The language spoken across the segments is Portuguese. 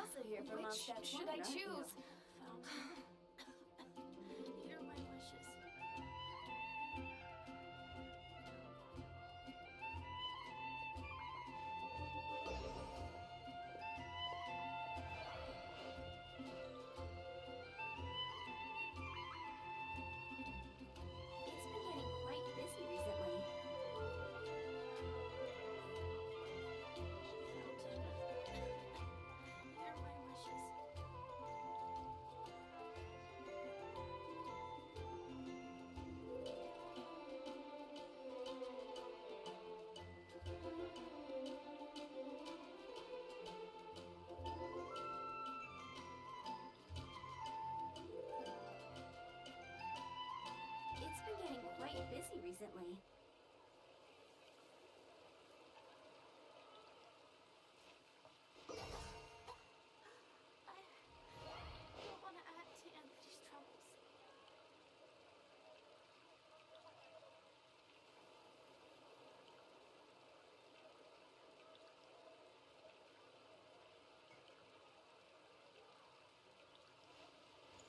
also here for months. Which should I choose? Here are my wishes. It's been getting quite busy recently. Here are my wishes. It's been getting quite busy recently. I don't want to add to Anthony's troubles.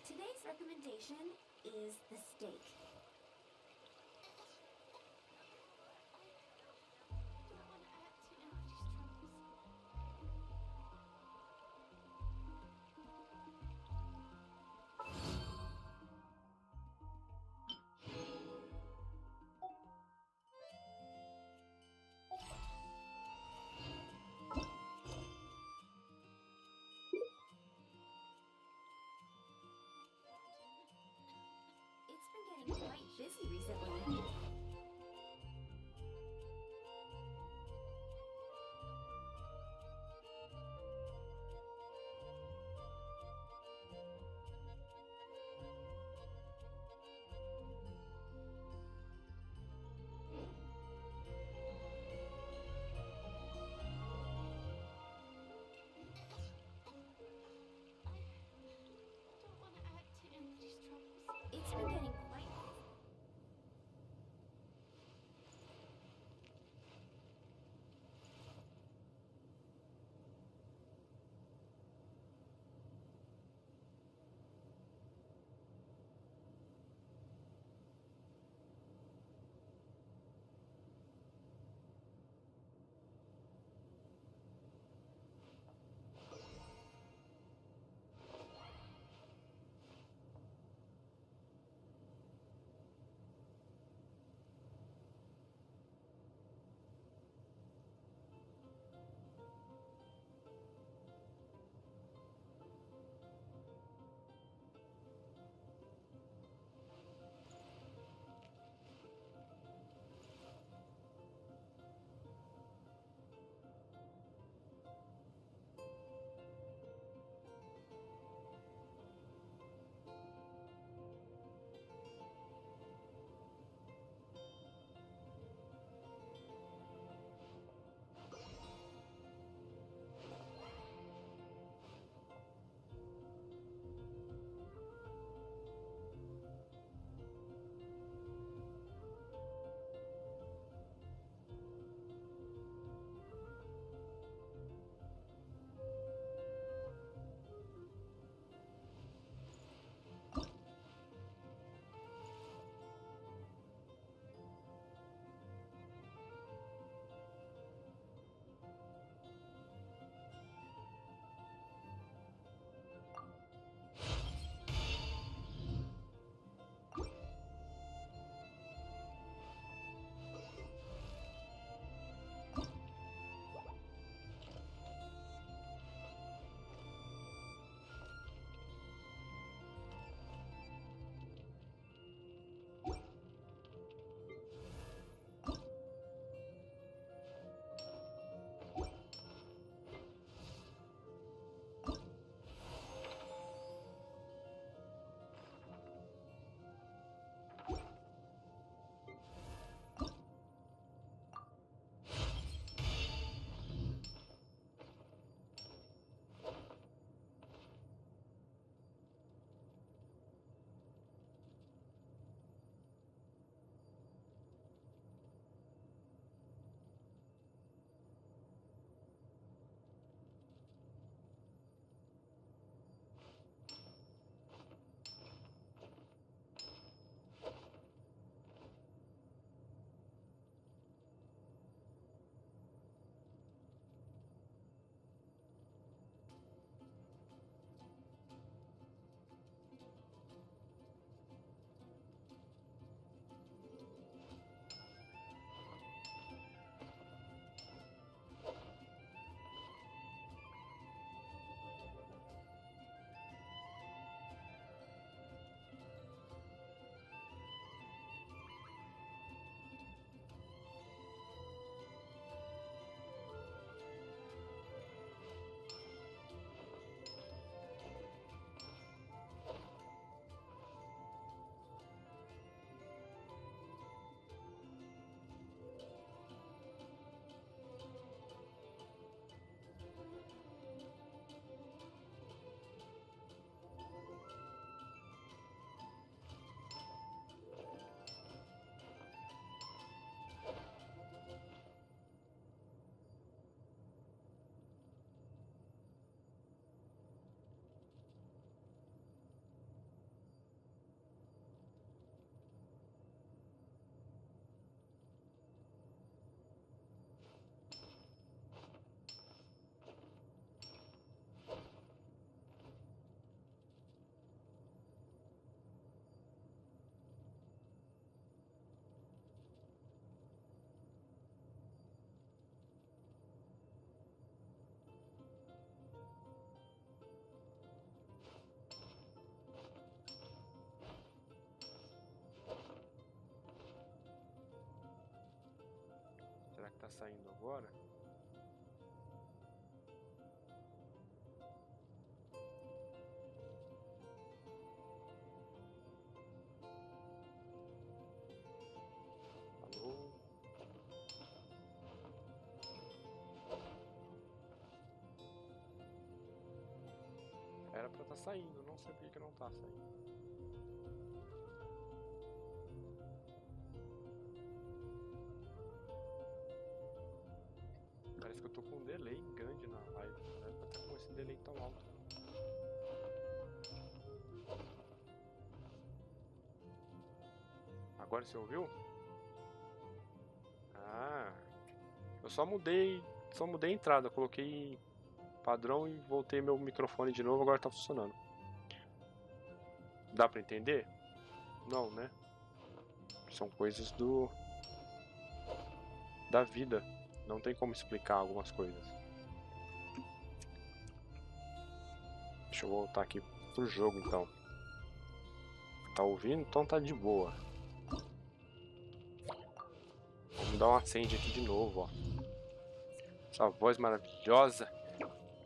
Today's recommendation is the steak. I don't want to add to Anthony's troubles. It's been getting quite busy recently. I don't want to add to Anthony's troubles. It's been getting quite saindo agora. Alô? Era pra estar saindo, não sei por que não tá saindo. Parece que eu tô com um delay grande na live, não é pra estar com esse delay tão alto. Agora você ouviu? Ah, eu só mudei a entrada, coloquei padrão e voltei meu microfone de novo, agora tá funcionando. Dá pra entender? Não, né? São coisas da vida. Não tem como explicar algumas coisas. Deixa eu voltar aqui pro jogo então. Tá ouvindo? Então tá de boa. Vamos dar um acende aqui de novo, ó. Essa voz maravilhosa.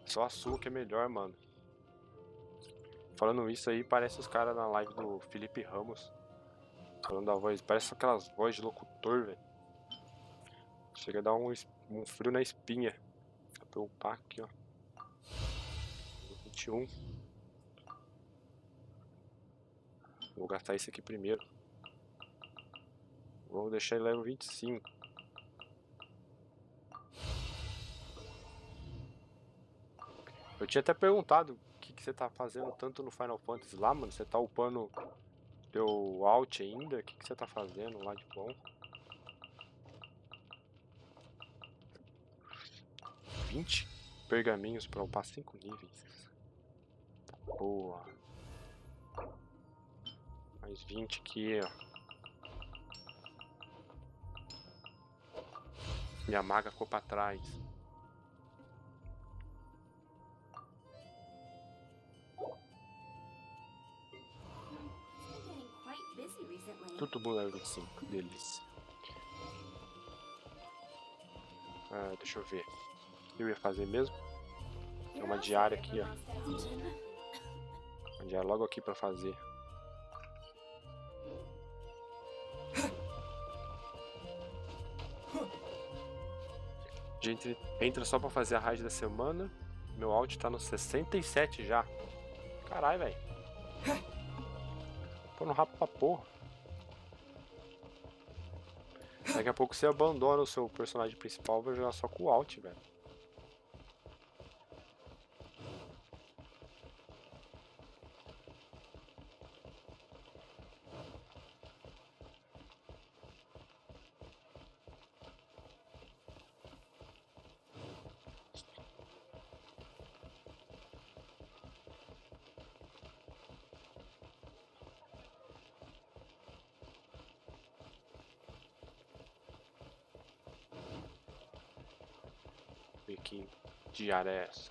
Só a sua que é melhor, mano. Falando isso aí, parece os caras na live do Felipe Ramos. Falando da voz, parece aquelas vozes de locutor, velho. Chega a dar um frio na espinha. Vou upar aqui, ó. 21. Vou gastar isso aqui primeiro. Vou deixar ele level 25. Eu tinha até perguntado o que você tá fazendo tanto no Final Fantasy lá, mano. Você tá upando teu alt ainda? O que você tá fazendo lá de bom? 20 pergaminhos pra upar 5 níveis. Boa. Mais 20 aqui, ó. Minha maga ficou pra trás. Tudo bom level 25, delícia. Deixa eu ver. O que eu ia fazer mesmo? Tem uma diária aqui, ó. Uma diária logo aqui pra fazer. A gente entra só pra fazer a raid da semana. Meu alt tá no 67 já. Caralho, velho. Tô no rabo pra porra. Daqui a pouco você abandona o seu personagem principal e vai jogar só com o alt, velho. Ver que diária é essa.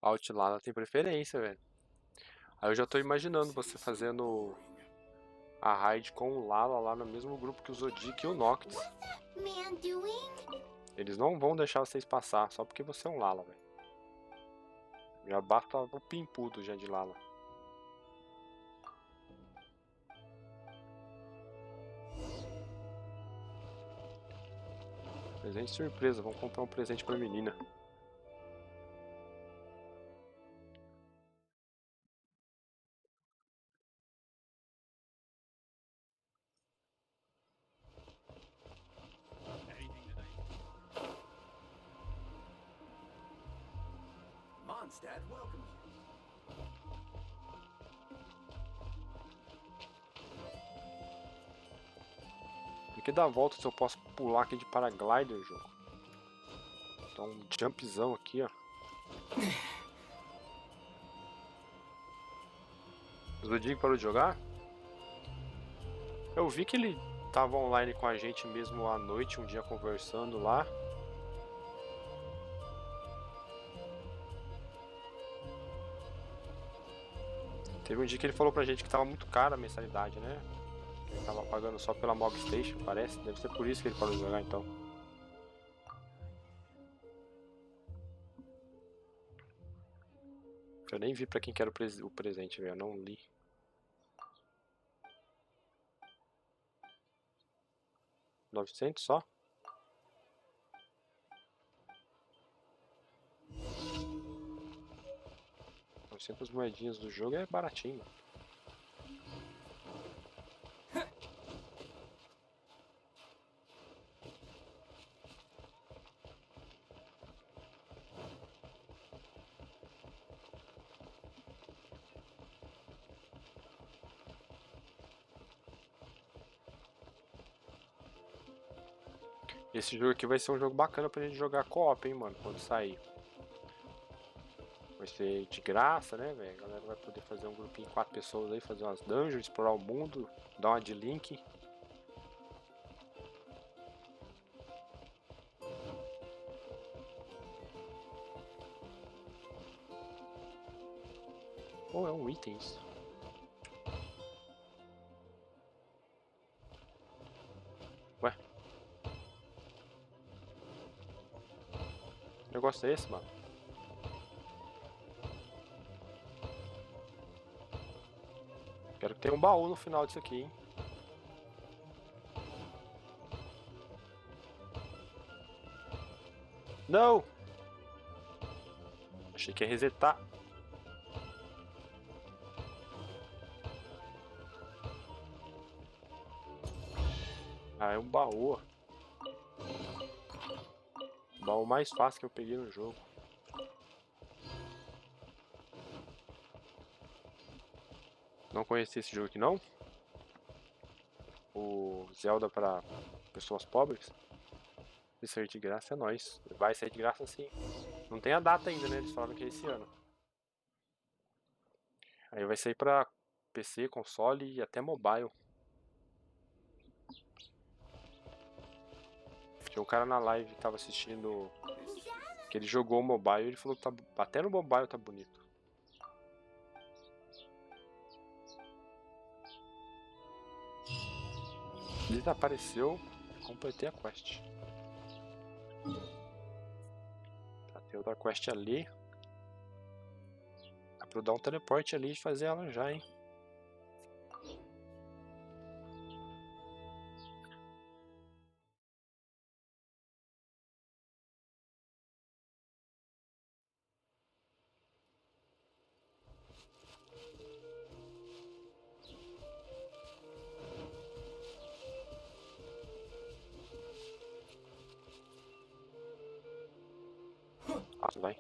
Alt lá tem preferência, velho. Aí eu já tô imaginando você fazendo a raid com o Lala lá no mesmo grupo que o Zodic e o Noctis. Eles não vão deixar vocês passar só porque você é um Lala, velho. Já basta o pimpudo já de Lala. Presente surpresa, vamos comprar um presente pra menina. Mondstadt welcomes you. Tem que dar a volta se eu posso pular aqui de paraglider, jogo. Dá um jumpzão aqui, ó. O Zodic parou de jogar? Eu vi que ele tava online com a gente mesmo à noite, um dia conversando lá. Teve um dia que ele falou pra gente que tava muito cara a mensalidade, né? Ele tava pagando só pela Mob Station, parece. Deve ser por isso que ele parou de jogar, então. Eu nem vi pra quem que era o presente, velho. Eu não li. R$ 900 só? 900 moedinhas do jogo é baratinho. Esse jogo aqui vai ser um jogo bacana pra gente jogar co-op, hein, mano, quando sair. Vai ser de graça, né, velho? A galera vai poder fazer um grupinho de 4 pessoas aí, fazer umas dungeons, explorar o mundo, dar uma de link. Pô, é um item isso. Ué? Que negócio é esse, mano? Quero que tenha um baú no final disso aqui, hein? Não! Achei que ia resetar. Ah, é um baú. O baú mais fácil que eu peguei no jogo. Não conheci esse jogo aqui não? O Zelda para pessoas pobres? Se sair de graça é nóis. Vai sair de graça sim. Não tem a data ainda, né? Eles falaram que é esse ano. Aí vai sair pra PC, console e até mobile. Tinha um cara na live que tava assistindo que ele jogou o mobile e ele falou que tá, até no mobile tá bonito. Ele desapareceu, completei a quest. Tá, tem outra quest ali. Dá pra eu dar um teleporte ali e fazer ela já, hein. Ah, vai.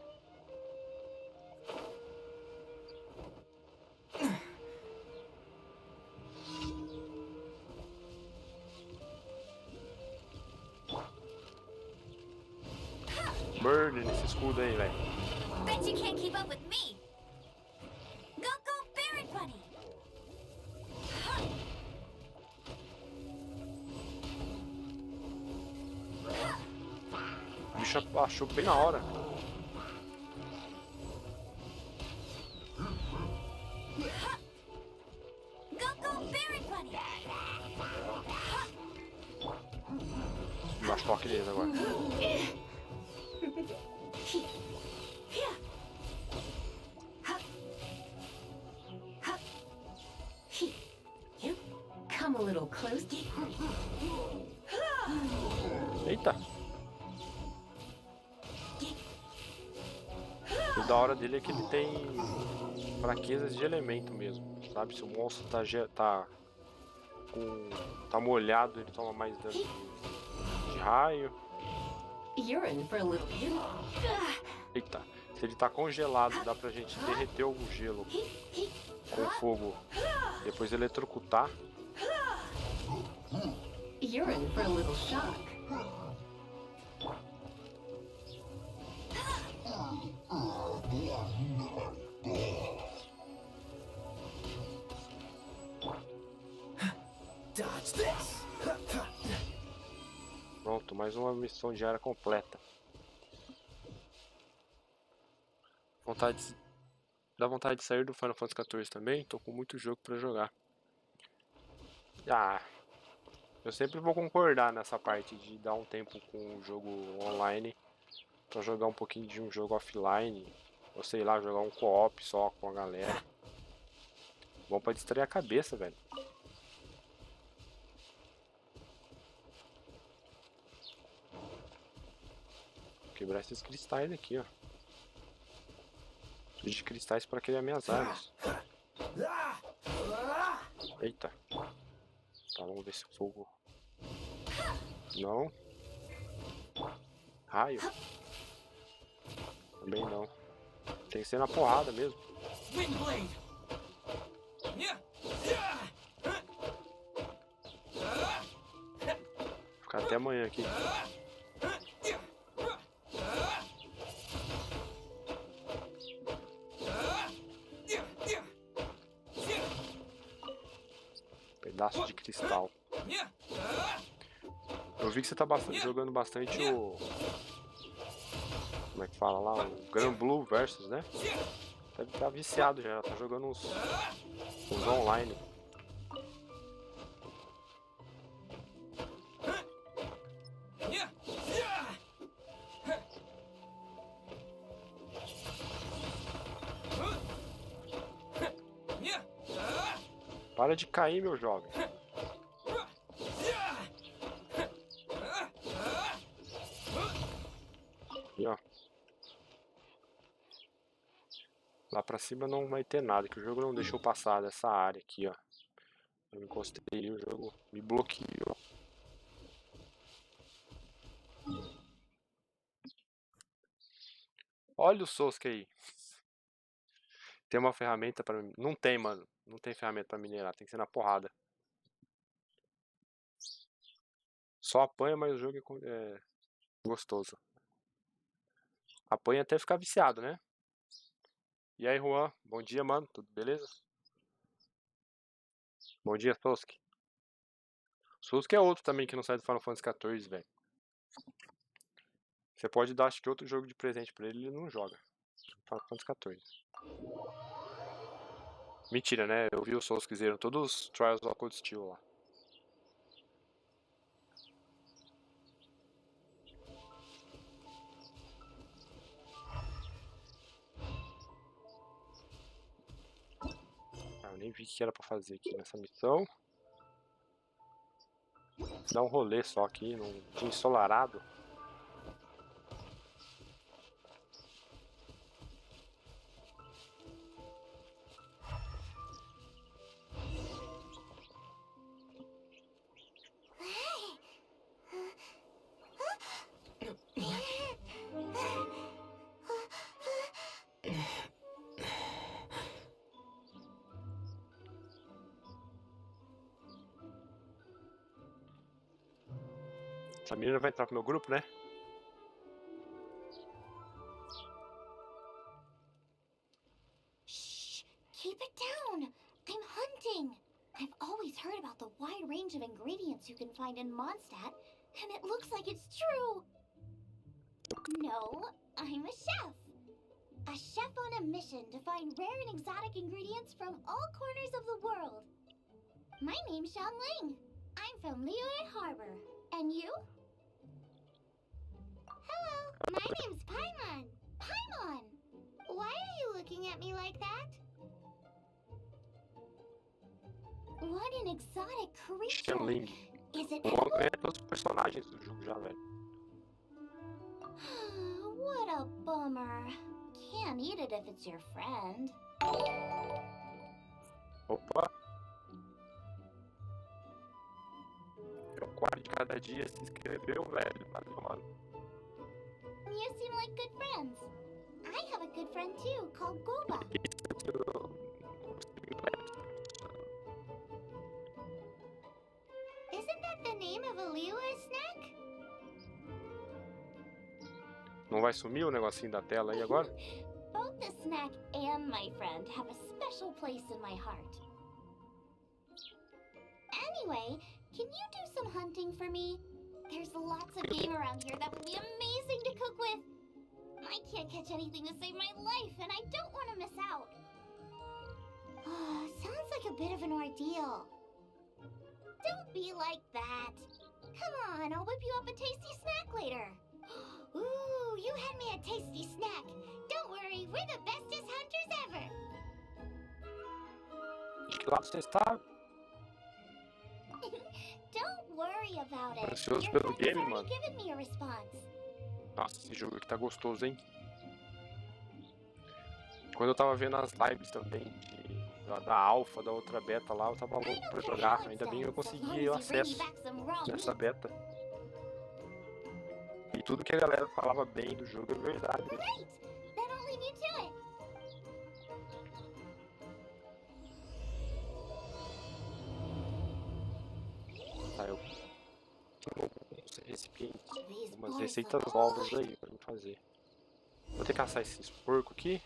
Burn nesse escudo aí, velho. Bet you can't keep up with me. Go, go, Barret Bunny. O bicho achou bem na hora. Go, go, Barret Bunny. Embaixo do toque deles agora. You come a little close. Eita! O da hora dele é que ele tem fraquezas de elemento mesmo, sabe? Se o monstro tá molhado, ele toma mais dano de raio. You're in for a little. Eita! Se ele tá congelado, dá pra gente derreter o gelo com fogo, depois eletrocutar. You're in for a little shock. Dodge this. Pronto, mais uma missão diária completa. Vontade Dá vontade de sair do Final Fantasy XIV também. Tô com muito jogo pra jogar. Ah, eu sempre vou concordar nessa parte de dar um tempo com o jogo online pra jogar um pouquinho de um jogo offline. Ou sei lá, jogar um co-op só com a galera. Bom pra distrair a cabeça, velho. Vou quebrar esses cristais aqui, ó. Preciso de cristais pra criar minhas armas. Eita. Tá, vamos ver se o fogo... Não. Raio. Também não. Tem que ser na porrada mesmo. Vou ficar até amanhã aqui. Pedaço de cristal. Eu vi que você tá jogando bastante o... Como é que fala lá? O Gran Blue Versus, né? Deve estar viciado já, tá jogando uns online. Para de cair, meu jovem. Aqui, ó. Lá pra cima não vai ter nada, que o jogo não deixou passar dessa área aqui, ó. Eu encostei e o jogo me bloqueou. Olha o Sasuke aí. Tem uma ferramenta pra... Não tem, mano. Não tem ferramenta pra minerar, tem que ser na porrada. Só apanha, mas o jogo é gostoso. Apanha até ficar viciado, né? E aí, Juan? Bom dia, mano. Tudo beleza? Bom dia, Sasuke. Sasuke é outro também que não sai do Final Fantasy XIV, velho. Você pode dar, acho que outro jogo de presente pra ele, ele não joga. Final Fantasy XIV. Mentira, né? Eu vi os Souls que fizeram todos os Trials of Cold Steel lá. Ah, eu nem vi o que era pra fazer aqui nessa missão. Dá um rolê só aqui, num dia ensolarado. Essa menina vai entrar pro meu grupo, né? Shh! Keep it down! I'm hunting! I've always heard about the wide range of ingredients you can find in Mondstadt, and it looks like it's true! No, I'm a chef! A chef on a mission to find rare and exotic ingredients from all corners of the world. My name's Sean Ling. I'm from Liyue Harbor. And you? Hello, my name's Paimon. Paimon! Why are you looking at me like that? What an exotic creature! Ling. Is it O é todos os personagens do jogo já, velho. What a bummer. Can't eat it if it's your friend. Opa! É o quarto de cada dia, se inscreveu, velho. Valeu, mano. You seem like good friends. I have a good friend too, called Goba. Isn't that the name of a Liyue snack? Não vai sumir o negocinho da tela aí agora? Both the snack and my friend have a special place in my heart. Anyway, can you do some hunting for me? There's lots of game around here that would be amazing to cook with. I can't catch anything to save my life, and I don't want to miss out. Sounds like a bit of an ordeal. Don't be like that. Come on, I'll whip you up a tasty snack later. Ooh, you had me a tasty snack. Don't worry, we're the bestest hunters ever. De que lado você está? Don't worry about it. Ansioso Your pelo friend game, has mano. already given me a response. Nossa, esse jogo aqui tá gostoso, hein? Quando eu tava vendo as lives também da alpha, da outra beta lá, eu tava louco pra jogar. Ainda bem que eu consegui o acesso nessa beta. E tudo que a galera falava bem do jogo é verdade. Great! Then I'll leave you to it. Tá, eu tenho uns recipientes, umas receitas novas aí pra me fazer. Vou ter que caçar esses porcos aqui.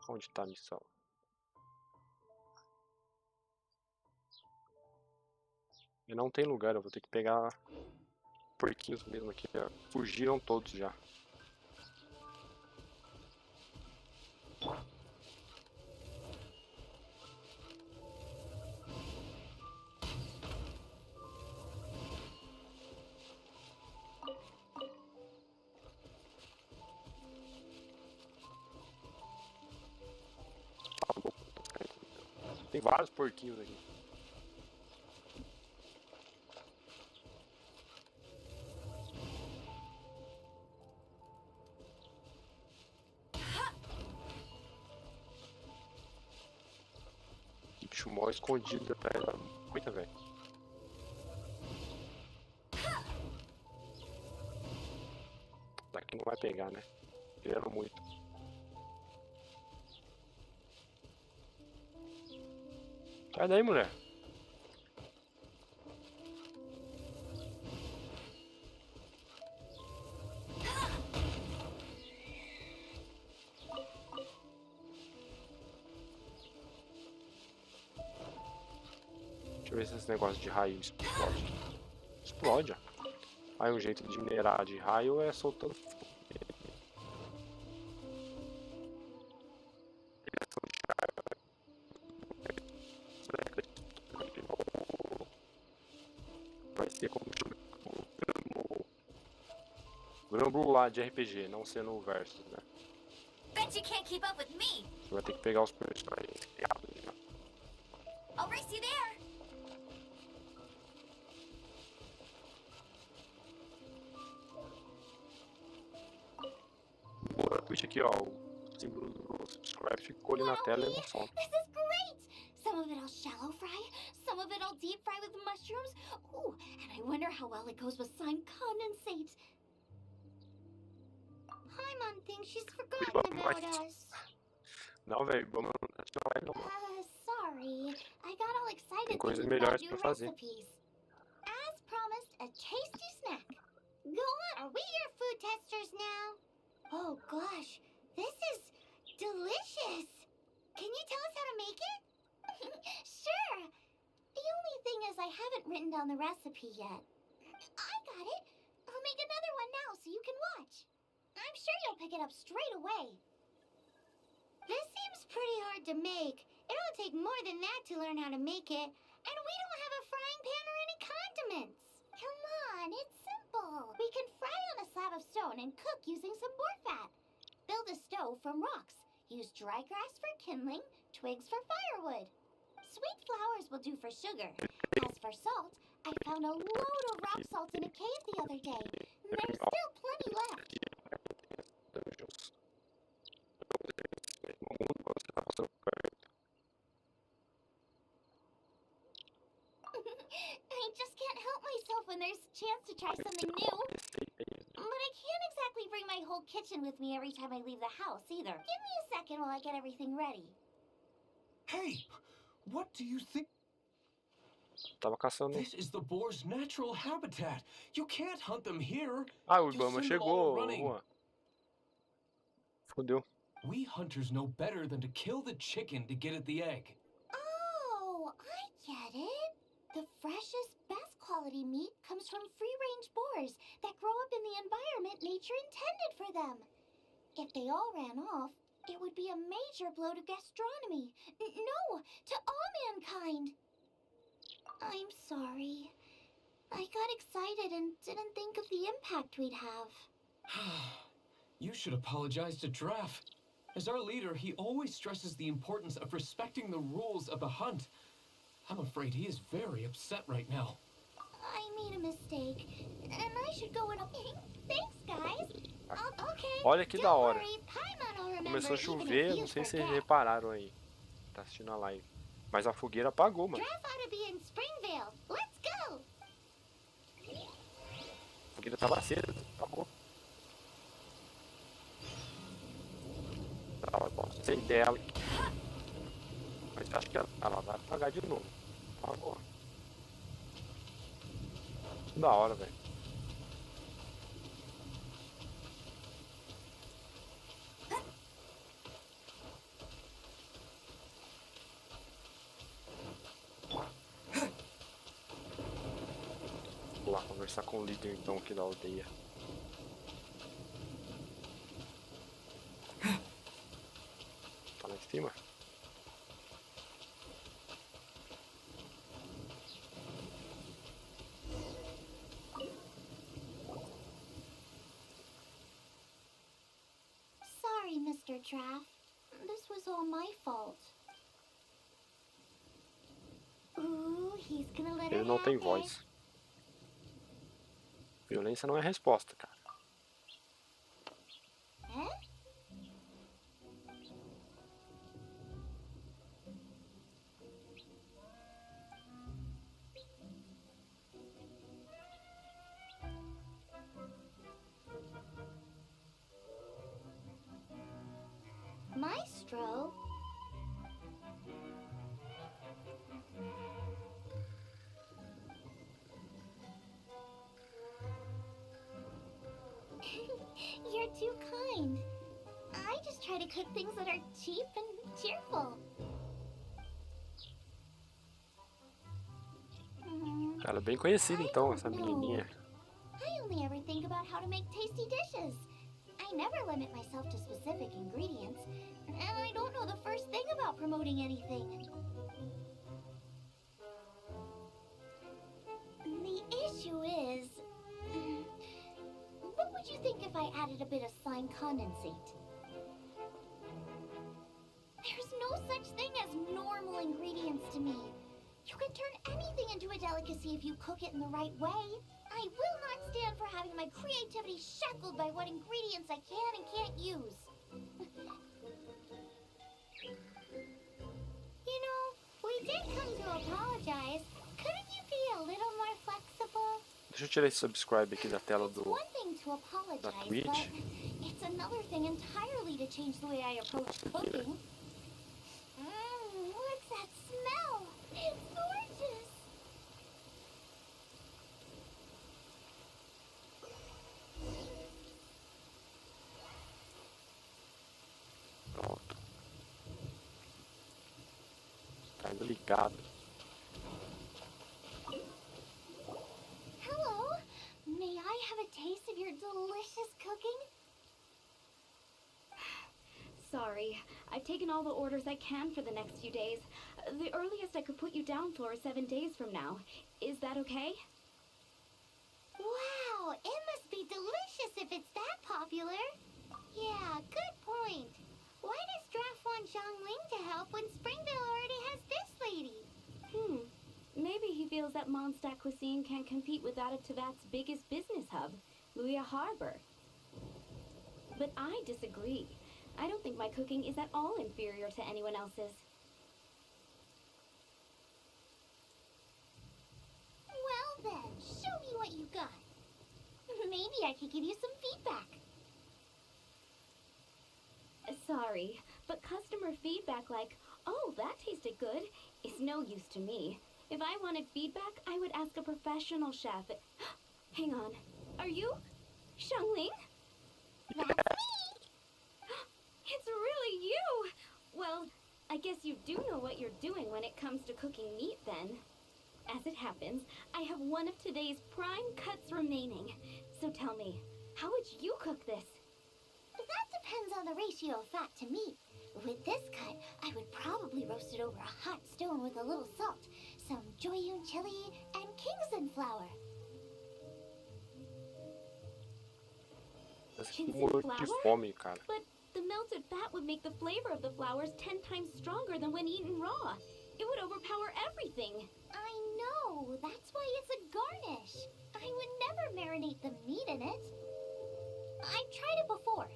Onde tá a missão? E não tem lugar, eu vou ter que pegar porquinhos mesmo aqui. Fugiram todos já. Tem vários porquinhos aqui. Que bicho mó escondido atrás da moita, velho. Daqui não vai pegar, né? Querendo muito. Sai daí, mulher. Deixa eu ver se esse negócio de raio explode. Explode, ó. Aí um jeito de minerar de raio é soltando fogo. Vai ser como o Granblue lá de RPG, não sendo o Versus, né? Bet you can't keep up with me. Você vai ter que pegar os personagens criados já. I'll race you there. Boa, Twitch aqui, ó. O símbolo do subscribe ficou ali na tela e não solta. This is great! Some of it I'll shallow fry, some of it I'll deep fry with mushrooms. Ooh, and I wonder how well it goes with slime condensate. Paimon thinks she's forgotten about us. Não, velho, vamos não, não. Sorry. I got all excited Tem coisas thinking melhores about pra new fazer. recipes. As promised, a tasty snack. Go on, are we your food testers now? Oh gosh, this is delicious. Can you tell us how to make it? Sure. The only thing is I haven't written down the recipe yet. I got it. I'll make another one now so you can watch. I'm sure you'll pick it up straight away. This seems pretty hard to make. It'll take more than that to learn how to make it. And we don't have a frying pan or any condiments. Come on, it's simple. We can fry on a slab of stone and cook using some boar fat. Build a stove from rocks. Use dry grass for kindling, twigs for firewood. Sweet flowers will do for sugar. As for salt, I found a load of rock salt in a cave the other day. There's still plenty left. I just can't help myself when there's a chance to try something new. But I can't exactly bring my whole kitchen with me every time I leave the house either. Give me a second while I get everything ready. Hey, what do you think? Tava caçando. This is the boar's natural habitat. You can't hunt them here. Ah, o You'll Ibama send them all chegou, running. Juan. Fudeu. We hunters know better than to kill the chicken to get at the egg. Oh, I get it. The freshest, best quality meat comes from free-range boars that grow up in the environment nature intended for them. If they all ran off, it would be a major blow to gastronomy. No, to all mankind. I'm sorry. I got excited and didn't think of the impact we'd have. You should apologize to Draff. As our leader, he always stresses the importance of respecting the rules of the hunt. I'm afraid he is very upset right now. I made a mistake, and I should go and... Thanks, guys. Okay. Olha que da Don't hora. worry, Paimon will remember Começou a even if chover, you não sei se vocês forget. repararam aí. Tá assistindo a live. Mas a fogueira apagou, mano. Draff ought to be in Springvale. Let's go. A fogueira tava acesa, apagou. Tá, eu posso ser dela. Mas acho que ela vai apagar de novo. Apagou. Que da hora, velho. Vou lá conversar com o líder então aqui da aldeia. Tá lá em cima? Sorry, Mr. Draff. This was all my fault. Ooh, he's gonna let her Ele não tem have it. voz. Violência não é resposta, cara. Eh? Maestro? You're too kind. I just try to cook things that are cheap and cheerful. Ela é bem conhecida então, essa menininha. I only ever think about how to make tasty dishes. I never limit myself to specific ingredients, and I don't know the first thing about promoting anything. The issue is... What would you think if I added a bit of slime condensate? There's no such thing as normal ingredients to me. You can turn anything into a delicacy if you cook it in the right way. I will not stand for having my creativity shackled by what ingredients I can and can't use. You know, we did come to apologize. Couldn't you be a little more flexible? Deixa eu tirar esse subscribe aqui da tela It's do... one thing to apologize, da but Twitch. it's another thing entirely to change the way I approach cooking. What's that smell? It's gorgeous. Pronto. Tá ligado. Hello. May I have a taste of your delicious cooking? Sorry, I've taken all the orders I can for the next few days. The earliest I could put you down for is 7 days from now. Is that okay? Wow, it must be delicious if it's that popular. Yeah, good point. Why does Draff want Zhongling to help when Springvale already has this lady? Maybe he feels that Mondstadt cuisine can't compete with Additivat's biggest business hub, Luya Harbor. But I disagree. I don't think my cooking is at all inferior to anyone else's. Well then, show me what you got. Maybe I could give you some feedback. Sorry, but customer feedback like, "Oh, that tasted good," is no use to me. If I wanted feedback, I would ask a professional chef. Hang on. Are you Zhongling? That's me! It's really you! Well, I guess you do know what you're doing when it comes to cooking meat then. As it happens, I have one of today's prime cuts remaining. So tell me, how would you cook this? That's depends on the ratio of fat to meat. With this cut, I would probably roast it over a hot stone with a little salt, some Joyun chili, and Kingston flour. Morro de fome, cara. But the melted fat would make the flavor of the flowers 10 times stronger than when eaten raw. It would overpower everything. I know, that's why it's a garnish. I would never marinate the meat in it. I've tried it before.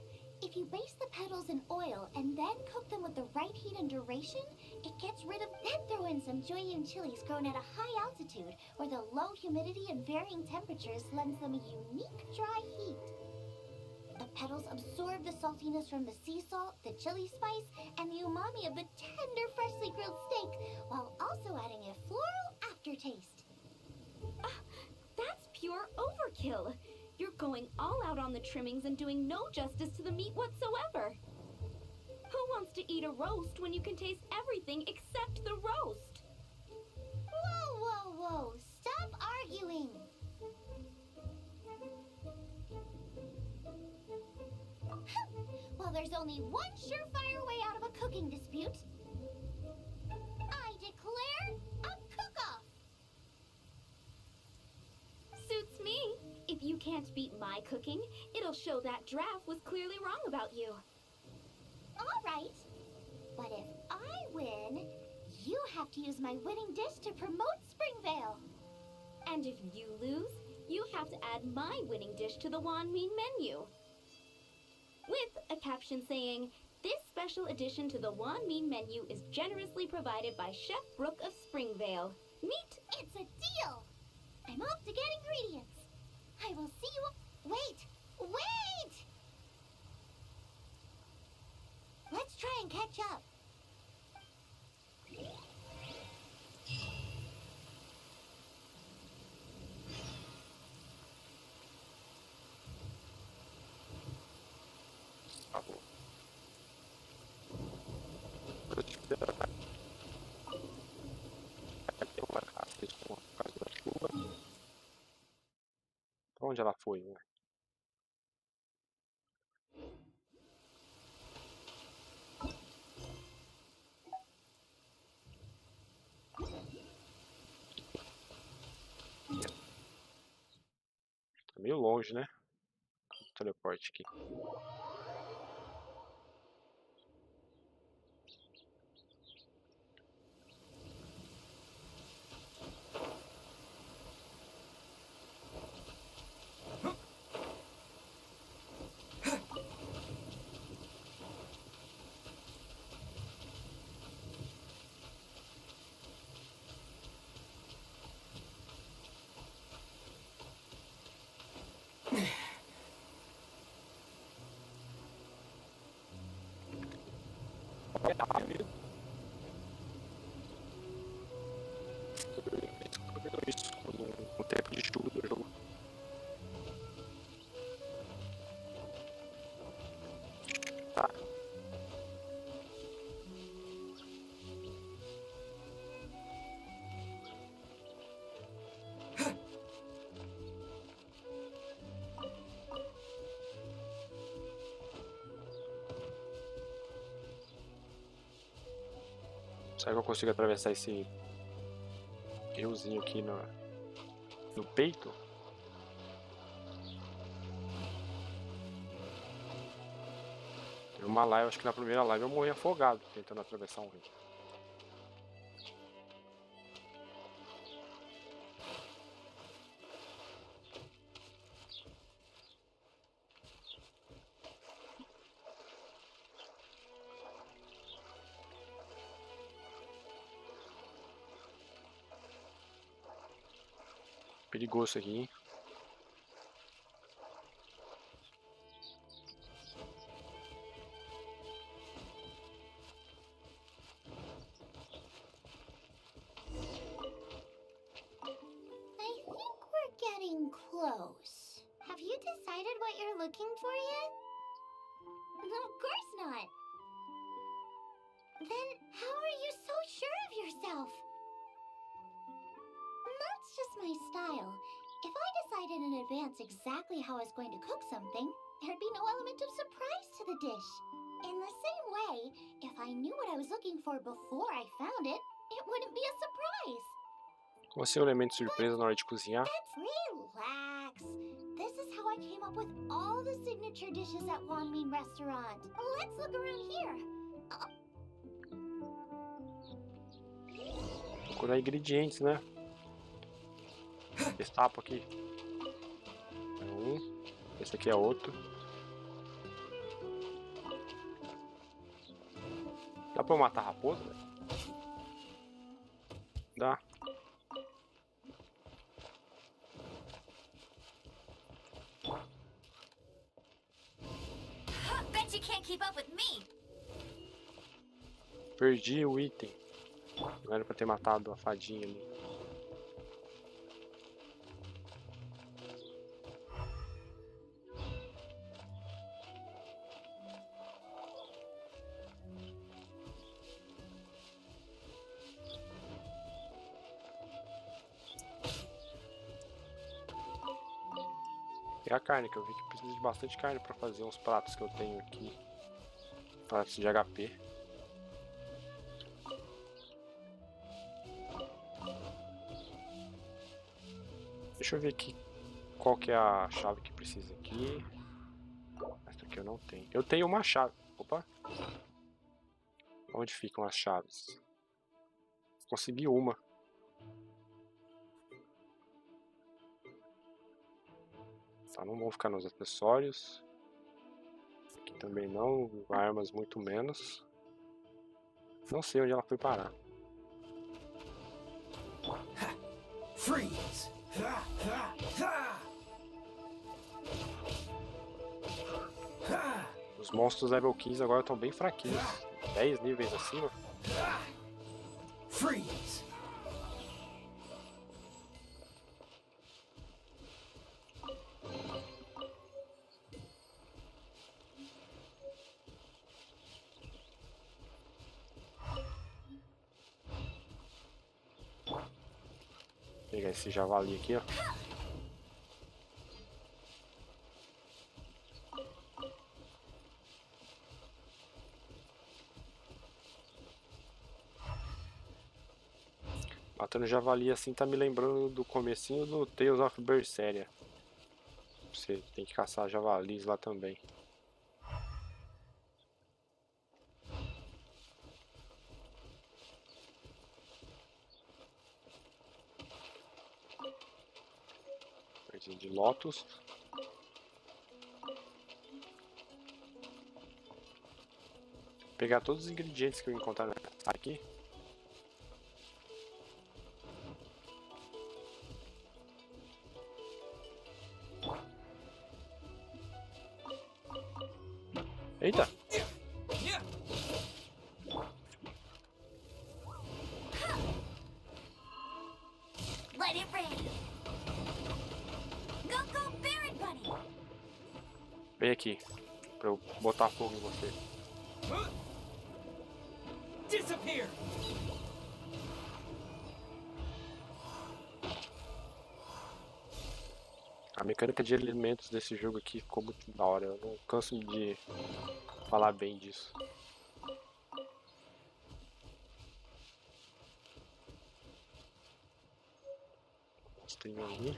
If you baste the petals in oil and then cook them with the right heat and duration, it gets rid of. Then throw in some Joyun chilies grown at a high altitude, where the low humidity and varying temperatures lends them a unique dry heat. The petals absorb the saltiness from the sea salt, the chili spice, and the umami of the tender, freshly grilled steak, while also adding a floral aftertaste. That's pure overkill. You're going all out on the trimmings and doing no justice to the meat whatsoever. Who wants to eat a roast when you can taste everything except the roast? Whoa, whoa, whoa! Stop arguing! Well, there's only one surefire way out of a cooking dispute. I declare a cook-off! Suits me. If you can't beat my cooking, it'll show that Draft was clearly wrong about you. All right. But if I win, you have to use my winning dish to promote Springvale. And if you lose, you have to add my winning dish to the Wanmin menu. With a caption saying, "This special addition to the Wanmin menu is generously provided by Chef Brooke of Springvale. Meet..." It's a deal! I'm off to get ingredients. I will see you... Wait! Wait! Let's try and catch up. Onde ela foi, né? Tá meio longe, né? O teleporte aqui. Isso, no tempo de chuva do jogo. Tá. Será que eu consigo atravessar esse riozinho aqui no peito? Teve uma live, acho que na primeira live eu morri afogado tentando atravessar um rio. Perigoso aqui, hein? I think we're getting close. Have you decided what you're looking for yet? Of course not. Then how are you so sure of yourself? That's just my style. If I decided in advance exactly how I was going to cook something, there'd be no element of surprise to the dish. In the same way, if I knew what I was looking for before I found it, it wouldn't be a surprise. Como assim, um elemento surpresa na hora de cozinhar? Relax. This is how I came up with all the signature dishes at Wanmin Restaurant. Let's look around here. Procurar ingredientes, né? Esse tapo aqui é um. Esse aqui é outro. Dá pra eu matar a raposa, velho? Dá. Bet you can't keep up with me. Perdi o item. Não era pra ter matado a fadinha ali. E a carne, que eu vi que precisa de bastante carne pra fazer uns pratos que eu tenho aqui. Pratos de HP. Deixa eu ver aqui qual que é a chave que precisa aqui. Essa aqui eu não tenho. Eu tenho uma chave. Opa. Onde ficam as chaves? Consegui uma. Tá, não vão ficar nos acessórios. Aqui também não. Armas muito menos. Não sei onde ela foi parar. Freeze! Os monstros level 15 agora estão bem fraquinhos. 10 níveis acima. Freeze! Vou pegar esse javali aqui, ó. Matando javali assim tá me lembrando do comecinho do Tales of Berseria. Você tem que caçar javalis lá também. Jardim de Lotus. Pegar todos os ingredientes que eu encontrar nessa aqui. Eita! Let it rain. Go, go, Baron Bunny. Vem aqui, pra eu botar fogo em você. Disappear! A mecânica de elementos desse jogo aqui ficou muito da hora. Eu não canso de falar bem disso. Tem ali.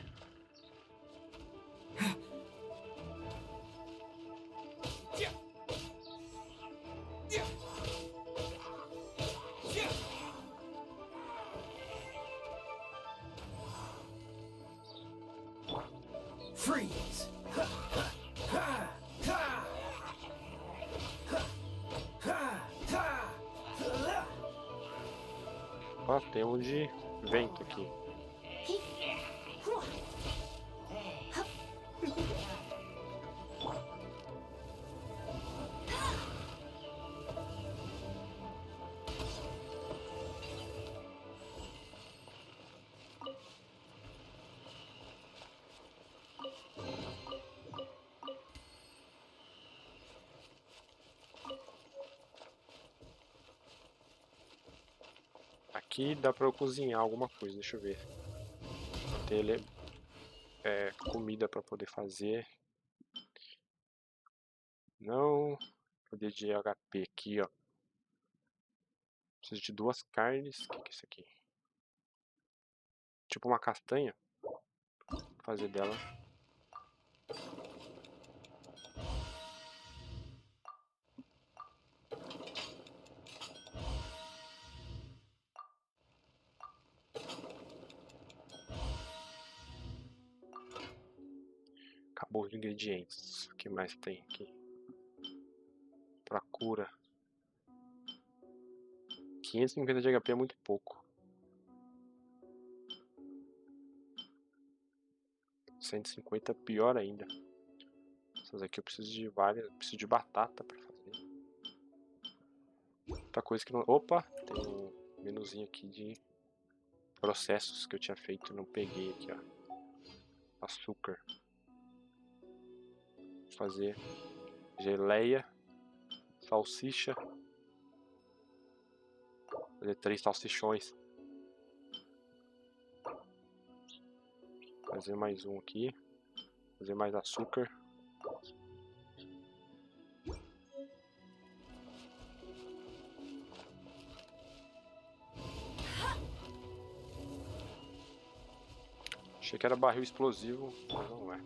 Freeze! Ó, tem um de vento aqui. Aqui dá pra eu cozinhar alguma coisa, deixa eu ver. Tem comida pra poder fazer. Não. Poder de HP aqui, ó. Preciso de 2 carnes. O que é isso aqui? Tipo uma castanha. Vou fazer dela. Acabou os ingredientes. O que mais tem aqui? Pra cura. 550 de HP é muito pouco. 150 pior ainda. Essas aqui eu preciso de várias. Preciso de batata pra fazer. Outra coisa que não. Opa! Tem um menuzinho aqui de processos que eu tinha feito e não peguei aqui, ó. Açúcar. Vou fazer geleia. Salsicha. Vou fazer 3 salsichões. Fazer mais um aqui. Fazer mais açúcar. Achei que era barril explosivo, mas não é.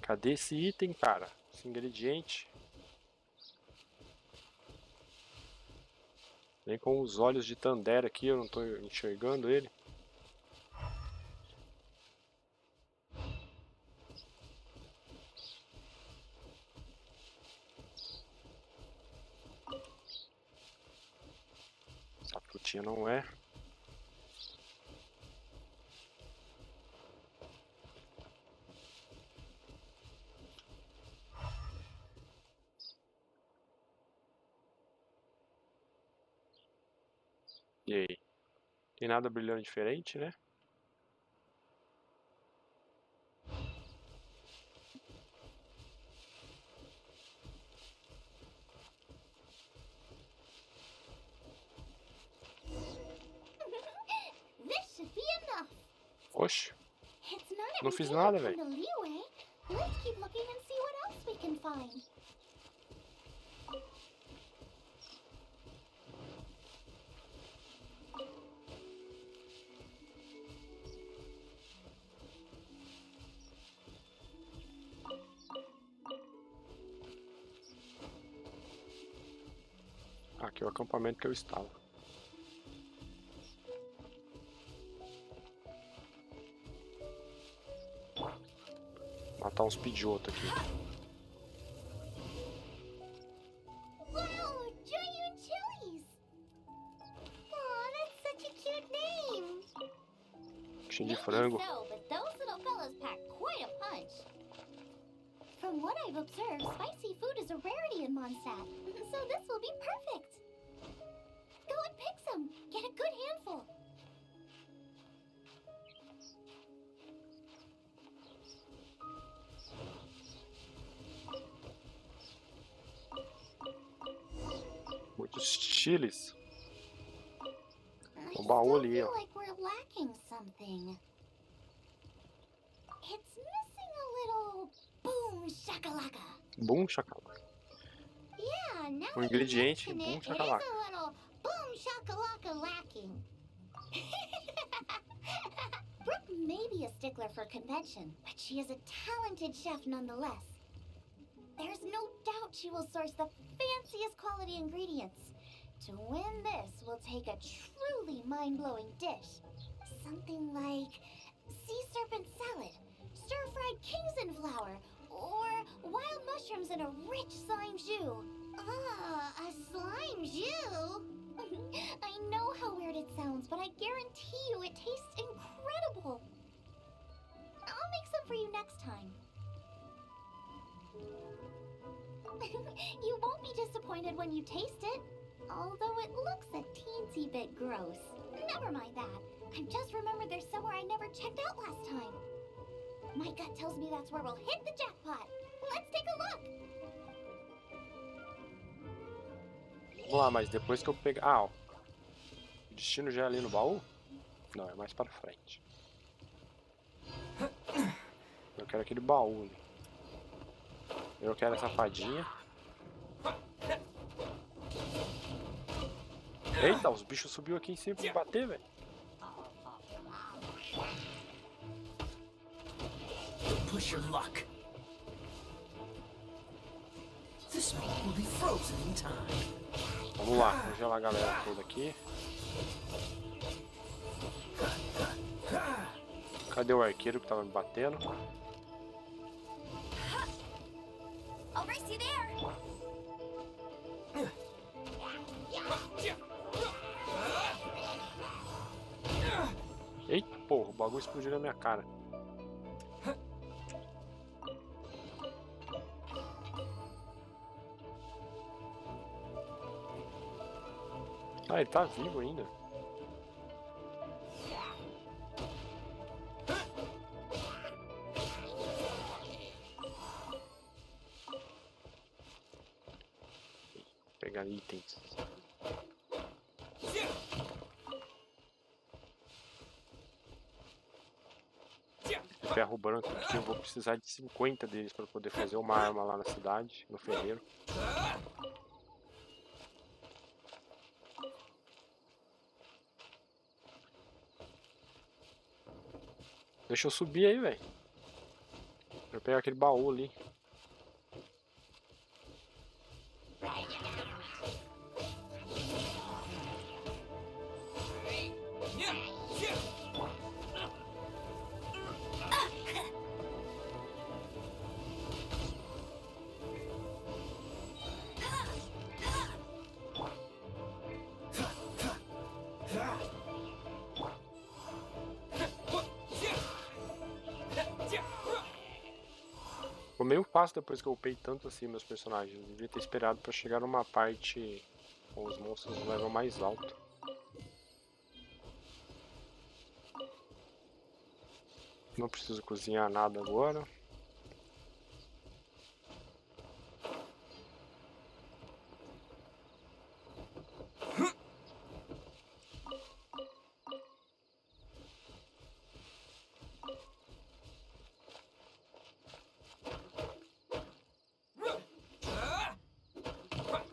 Cadê esse item, cara? Esse ingrediente? Vem com os olhos de Tandera aqui, eu não tô enxergando ele. Essa frutinha não é. E aí? Tem nada brilhando diferente, né? This should be enough. Oxe, It's not não every fiz day nada, I velho. come to Liyue. Let's keep looking and see what else we can find. Aqui é o acampamento que eu estava. Matar uns pidiotos aqui. Wow, giant chilies! Aw, that's such a cute name. Cheio de frango. So, but those little fellas pack quite a punch. From what I've observed, spicy food is a rarity in Mondstadt, so this will be perfect. Go and pick some. Get a good handful. Muitos chiles. I O baú still ali, feel ó. like we're lacking something. It's missing a little boom shakalaka. Boom, chacalaca. Yeah, now Um that you ingrediente, mention boom it, it is shakalaka. a little boom shakalaka lacking. Brooke may be a stickler for convention, but she is a talented chef nonetheless. There's no doubt she will source the fanciest quality ingredients. To win this, we'll take a truly mind-blowing dish. Something like sea serpent salad, stir-fried Kingston flour, or wild mushrooms in a rich slime jus. Ah, a slime jus? I know how weird it sounds, but I guarantee you it tastes incredible. I'll make some for you next time. You won't be disappointed when you taste it, although it looks a teensy bit gross. Never mind that. I've just remembered there's somewhere I never checked out last time. My gut tells me that's where we'll hit the jackpot. Let's take a look. Vamos lá, mas depois que eu pegar... Ah, ó. O destino já é ali no baú? Não, é mais para frente. Eu quero aquele baú ali. Eu quero essa fadinha. Eita, os bichos subiu aqui em cima pra me bater, velho. Push your luck. This meat will be frozen in time. Vamos lá, congelar a galera toda aqui. Cadê o arqueiro que tava me batendo? I'll race you there. Eita, porra, o bagulho explodiu na minha cara. Ah, ele tá vivo ainda. Pegar itens. Ferro branco aqui, eu vou precisar de 50 deles para poder fazer uma arma lá na cidade, no ferreiro. Deixa eu subir aí, velho. Vou pegar aquele baú ali. Ficou meio fácil depois que eu upei tanto assim meus personagens. Eu devia ter esperado pra chegar numa parte com os monstros no level mais alto. Não preciso cozinhar nada agora.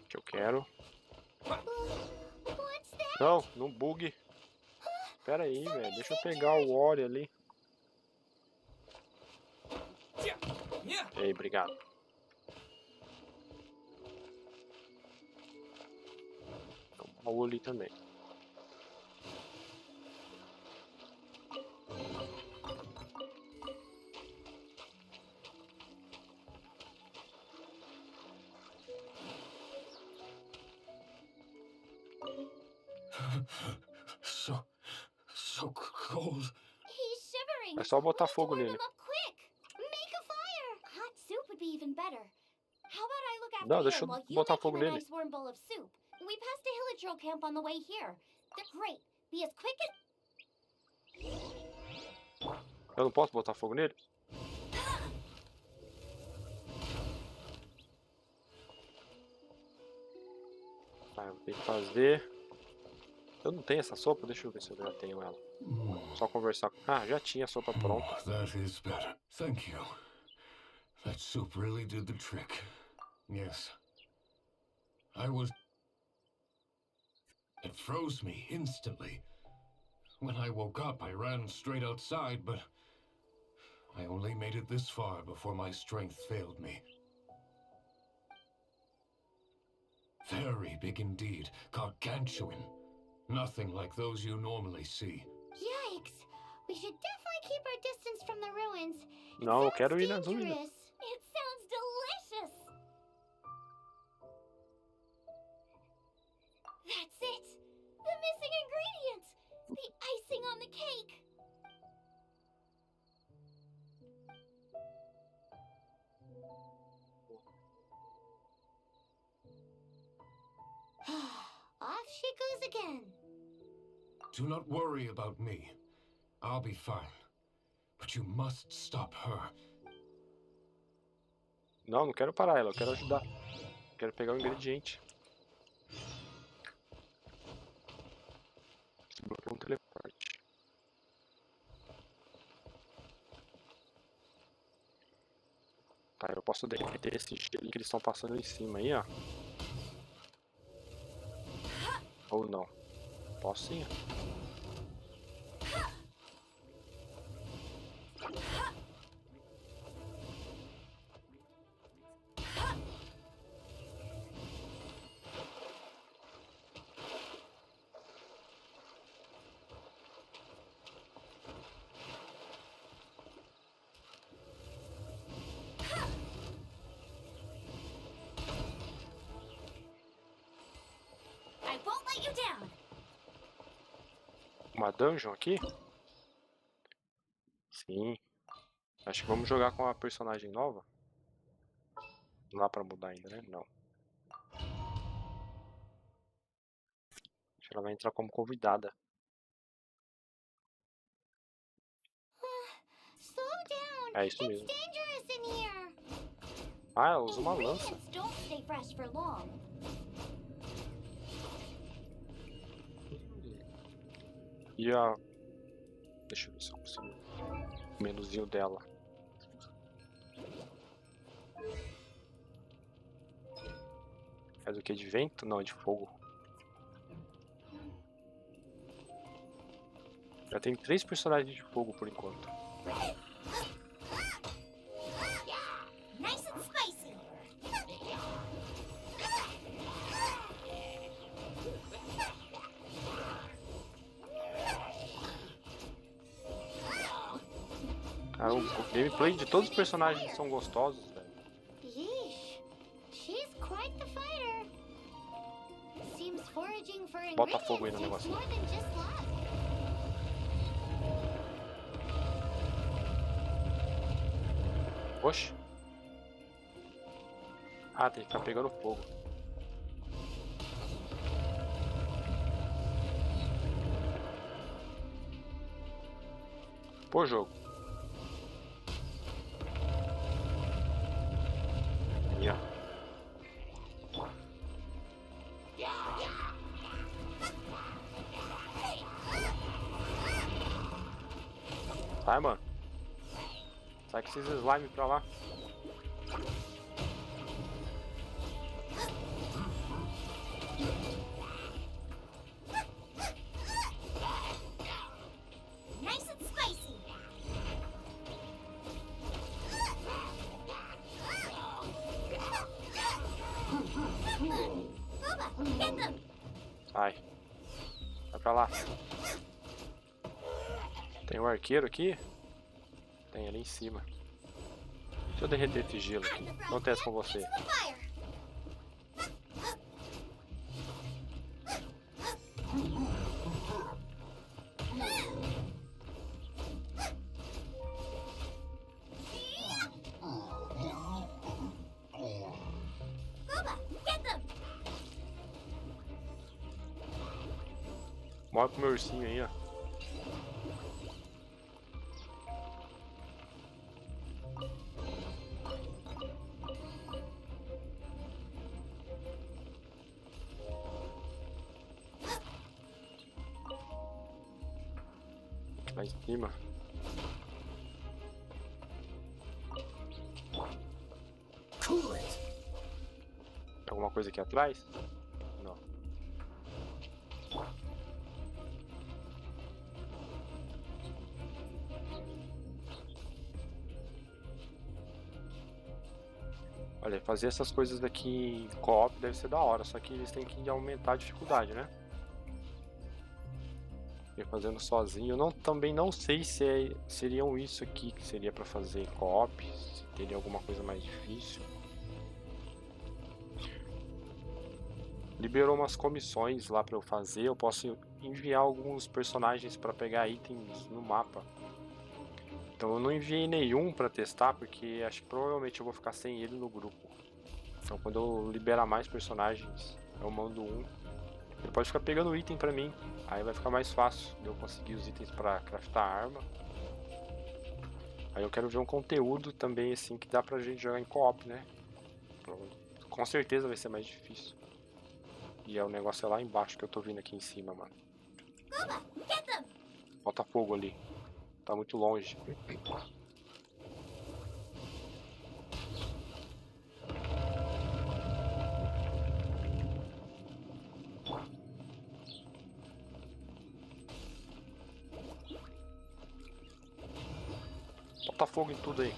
Que eu quero. Não, não bugue. Pera aí, velho. Deixa eu pegar o óleo ali. Ei, obrigado. O baú ali também. So cold. He's shivering. É só botar We have to fogo warm nele. him up quick. Make a fire. Hot soup would be even better. How about I look after Não, deixa him eu while you botar make fogo him a nele. nice warm bowl of soup? We passed a hillage camp on the way here. They're great. Be as quick as... Eu não posso botar fogo nele? Tá, eu tenho que fazer. Eu não tenho essa sopa? Deixa eu ver se eu já tenho ela. Só conversar. Ah, já tinha a sopa pronta. That is better. Thank you. That soup really did the trick. Yes. It froze me instantly. When I woke up, I ran straight outside, but I only made it this far before my strength failed me. Very big indeed. Gargantuan. Nothing like those you normally see. Yikes. We should definitely keep our distance from the ruins. It Não, eu sounds quero ir nas ruínas. dangerous. It sounds delicious. That's it. The missing ingredients. The icing on the cake. Off she goes again. Do not worry about me. I'll be fine. But you must stop her. Não, não quero parar ela, eu quero ajudar. Quero pegar o ingrediente. Bloqueou um teleporte. Tá, eu posso derreter esse gelo que eles estão passando em cima aí, ó. Ou não. Posso sim. I won't let you down. Uma dungeon aqui? Sim. Acho que vamos jogar com a personagem nova. Não dá pra mudar ainda, né? Não. Acho que ela vai entrar como convidada. Slow down. É isso It's mesmo. dangerous in here. Ah, ela usa uma lança. Ingredients don't stay fresh for long. E a... Deixa eu ver se eu consigo. O menuzinho dela. É do que? De vento? Não, é de fogo. Já tem 3 personagens de fogo por enquanto. Nice and spicy. Cara, o gameplay de todos os personagens são gostosos, velho. Yeesh. She's quite the fighter. Seems foraging for Bota fogo aí no ingredients negócio. takes more than just luck. Oxe. Ah, tem que ficar pegando fogo. Pô, jogo. Aí, ó. Sai, mano. Sai com esses slime pra lá. Nice and spicy. Booba, get them. Sai. Vai pra lá. Tem um arqueiro aqui? Tem ali em cima. Deixa eu derreter esse gelo aqui. O que acontece com você? Into the fire. Booba, get them. Morre pro meu ursinho aí, ó. Lá em cima. Cool it. Tem alguma coisa aqui atrás? Não. Olha, fazer essas coisas daqui em co-op deve ser da hora, só que eles têm que aumentar a dificuldade, né? Eu fazendo sozinho, também não sei se seriam isso aqui que seria pra fazer co-op, se teria alguma coisa mais difícil. Liberou umas comissões lá pra eu fazer, eu posso enviar alguns personagens pra pegar itens no mapa. Então eu não enviei nenhum pra testar, porque acho que provavelmente eu vou ficar sem ele no grupo. Então quando eu liberar mais personagens, eu mando um. Ele pode ficar pegando item pra mim, aí vai ficar mais fácil de eu conseguir os itens pra craftar arma. Aí eu quero ver um conteúdo também assim que dá pra gente jogar em co-op, né? Com certeza vai ser mais difícil. E é o negócio é lá embaixo que eu tô vindo aqui em cima, mano. Booba, get them! Falta fogo ali. Tá muito longe. Falta fogo em tudo aí.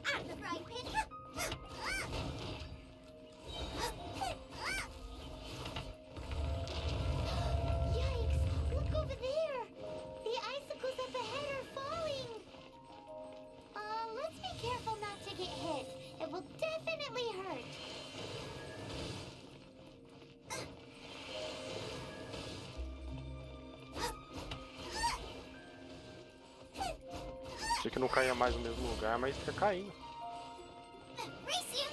Out of the frying pan! Yikes! Look over there! The icicles up ahead are falling! Let's be careful not to get hit. It will definitely hurt. Achei que não caía mais no mesmo lugar, mas fica caindo. Race you!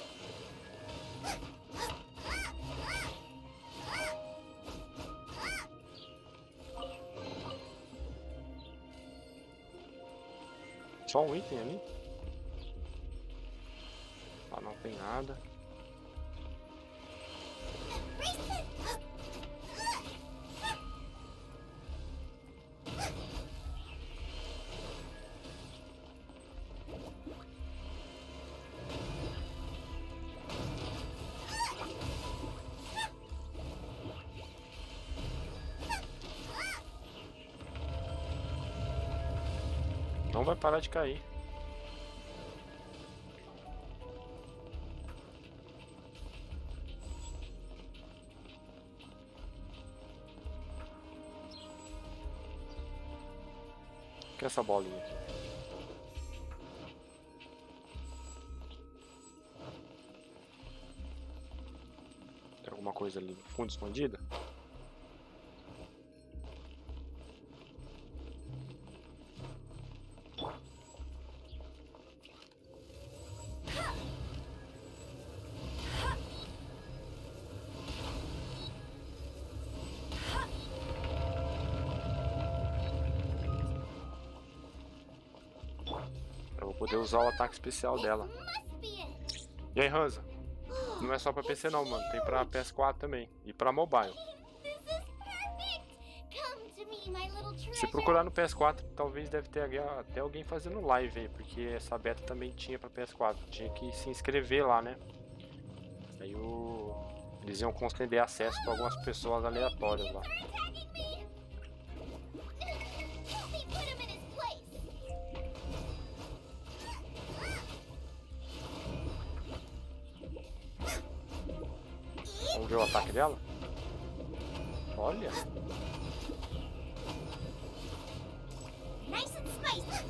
Só um item ali. Ah, não tem nada. Não vai parar de cair. O que é essa bolinha aqui? Tem alguma coisa ali no fundo escondida? Eu vou poder usar o ataque especial dela. Must be it! E aí, Hansa? Não é só pra PC não, mano. Tem pra PS4 também. E pra mobile. This is perfect! Come to me, my little treasure! Se procurar no PS4, talvez deve ter até alguém fazendo live aí. Porque essa beta também tinha pra PS4. Tinha que se inscrever lá, né? Aí eles iam conceder acesso pra algumas pessoas aleatórias lá. They're attacking me! Help me put him in his place! Vamos ver o ataque dela? Olha! Nice and spicy!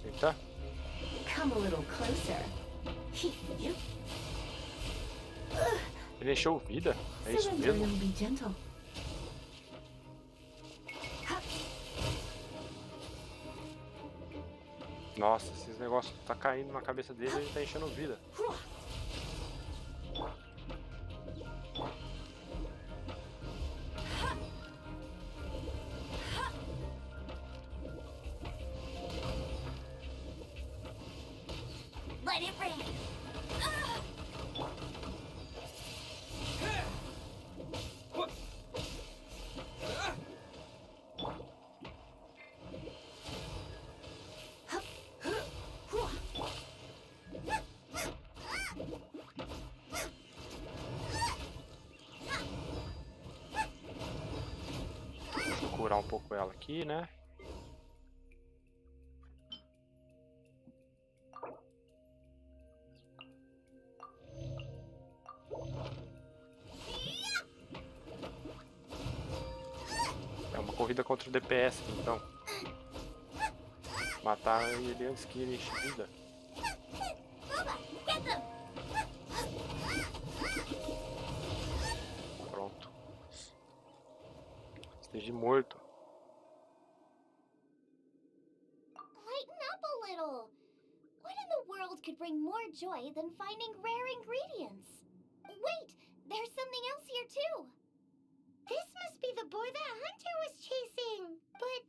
Eita! Come a little closer. You Ele encheu vida? É isso surrender mesmo? and be gentle. Nossa, esses negócios tá caindo na cabeça dele e ele tá enchendo vida. Let it rain! Deixa eu curar um pouco ela aqui, né? É uma corrida contra o DPS, então. Matar ele antes que ele enche vida. Booba, get them! Pronto. Esteja morto. Lighten up a little. What in the world could bring more joy than finding rare ingredients? Wait, there's something else here too. This must be the boar that Hunter was chasing. But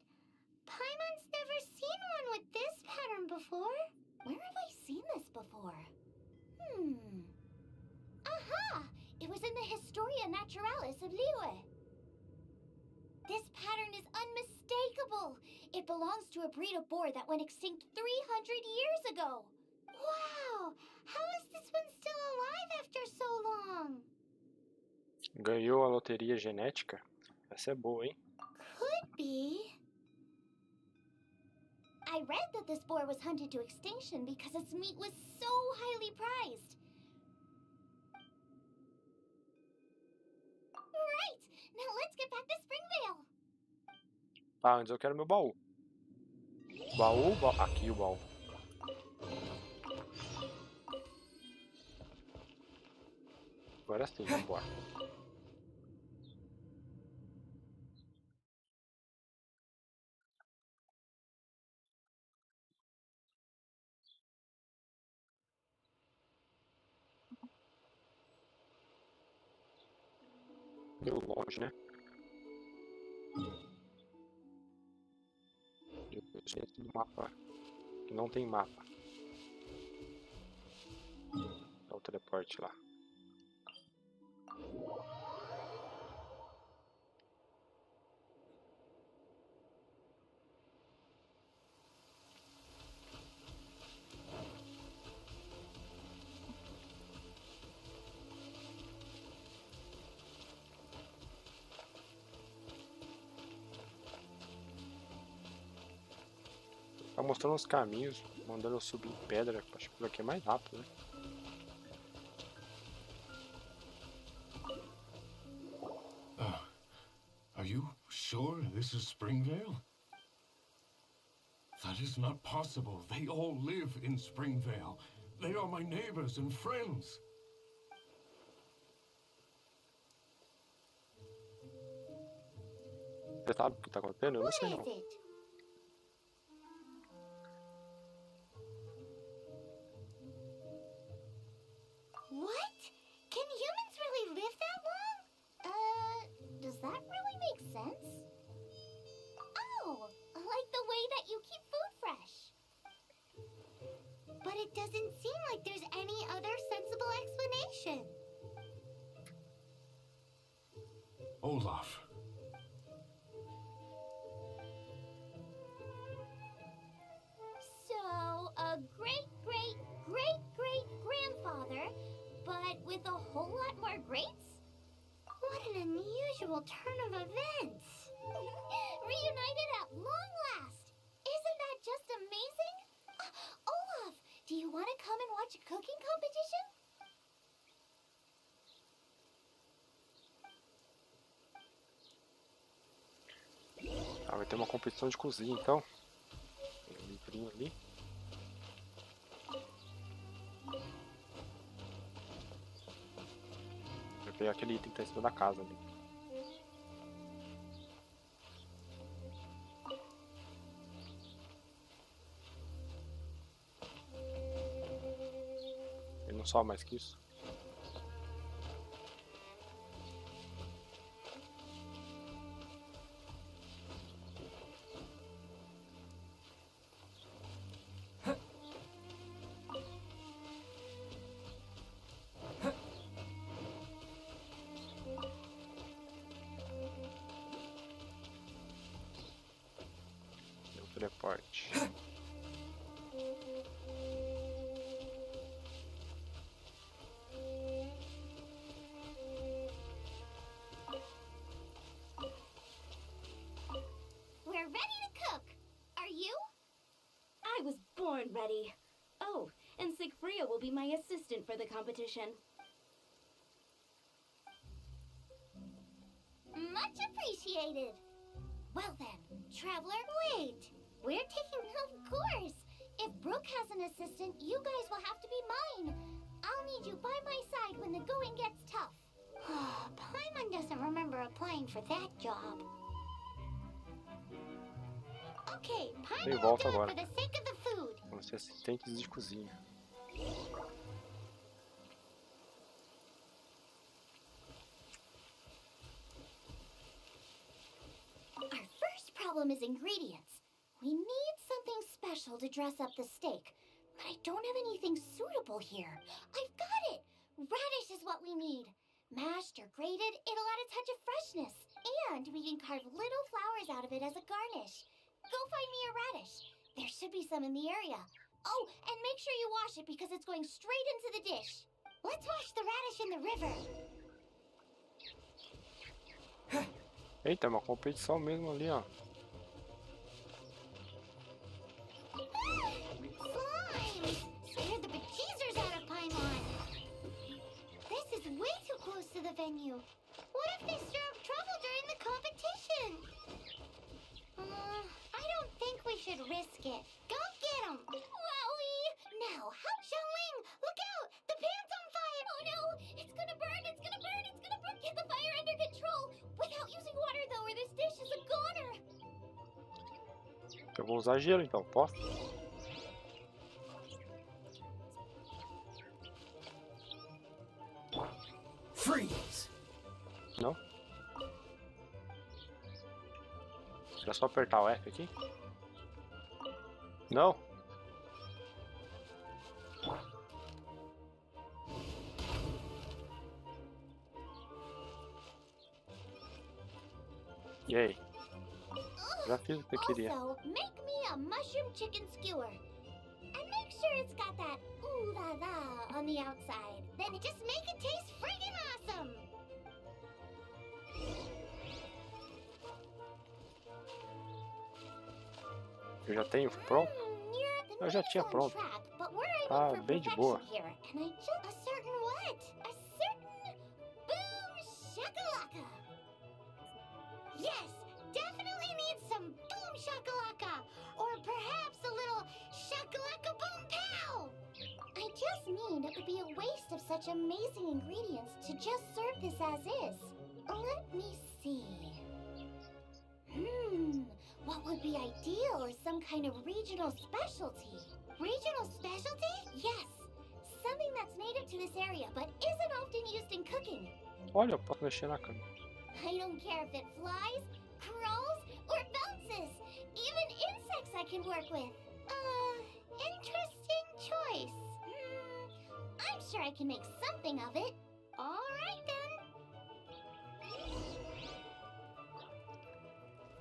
Paimon's never seen one with this pattern before. Where have I seen this before? Aha! It was in the Historia Naturalis of Liyue. This pattern is unmistakable. It belongs to a breed of boar that went extinct 300 years ago. Wow! How is this one still alive after so long? Ganhou a loteria genética? Essa é boa, hein? Could be. I read that this boar was hunted to extinction because its meat was so highly prized. Right! Now let's get back to Springvale. Tá, antes eu quero meu baú. Baú, baú. Aqui o baú. Agora sim, vamos embora. Meio longe, né? Gente do mapa. Que não tem mapa. Dá o teleporte lá. Tá mostrando os caminhos, mandando eu subir em pedra. Acho que por aqui é mais rápido, né? Are you sure this is Springvale? That is not possible. They all live in Springvale. They are my neighbors and friends. Você sabe o que tá acontecendo? Eu não sei não. What is it? What? Can humans really live that long? Does that really make sense? Oh, like the way that you keep food fresh. But it doesn't seem like there's any other sensible explanation. Olaf. So, a great-great-great-great-grandfather, but with a whole lot more greats? What an unusual turn of events. Reunited at long last. Isn't that just amazing? Olaf, do you want to come and watch a cooking competition? Ah, vai ter uma competição de cozinha então. Tem um livrinho ali. Vou pegar aquele item que tá em cima da casa ali. Ele não sobe mais que isso. Teleporte. We're ready to cook. Are you? I was born ready. Oh, and Sigfria will be my assistant for the competition. Much appreciated. Well then, Traveler, wait. We're taking, of course. If Brooke has an assistant, you guys will have to be mine. I'll need you by my side when the going gets tough. Paimon doesn't remember applying for that job. Okay, Paimon will do it for the sake of the food. Vamos ser assistentes de cozinha. problem is ingredients. We need something special to dress up the steak, but I don't have anything suitable here. I've got it! Radish is what we need. Mashed or grated, it'll add a touch of freshness. And we can carve little flowers out of it as a garnish. Go find me a radish. There should be some in the area. Oh, and make sure you wash it because it's going straight into the dish. Let's wash the radish in the river. Eita, é uma competição mesmo ali, ó. Slime! Scared the bejeezers out of Paimon. This is way too close to the venue. What if they stir up trouble during the competition? I don't think we should risk it. Go get them! Wowie! Now, Xiangling, look out! The pan's on fire! Oh no! It's gonna burn! It's gonna burn! It's gonna burn! Get the fire under control! Without using water, though, or this dish is a goner! Eu vou usar gelo então, posso? Freeze! Não? É só apertar o F aqui? Não? E aí? Já fiz o que eu queria. Also, make me a mushroom chicken skewer. And make sure it's got that ooh la la on the outside. Then just make it taste friggin' awesome! Eu já tenho pronto? Eu já tinha pronto. Tá bem de boa. A certain what? A certain boom shakalaka. Yes, definitely need some boom shakalaka. Or perhaps a little shakalaka boom pow. I just mean it would be a waste of such amazing ingredients to just serve this as is. Let me see. What would be ideal is some kind of regional specialty. Regional specialty? Yes. Something that's native to this area but isn't often used in cooking. Olha, eu posso mexer na câmera. I don't care if it flies, crawls, or bounces. Even insects I can work with. Interesting choice. I'm sure I can make something of it. All right then.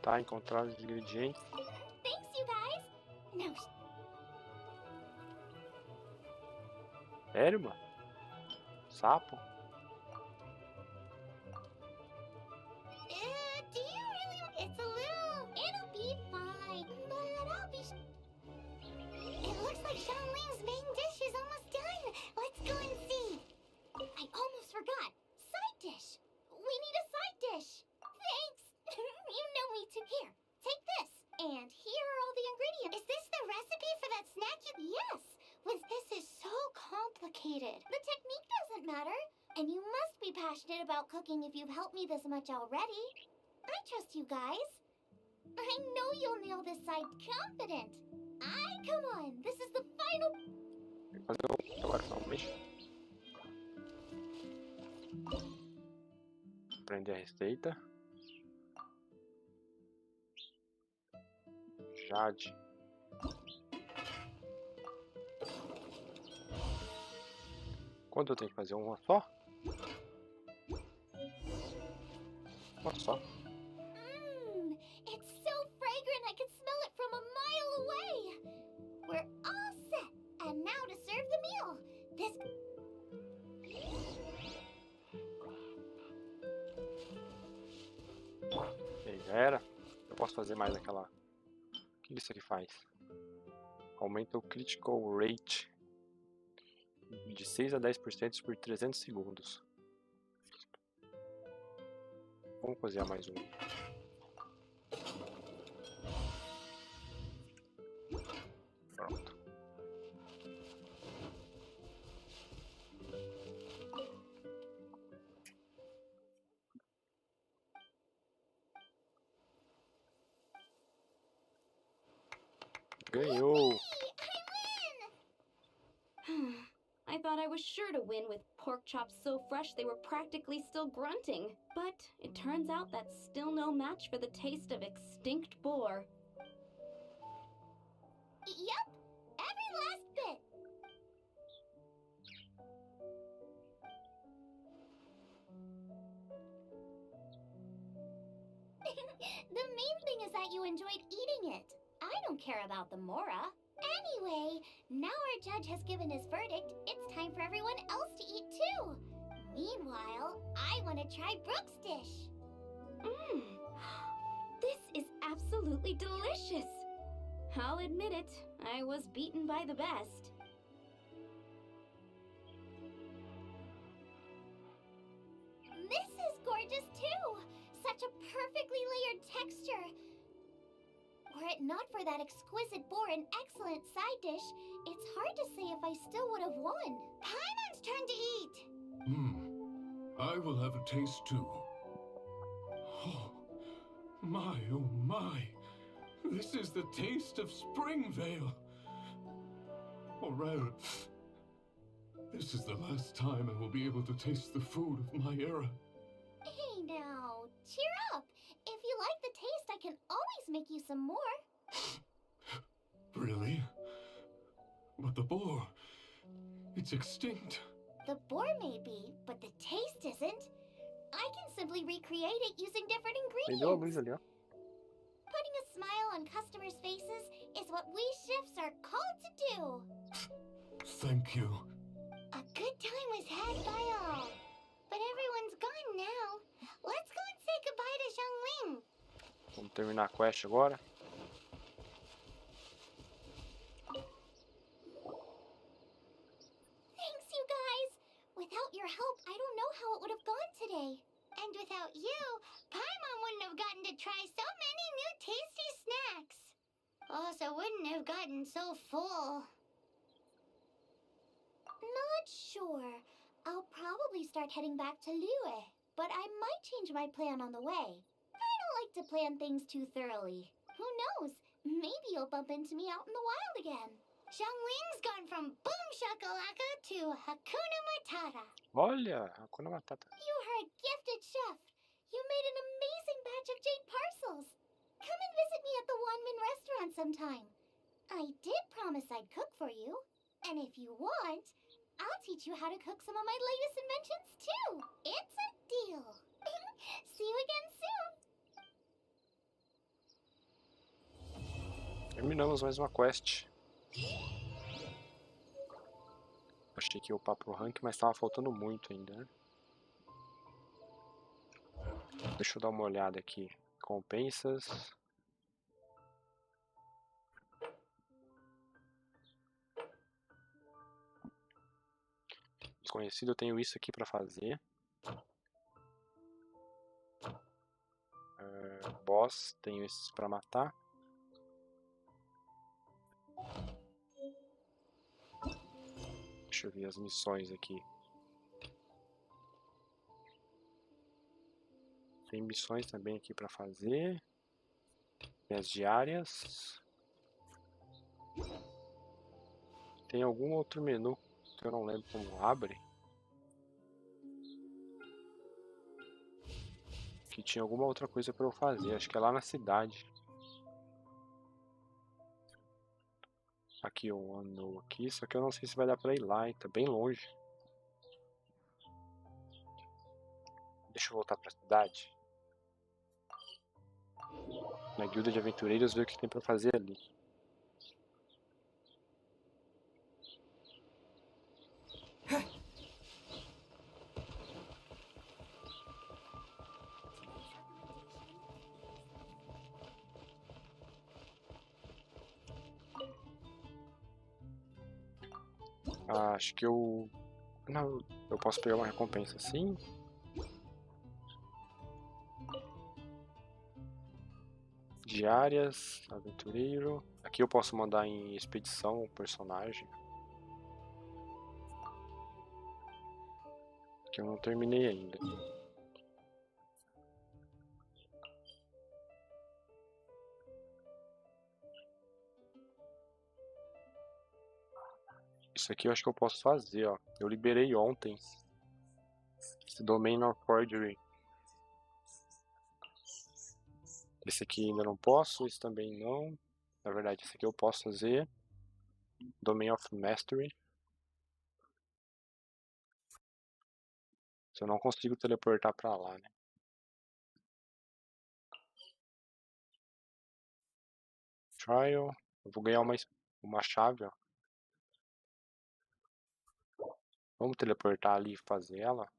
Tá, encontrar os ingredientes. Thanks, you guys. No. Sério, mano? Sapo? Do you really? It's a little. It'll be fine. But I'll be. It looks like Xiangling's main dish is almost done. Let's go and see. I almost forgot. Side dish. We need a side dish. Thanks. You know me too. Here, take this. And here are all the ingredients. Is this the recipe for that snack you... Yes. This is so complicated. The technique doesn't matter. And you must be passionate about cooking if you've helped me this much already. I trust you guys. I know you'll nail this side confident. Come on. This is the final... Agora finalmente. Aprender a receita. Jade. Quanto eu tenho que fazer? Uma só? Uma só. It's so fragrant I can smell it from a mile away. We're all set. And now to serve the meal. This... E aí, já era? Eu posso fazer mais aquela... O que isso aqui faz? Aumenta o critical rate de 6 a 10% por 300 segundos. Vamos cozinhar mais um. Pronto. Ganhou! I thought I was sure to win with pork chops so fresh they were practically still grunting. But it turns out that's still no match for the taste of extinct boar. Yep, every last bit. The main thing is that you enjoyed eating it. I don't care about the mora. Anyway, now our judge has given his verdict. It's time for everyone else to eat too. Meanwhile, I want to try Brooke's dish. Mmm. This is absolutely delicious. I'll admit it, I was beaten by the best. This is gorgeous too. Such a perfectly layered texture. Were it not for that exquisite boar and excellent side dish, it's hard to say if I still would have won. Paimon's turn to eat. I will have a taste too. Oh my. This is the taste of Springvale. Or rather, this is the last time I will be able to taste the food of my era. Hey now, cheer up. If you like the taste, I can always make you some more. Really? But the boar, it's extinct. The boar may be, but the taste isn't. I can simply recreate it using different Perdeu a luz ingredients. ali, ó. Putting a smile on customers' faces is what we chefs are called to do. Thank you. A good time was had by all. But everyone's gone now. Let's go and say goodbye to Xiangling. Vamos terminar a quest agora. Thanks, you guys. Without your help, I don't know how it would have gone today. And without you, Paimon wouldn't have gotten to try so many new tasty snacks. Also wouldn't have gotten so full. Not sure. I'll probably start heading back to Liyue, but I might change my plan on the way. I don't like to plan things too thoroughly. Who knows? Maybe you'll bump into me out in the wild again. Xiangling's gone from boom shakalaka to Hakuna Matata. Olha, Hakuna Matata. You are a gifted chef. You made an amazing batch of jade parcels. Come and visit me at the Wanmin restaurant sometime. I did promise I'd cook for you. And if you want, I'll teach you how to cook some of my latest inventions too. It's a deal. See you again soon. Terminamos mais uma quest. Achei que ia upar pro rank, mas tava faltando muito ainda, né? Deixa eu dar uma olhada aqui. Recompensas. Desconhecido, eu tenho isso aqui pra fazer. Boss, tenho esses pra matar. Deixa eu ver as missões aqui. Tem missões também aqui pra fazer. Tem as diárias. Tem algum outro menu que eu não lembro como abre. Que tinha alguma outra coisa pra eu fazer. Acho que é lá na cidade. Aqui eu ando aqui, só que eu não sei se vai dar pra ir lá, hein? Tá bem longe. Deixa eu voltar pra cidade. Na guilda de aventureiros, ver o que tem pra fazer ali. Acho que eu... Não, eu posso pegar uma recompensa assim. Diárias, aventureiro. Aqui eu posso mandar em expedição o personagem. Que eu não terminei ainda. Isso aqui eu acho que eu posso fazer, ó. Eu liberei ontem esse Domain of Forgery. Esse aqui ainda não posso, esse também não. Na verdade, esse aqui eu posso fazer. Domain of Mastery. Se eu não consigo teleportar pra lá, né? Trial. Eu vou ganhar uma chave, ó. Vamos teleportar ali e fazer ela?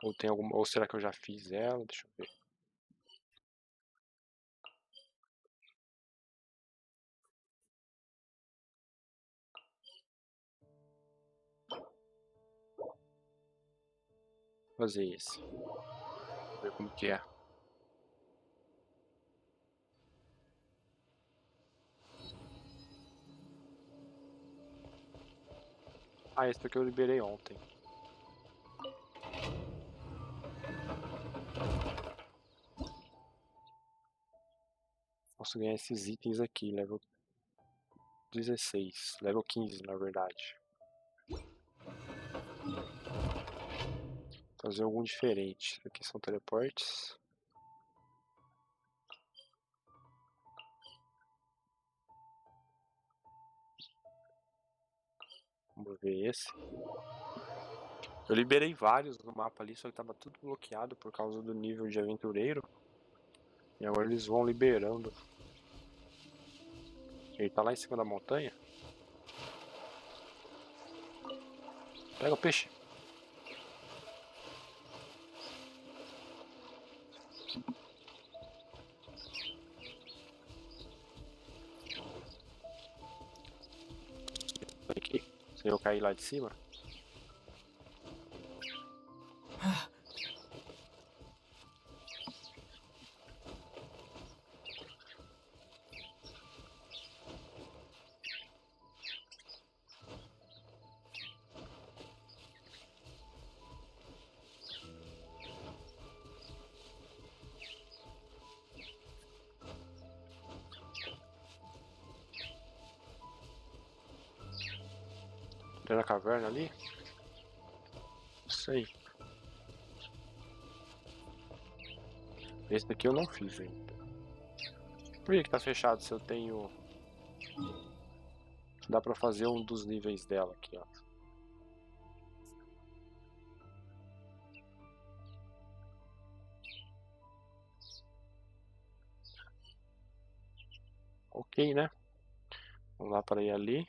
Ou tem alguma. Ou será que eu já fiz ela? Deixa eu ver. Vou fazer esse. Vou ver como que é. Ah, esse aqui eu liberei ontem. Posso ganhar esses itens aqui, level 16, level 15 na verdade. Fazer algum diferente. Aqui são teleportes. Vamos ver esse. Eu liberei vários no mapa ali, só que tava tudo bloqueado por causa do nível de aventureiro. E agora eles vão liberando. Ele tá lá em cima da montanha. Pega o peixe. Aqui. Se eu cair lá de cima. Na caverna ali? Isso aí. Esse daqui eu não fiz ainda. Por que tá fechado se eu tenho... Dá pra fazer um dos níveis dela aqui, ó. Ok, né? Vamos lá para ir ali.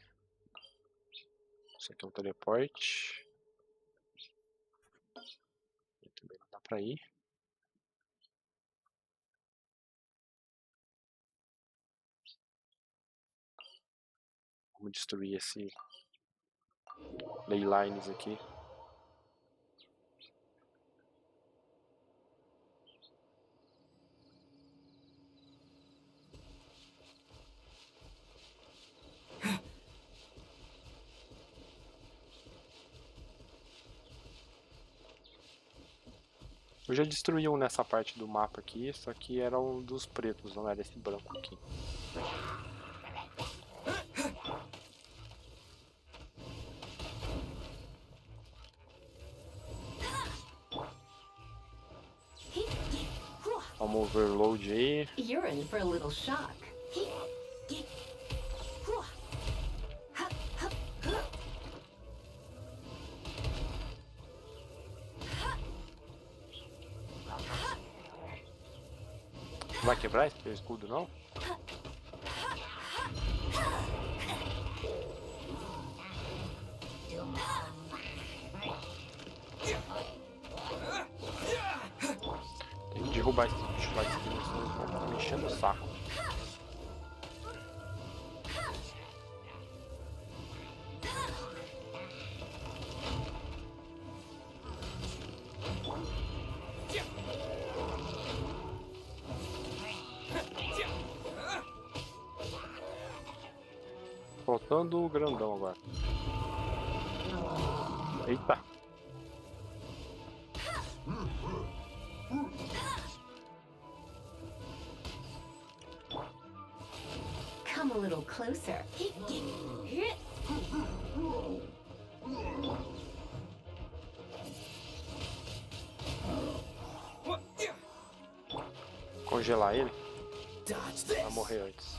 Isso aqui é um teleporte. E também não dá pra ir. Vamos destruir esse leylines aqui. Eu já destruí um nessa parte do mapa aqui, só que era um dos pretos, não era esse branco aqui. Vamos overload aí. You're in for a little shock. Não vai quebrar esse teu escudo, não? Tem que derrubar esse bicho lá de cima, senão eles vão ficar me enchendo o saco. Faltando o grandão agora. Eita! Come Come a little closer. Congelar ele Dodge pra this. morrer antes.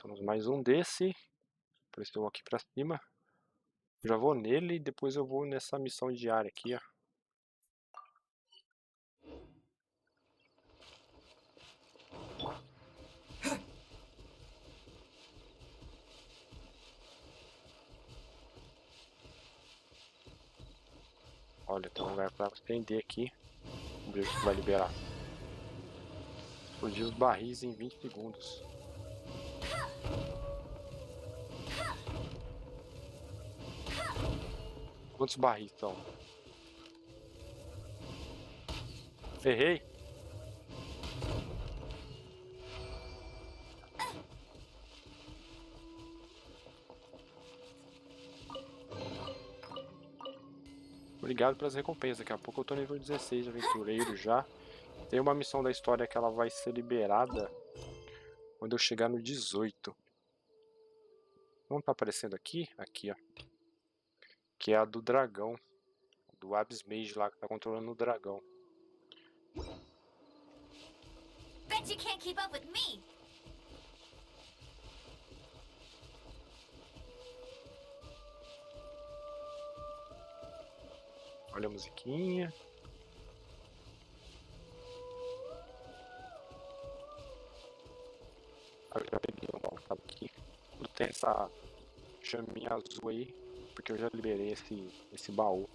Temos mais um desse. Por isso eu vou aqui pra cima. Já vou nele e depois eu vou nessa missão diária aqui, ó. Olha, tem um lugar pra estender aqui. Vamos ver o que vai liberar. Explodir os barris em 20 segundos. Quantos barris são? Errei! Obrigado pelas recompensas. Daqui a pouco eu tô nível 16 de aventureiro já. Tem uma missão da história que ela vai ser liberada quando eu chegar no 18. Não tá aparecendo aqui? Aqui, ó. Que é a do dragão. Do Abyss Mage lá que tá controlando o dragão. Bet you can't keep up with me. Olha a musiquinha. Eu já peguei o mal que tava aqui. Tem essa chaminha azul aí, porque eu já liberei esse baú.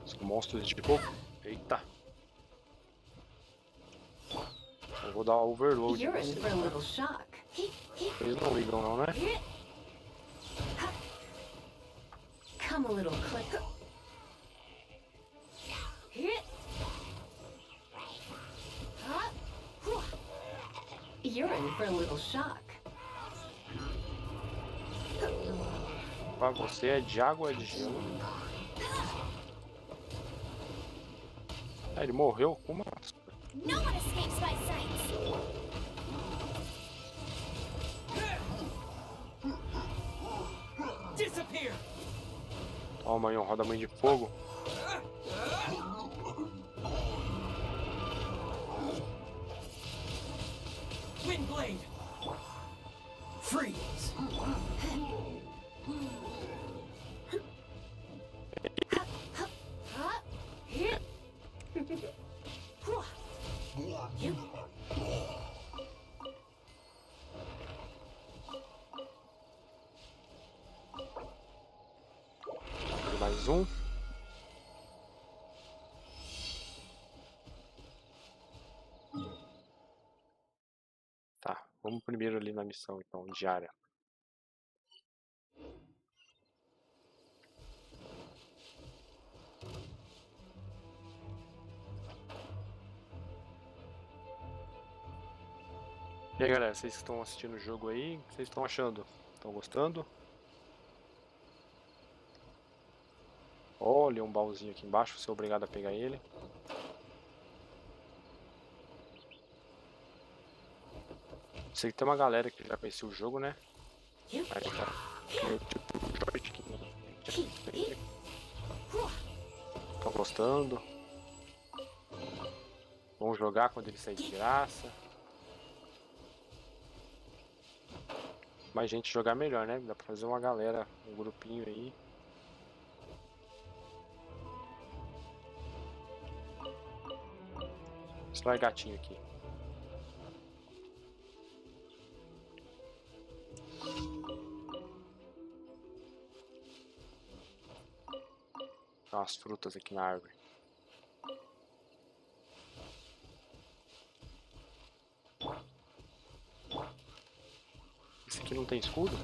Os monstros de fogo. Eita! Eu vou dar overload. You're in for a little shock. Eles não ligam não, né? Come a little closer. You're in for a little shock. Pra você é de água ou é de gelo? Ah, ele morreu com uma... No one escapes my sights. Disappear. Toma aí um roda-mãe de fogo. Windblade. Freeze. Mais um. Tá, vamos primeiro ali na missão então, diária. E aí galera, vocês que estão assistindo o jogo aí, o que vocês estão achando? Estão gostando? Olha um baúzinho aqui embaixo, vou ser obrigado a pegar ele. Sei que tem uma galera que já conheceu o jogo, né? Aí tá. Tipo, o Jorge que estão gostando. Vamos jogar quando ele sair de graça. Mais gente jogar melhor, né? Dá pra fazer uma galera, um grupinho aí. Destrói gatinho aqui. Tem umas frutas aqui na árvore. Esse aqui não tem escudo?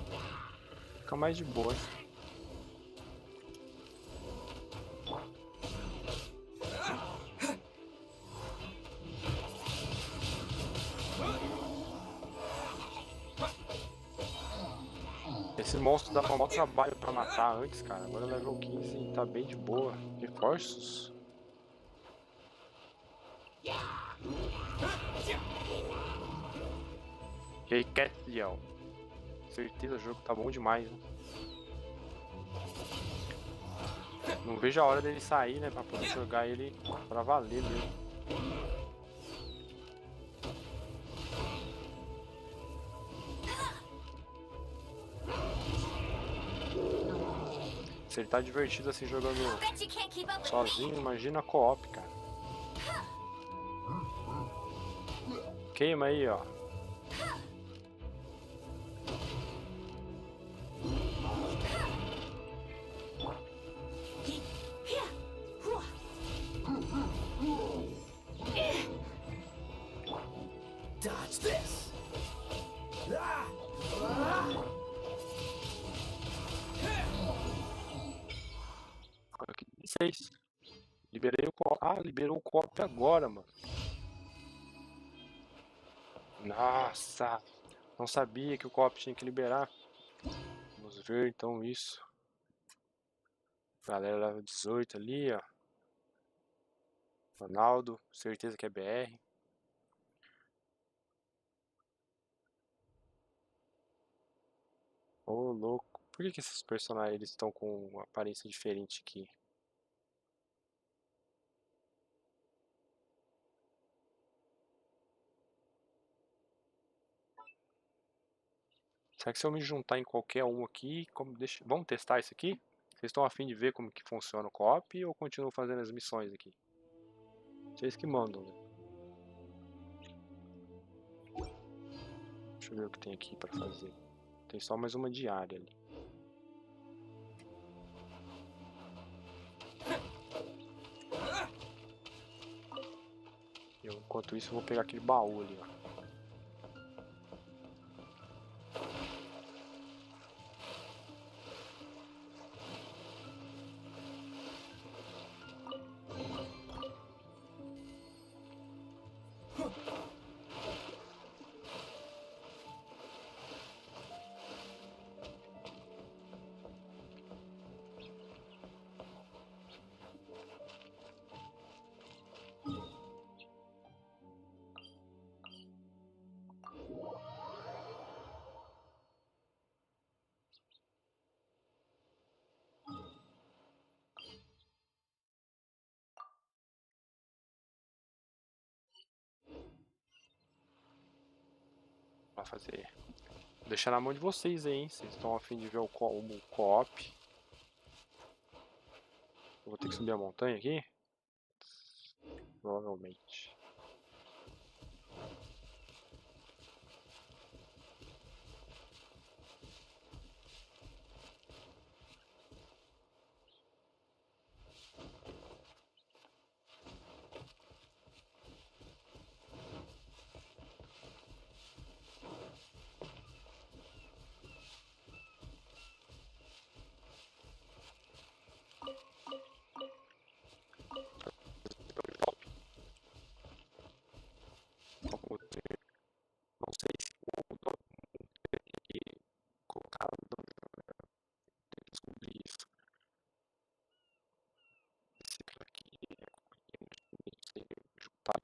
fica mais de boa. Esse monstro dava maior trabalho pra matar antes, cara. Agora level 15 e tá bem de boa. Reforços? E aí, Catliel. Certeza, o jogo tá bom demais, né? Não vejo a hora dele sair, né? Pra poder jogar ele pra valer mesmo. Se ele tá divertido assim jogando sozinho, imagina co-op, cara. Queima aí, ó. Dodge this. Ah! Aqui, 6. Liberei o co-op. Ah, liberou o co-op agora, mano. Nossa. Não sabia que o co-op tinha que liberar. Vamos ver então isso. Galera level 18 ali, ó. Ronaldo, certeza que é BR. Ô, louco. Por que esses personagens estão com uma aparência diferente aqui? Será que se eu me juntar em qualquer um aqui, vamos testar isso aqui? Vocês estão a fim de ver como que funciona o co-op ou continuo fazendo as missões aqui? Vocês que mandam, né? Deixa eu ver o que tem aqui pra fazer. Tem só mais uma diária ali. Enquanto isso eu vou pegar aquele baú ali, ó. Pra fazer. Vou deixar na mão de vocês aí, hein? Vocês estão a fim de ver o co-op. Eu vou ter que subir a montanha aqui? Provavelmente. Não sei se vou colocar descobrir isso. Esse cara aqui não sei juntar.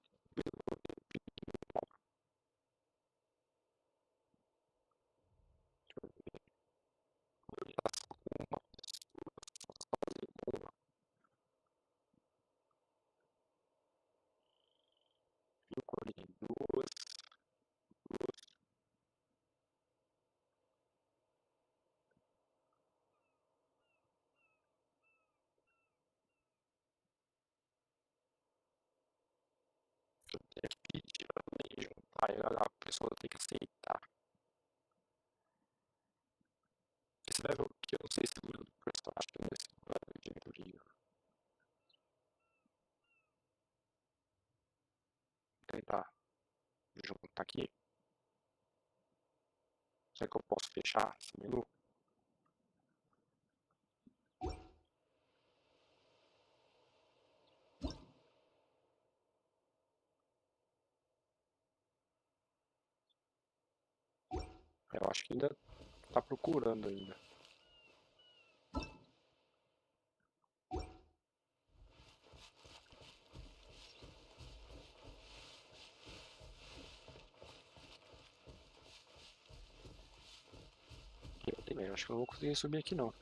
Aí a pessoa tem que aceitar. Esse level aqui eu não sei se é o meu personagem nesse level de aventureiro. Vou tentar juntar aqui. Será que eu posso fechar esse menu? Eu acho que ainda tá procurando ainda. Eu acho que eu não vou conseguir subir aqui não.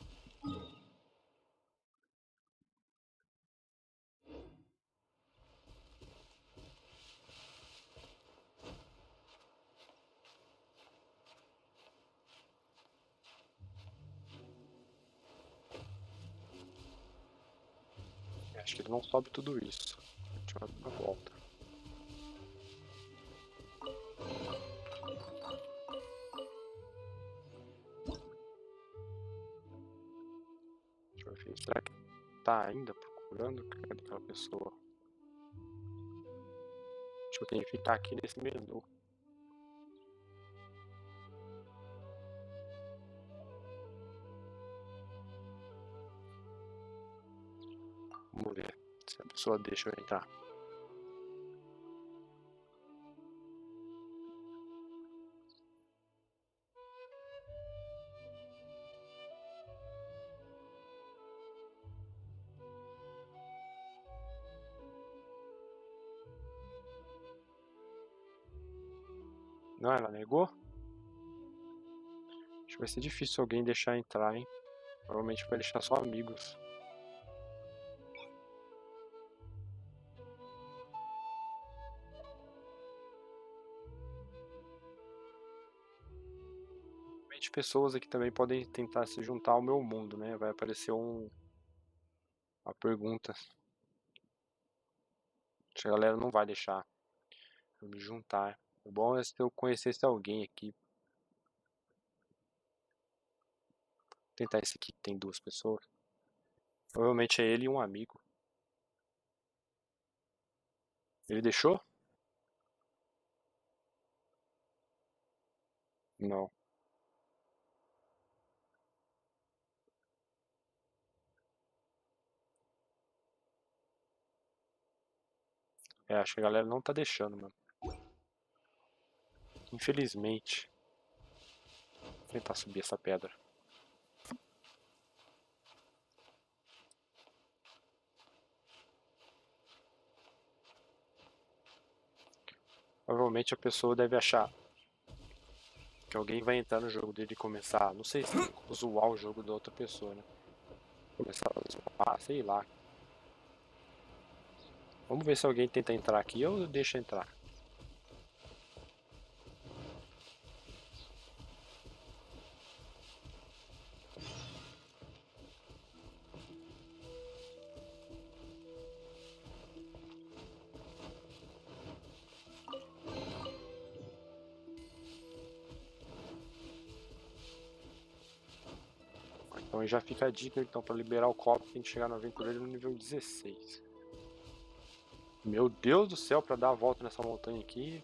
Acho que ele não sobe tudo isso. Deixa eu dar uma volta. Deixa eu ver. Será que tá ainda procurando? Cadê aquela pessoa? Acho que eu tenho que ficar aqui nesse menu. Vamos ver se a pessoa deixa eu entrar. Não, ela negou? Acho que vai ser difícil alguém deixar entrar, hein? Provavelmente vai deixar só amigos. Provavelmente pessoas aqui também podem tentar se juntar ao meu mundo, né? Vai aparecer uma pergunta. Acho que a galera não vai deixar eu me juntar. O bom é se eu conhecesse alguém aqui. Vou tentar esse aqui que tem 2 pessoas. Provavelmente é ele e um amigo. Ele deixou? Não. É, acho que a galera não tá deixando, mano. Infelizmente. Vou tentar subir essa pedra. Provavelmente a pessoa deve achar que alguém vai entrar no jogo dele e começar, não sei se zoar o jogo da outra pessoa, né? Começar a zoar, sei lá. Vamos ver se alguém tenta entrar aqui ou eu deixo entrar. Então já fica a dica, então, para liberar o copo tem que chegar no aventureiro no nível 16. Meu Deus do céu, para dar a volta nessa montanha aqui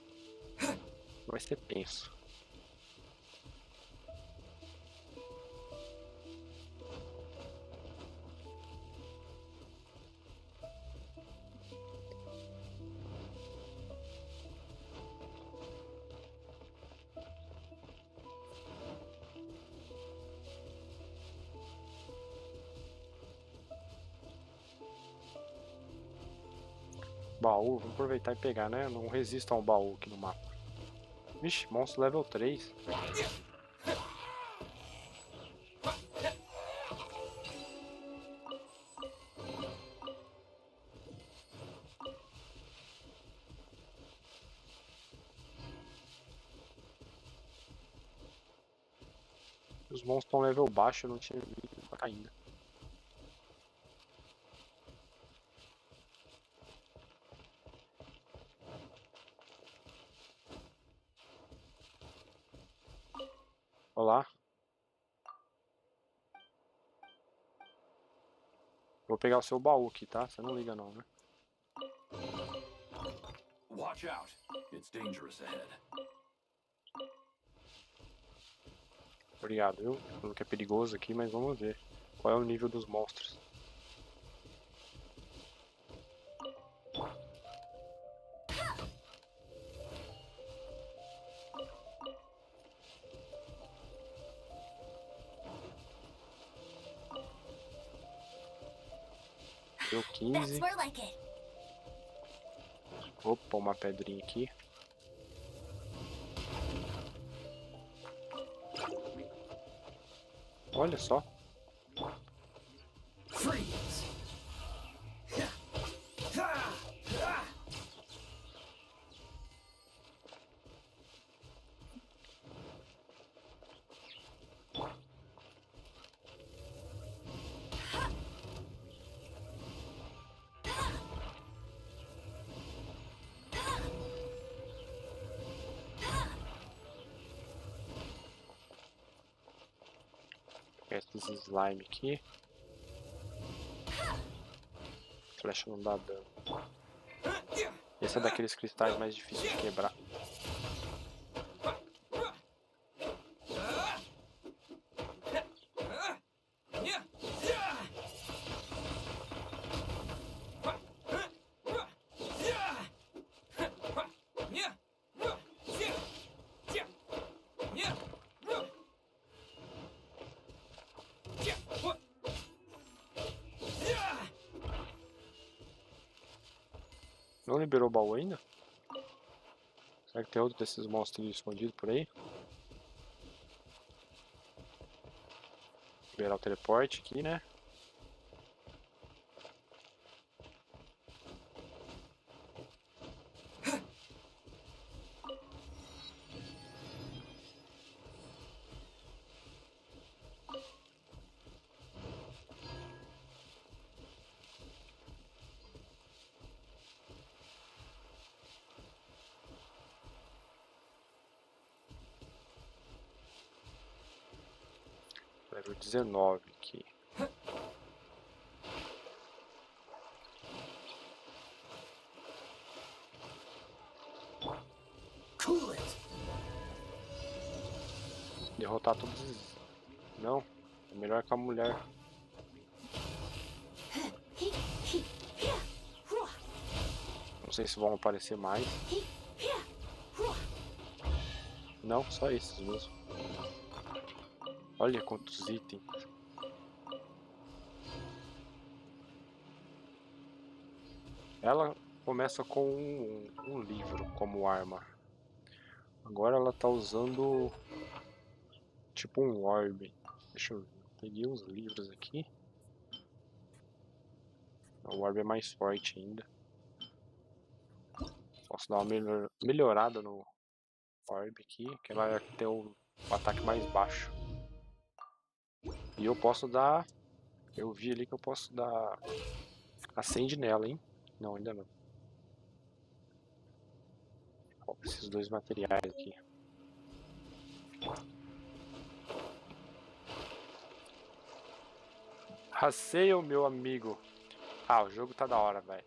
vai ser tenso. Baú, vamos aproveitar e pegar, né? Não resista a um baú aqui no mapa. Vixe, monstro level 3. Os monstros estão level baixo, eu não tinha visto ainda. Olá. Vou pegar o seu baú aqui, tá? Você não liga não, né? Watch out. It's dangerous ahead. Obrigado, viu? Falou que é perigoso aqui, mas vamos ver. Qual é o nível dos monstros? Deu 15. That's more like it. Opa, uma pedrinha aqui. Olha só. Freeze! Esses slime aqui. Flecha não dá dano. Esse é daqueles cristais mais difíceis de quebrar. Não liberou o baú ainda? Será que tem outro desses monstros escondidos por aí? Liberar o teleporte aqui, né? Level 19 aqui. Cool it! Derrotar todos os... Não, é melhor com a mulher. Não sei se vão aparecer mais. Não, só esses mesmo. Olha quantos itens. Ela começa com um livro como arma. Agora ela tá usando tipo um orbe. Deixa eu ver. Peguei os livros aqui. O orbe é mais forte ainda. Posso dar uma melhorada no orbe aqui, que ela tem o ataque mais baixo. E eu posso dar... Eu vi ali que eu posso dar... Acende nela, hein? Não, ainda não. Ó, esses dois materiais aqui. Raceio, meu amigo. Ah, o jogo tá da hora, velho.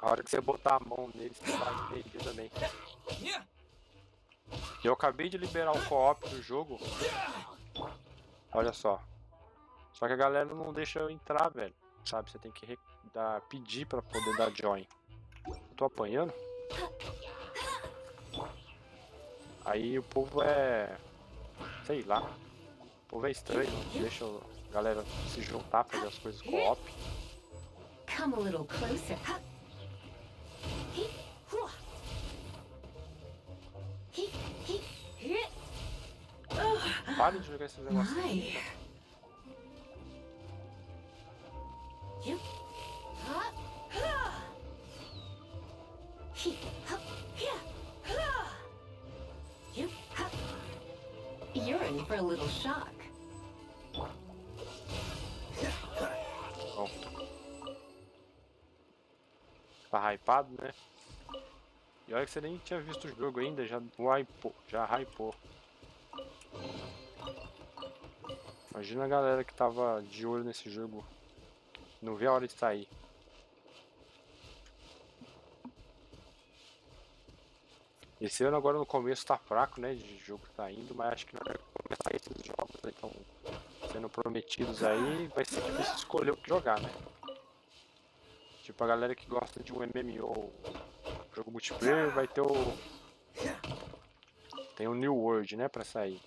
A hora que você botar a mão nele, você vai entender também. Eu acabei de liberar o co-op do jogo. Olha só. Só que a galera não deixa eu entrar, velho. Sabe, você tem que pedir pra poder dar join. Eu tô apanhando. Aí o povo é... Sei lá. O povo é estranho. Não deixa a galera se juntar pra fazer as coisas co-op. Come a little closer. Parem de jogar esses negócios. My. You're in for a little shock. Bom. Tá hypado, né? E olha que você nem tinha visto o jogo ainda, já hypou. Imagina a galera que tava de olho nesse jogo. Não vê a hora de sair. Esse ano agora no começo tá fraco, né, de jogo saindo, mas acho que na hora que começar esses jogos aí estão sendo prometidos aí, vai ser difícil escolher o que jogar, né? Tipo, a galera que gosta de um MMO, jogo multiplayer, vai ter o... Tem o New World, né, pra sair.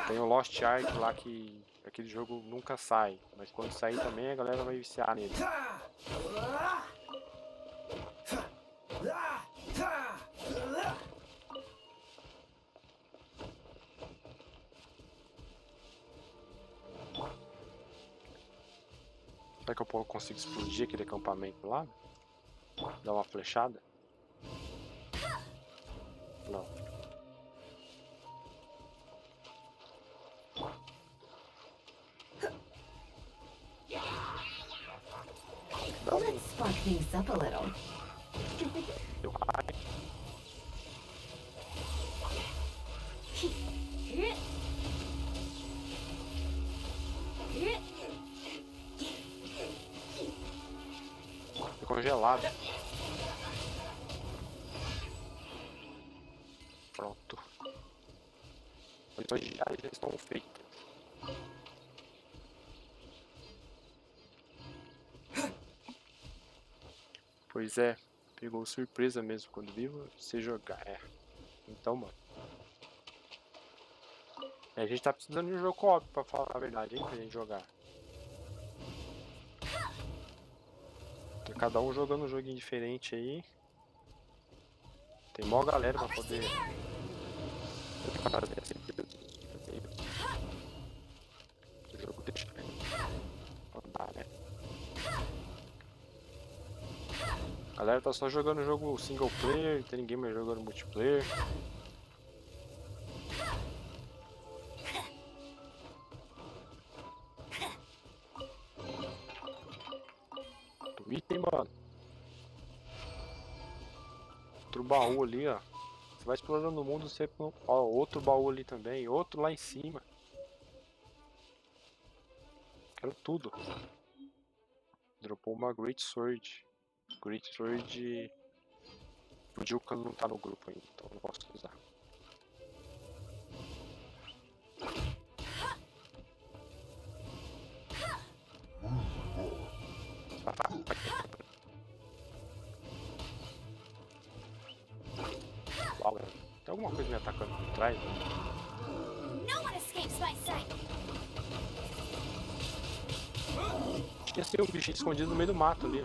Tem o Lost Ark lá que aquele jogo nunca sai, mas quando sair também a galera vai viciar nele. Será que eu consigo explodir aquele acampamento lá? Dar uma flechada? Não. Let's spark things up a little. Deu raio. Ficou congelado. Pronto. As já estão feitas. Pois é, pegou surpresa mesmo quando vi você jogar. É. Então, mano. A gente tá precisando de um jogo co-op, pra falar a verdade, hein, pra gente jogar. Tem cada um jogando um joguinho diferente aí. Tem mó galera pra poder fazer essa o jogo deixa andar, né? A galera tá só jogando jogo single player, não tem ninguém mais jogando multiplayer. Do item, mano. Outro baú ali, ó. Você vai explorando o mundo, você... Ó, outro baú ali também, outro lá em cima. Quero tudo. Dropou uma Great Sword. Great Sword... O Jukan não tá no grupo ainda, então não posso usar. Uau, tem alguma coisa me atacando por trás? No one escapes my sight. Tinha sido um bichinho escondido no meio do mato ali.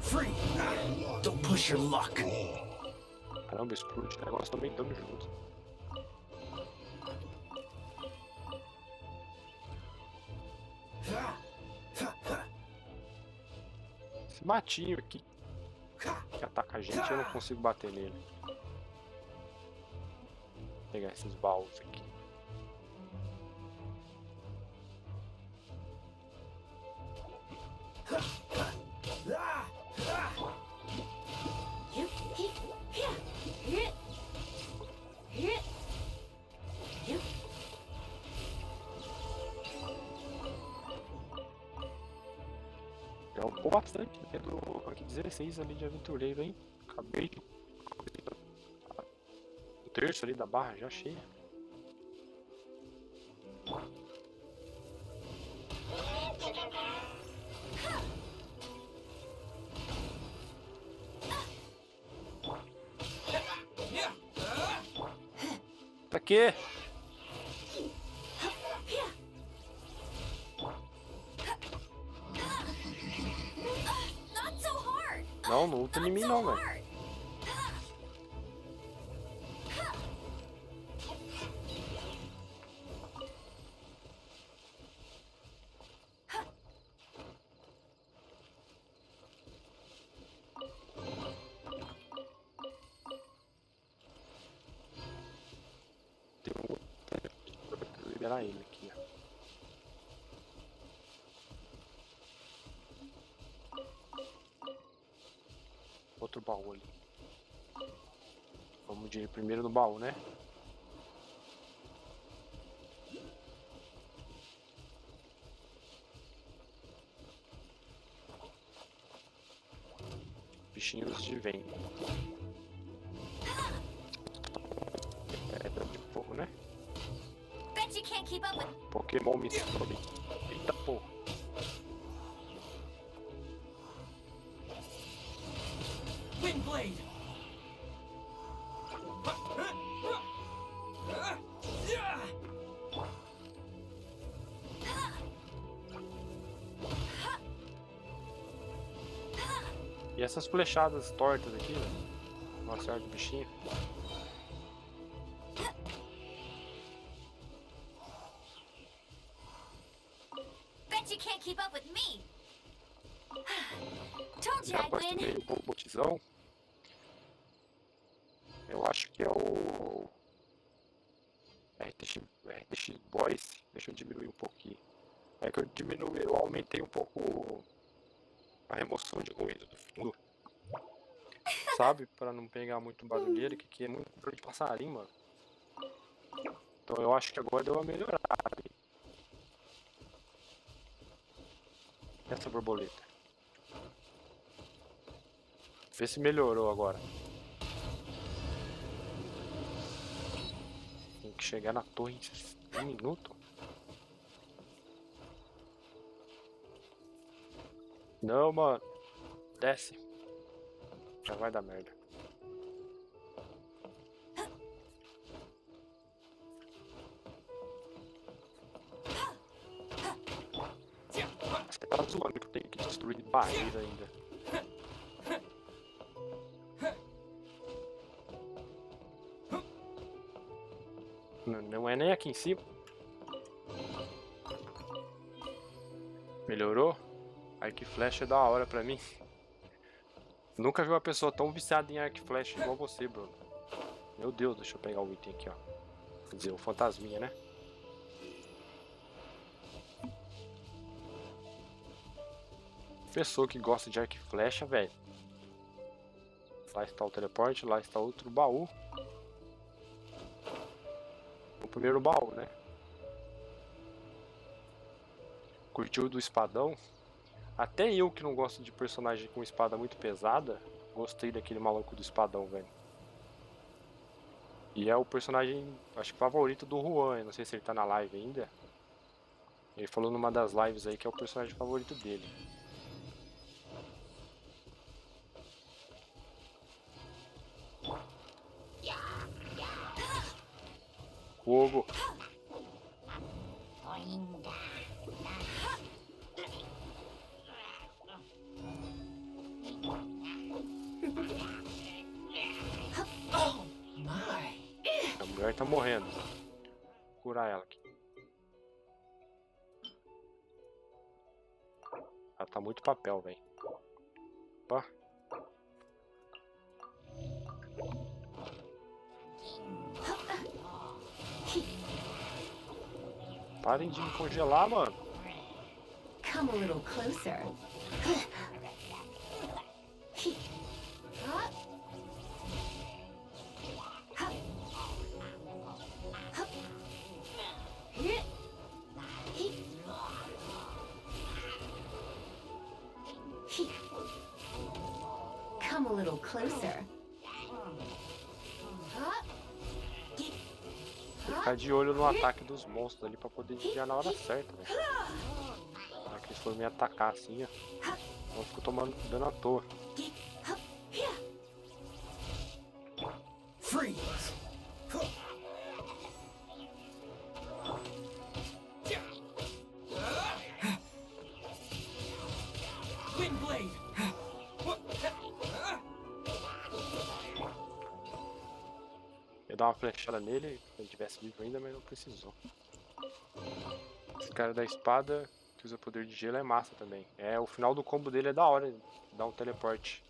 Free! Don't push your luck. Caramba, explode o negócio também estamos juntos. Esse matinho aqui que ataca a gente, eu não consigo bater nele. Vou pegar esses baús aqui. Já upou bastante, né? Do aqui 16 ali de aventureiro, hein? Acabei de... O terço ali da barra já cheia. Pra quê? Not so hard. Não, não luta em mim não, velho. Hard. Tem um outro. Vou liberar ele aqui, ó. Outro baú ali. Vamos de primeiro no baú, né? Bichinhos de vento. É de fogo, né? Bet you can't keep up with. Pokémon mistura. Eita porra. E essas flechadas tortas aqui, velho. Não acerta o bichinho. Bet you can't keep up with me. Told you Já I'd gosto win. meio robotizão. Eu acho que é o RTX Voice. Deixa eu diminuir um pouquinho. É que eu aumentei um pouco a remoção de ruído do fundo. Sabe? Pra não pegar muito barulheira, que aqui é muito barulho de passarinho, mano. Então eu acho que agora deu uma melhorada. Essa borboleta. Vê se melhorou agora. Tem que chegar na torre em 1 minuto. Não, mano. Desce. Já vai dar merda. Você tá zoando que eu tenho que destruir barreira ainda. Não é nem aqui em cima. Melhorou? Arco e flecha é da hora pra mim. Nunca vi uma pessoa tão viciada em arco e flecha igual você, Bruno. Meu Deus, deixa eu pegar o item aqui, ó. Quer dizer, o fantasminha, né? Pessoa que gosta de arco e flecha, velho. Lá está o teleporte, lá está outro baú. O primeiro baú, né? Curtiu do espadão? Até eu que não gosto de personagem com espada muito pesada, gostei daquele maluco do espadão, velho. E é o personagem, acho que favorito do Juan, eu não sei se ele tá na live ainda. Ele falou numa das lives aí que é o personagem favorito dele. Fogo. Oh, my. A mulher tá morrendo. Vou curar ela aqui. Ela tá muito papel, velho. Opa. Parem de me congelar, mano. Come a little closer. Come a little closer. Ficar de olho no ataque dos monstros ali pra poder desviar na hora certa, velho. Na hora que eles forem me atacar assim, ó. Eu fico tomando dano à toa. Freeze. Windblade. Eu dar uma flechada nele, se ele tivesse vivo ainda, mas não precisou. Esse cara da espada, que usa poder de gelo, é massa também. É, o final do combo dele é da hora, dá um teleporte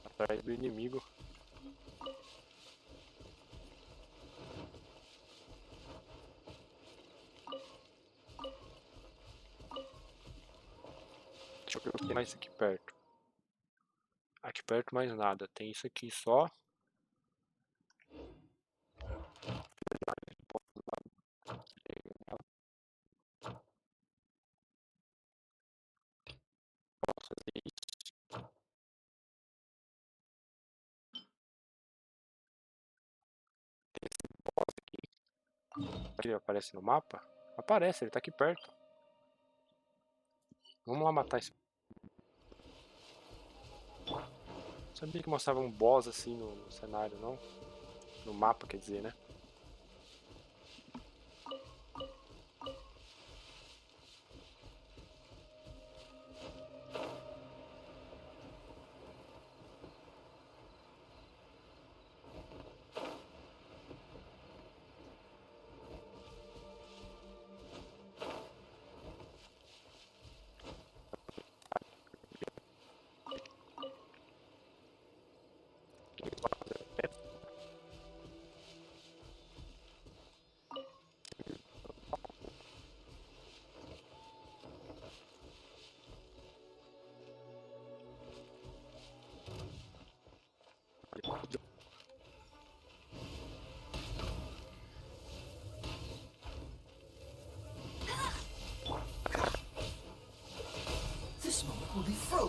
atrás do inimigo. Deixa eu ver o que tem mais aqui perto. Aqui perto mais nada, tem isso aqui só. Posso fazer isso. Tem esse boss aqui. Ele aparece no mapa? Aparece, ele tá aqui perto. Vamos lá matar esse. Sabia que mostrava um boss assim no cenário, não? No mapa, quer dizer, né?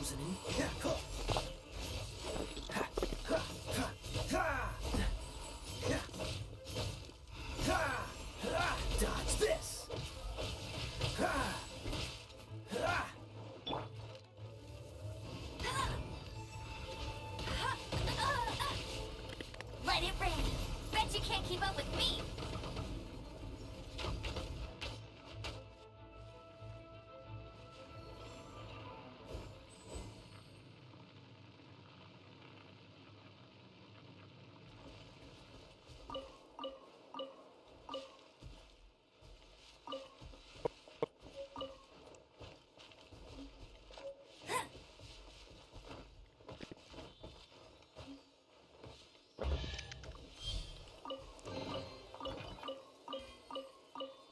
frozen in. Dodge this. Let it rain. Bet you can't keep up with me.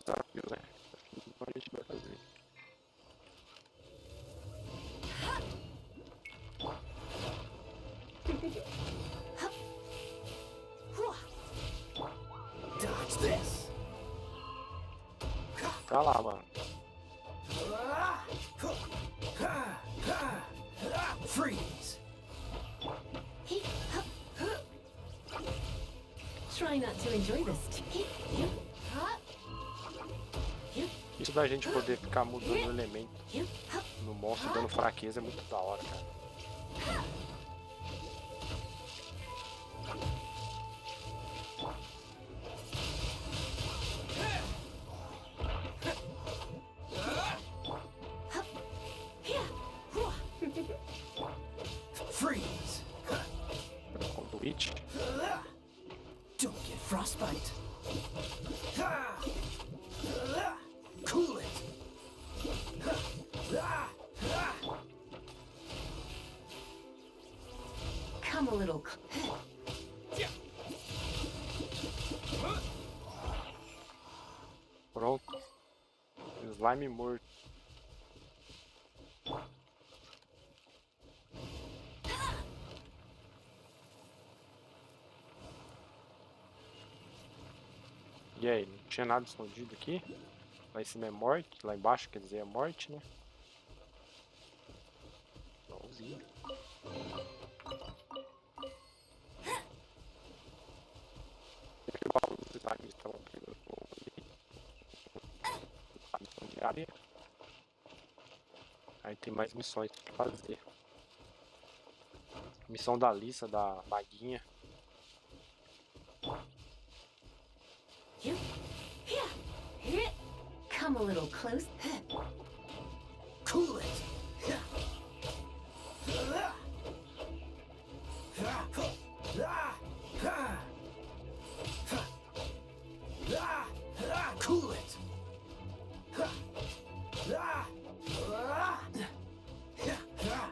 Desafio, né? Então a gente vai fazer. Dodge this. Tá lá, mano. Freeze. Try not to enjoy this. Isso da gente poder ficar mudando o elemento no monstro dando fraqueza é muito da hora, cara. Freeze. Conduite. Don't get frostbite. Cool it. Come a little. Pronto. Slime morto. E aí, não tinha nada escondido aqui? Lá em cima é morte, lá embaixo quer dizer é morte, né? Igualzinho. Que baú dos slimes estavam pegando fogo ali. Missão diária. Aí tem mais missões pra fazer. Missão da Lisa, da maguinha. Come a little close. Cool it. Cool it.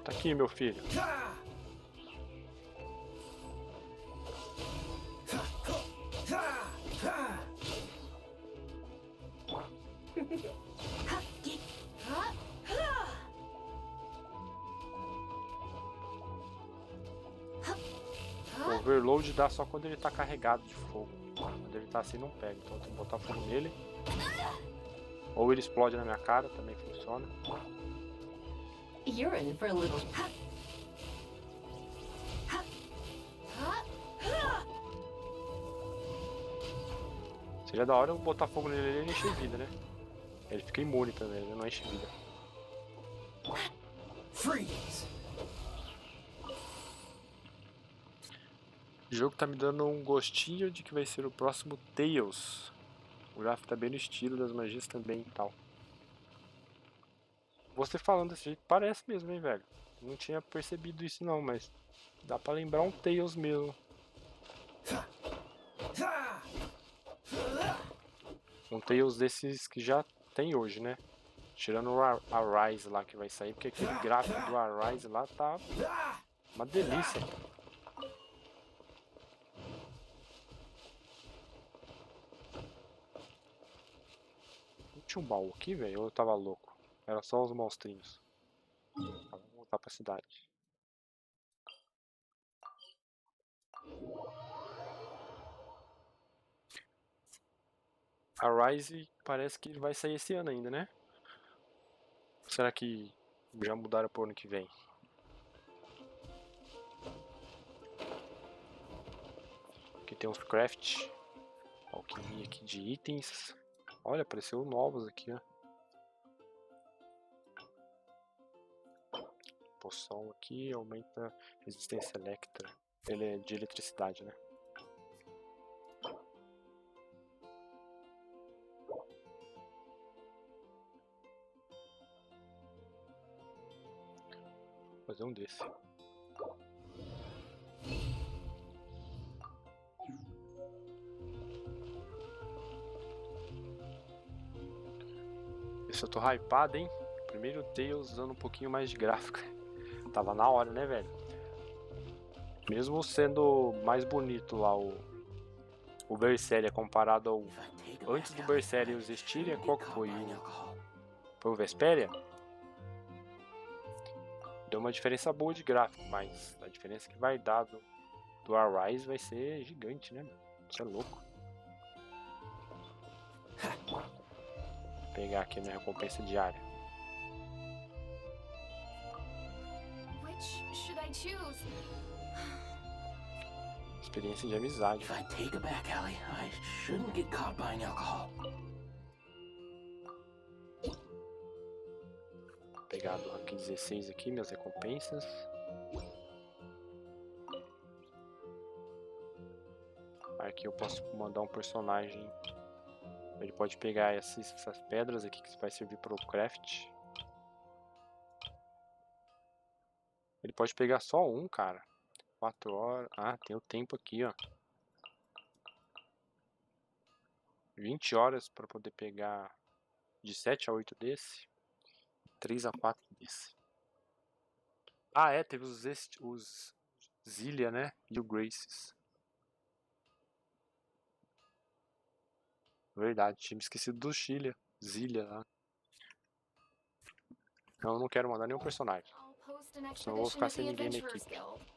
Tá aqui, meu filho. O overload dá só quando ele tá carregado de fogo. Quando ele tá assim não pega. Então eu tenho que botar fogo nele. Ou ele explode na minha cara, também funciona. You're in for a little. Seria da hora eu botar fogo nele e ele encher vida, né? Ele fica imune também, ele não enche vida. Freeze. O jogo tá me dando um gostinho de que vai ser o próximo Tales. O gráfico tá bem no estilo das magias também e tal. Você falando desse jeito parece mesmo, hein, velho? Não tinha percebido isso não, mas dá pra lembrar um Tales mesmo. Um Tales desses que já tem hoje, né? Tirando o Arise lá que vai sair, porque aquele gráfico do Arise lá tá uma delícia. Tinha um baú aqui, velho, ou eu tava louco? Era só os monstrinhos. Tá, vamos voltar pra cidade. A Rise parece que vai sair esse ano ainda, né? Será que já mudaram pro ano que vem? Aqui tem uns craft. Alquimia aqui de itens. Olha, apareceu novos aqui, ó. Poção aqui, aumenta resistência elétrica. Ele é de eletricidade, né? Vou fazer um desse. Esse eu tô hypado, hein? Primeiro Tails usando um pouquinho mais de gráfica. Tava na hora, né, velho? Mesmo sendo mais bonito lá o Berseria comparado ao... Antes do Berseria e o Zestiria, qual que foi? Foi o Vesperia? Deu uma diferença boa de gráfico, mas a diferença que vai dar do Arise vai ser gigante, né? Isso é louco. Vou pegar aqui a minha recompensa diária. Which should I choose? Experiência de amizade. If I take a back alley, I shouldn't get caught buying alcohol. Vou pegar do rank 16 aqui, minhas recompensas. Aqui eu posso mandar um personagem. Ele pode pegar essas pedras aqui que vai servir para o craft. Ele pode pegar só um, cara. 4 horas. Ah, tem o tempo aqui, ó. 20 horas para poder pegar de 7 a 8 desse. 3 a 4 desse. Ah, é, teve os Zilia, né? E o Graces. Verdade, tinha me esquecido do Zilia lá. Não, eu não quero mandar nenhum personagem. I'll post an Senão eu vou expedition ficar at the sem ninguém na Adventurers equipe. Guild.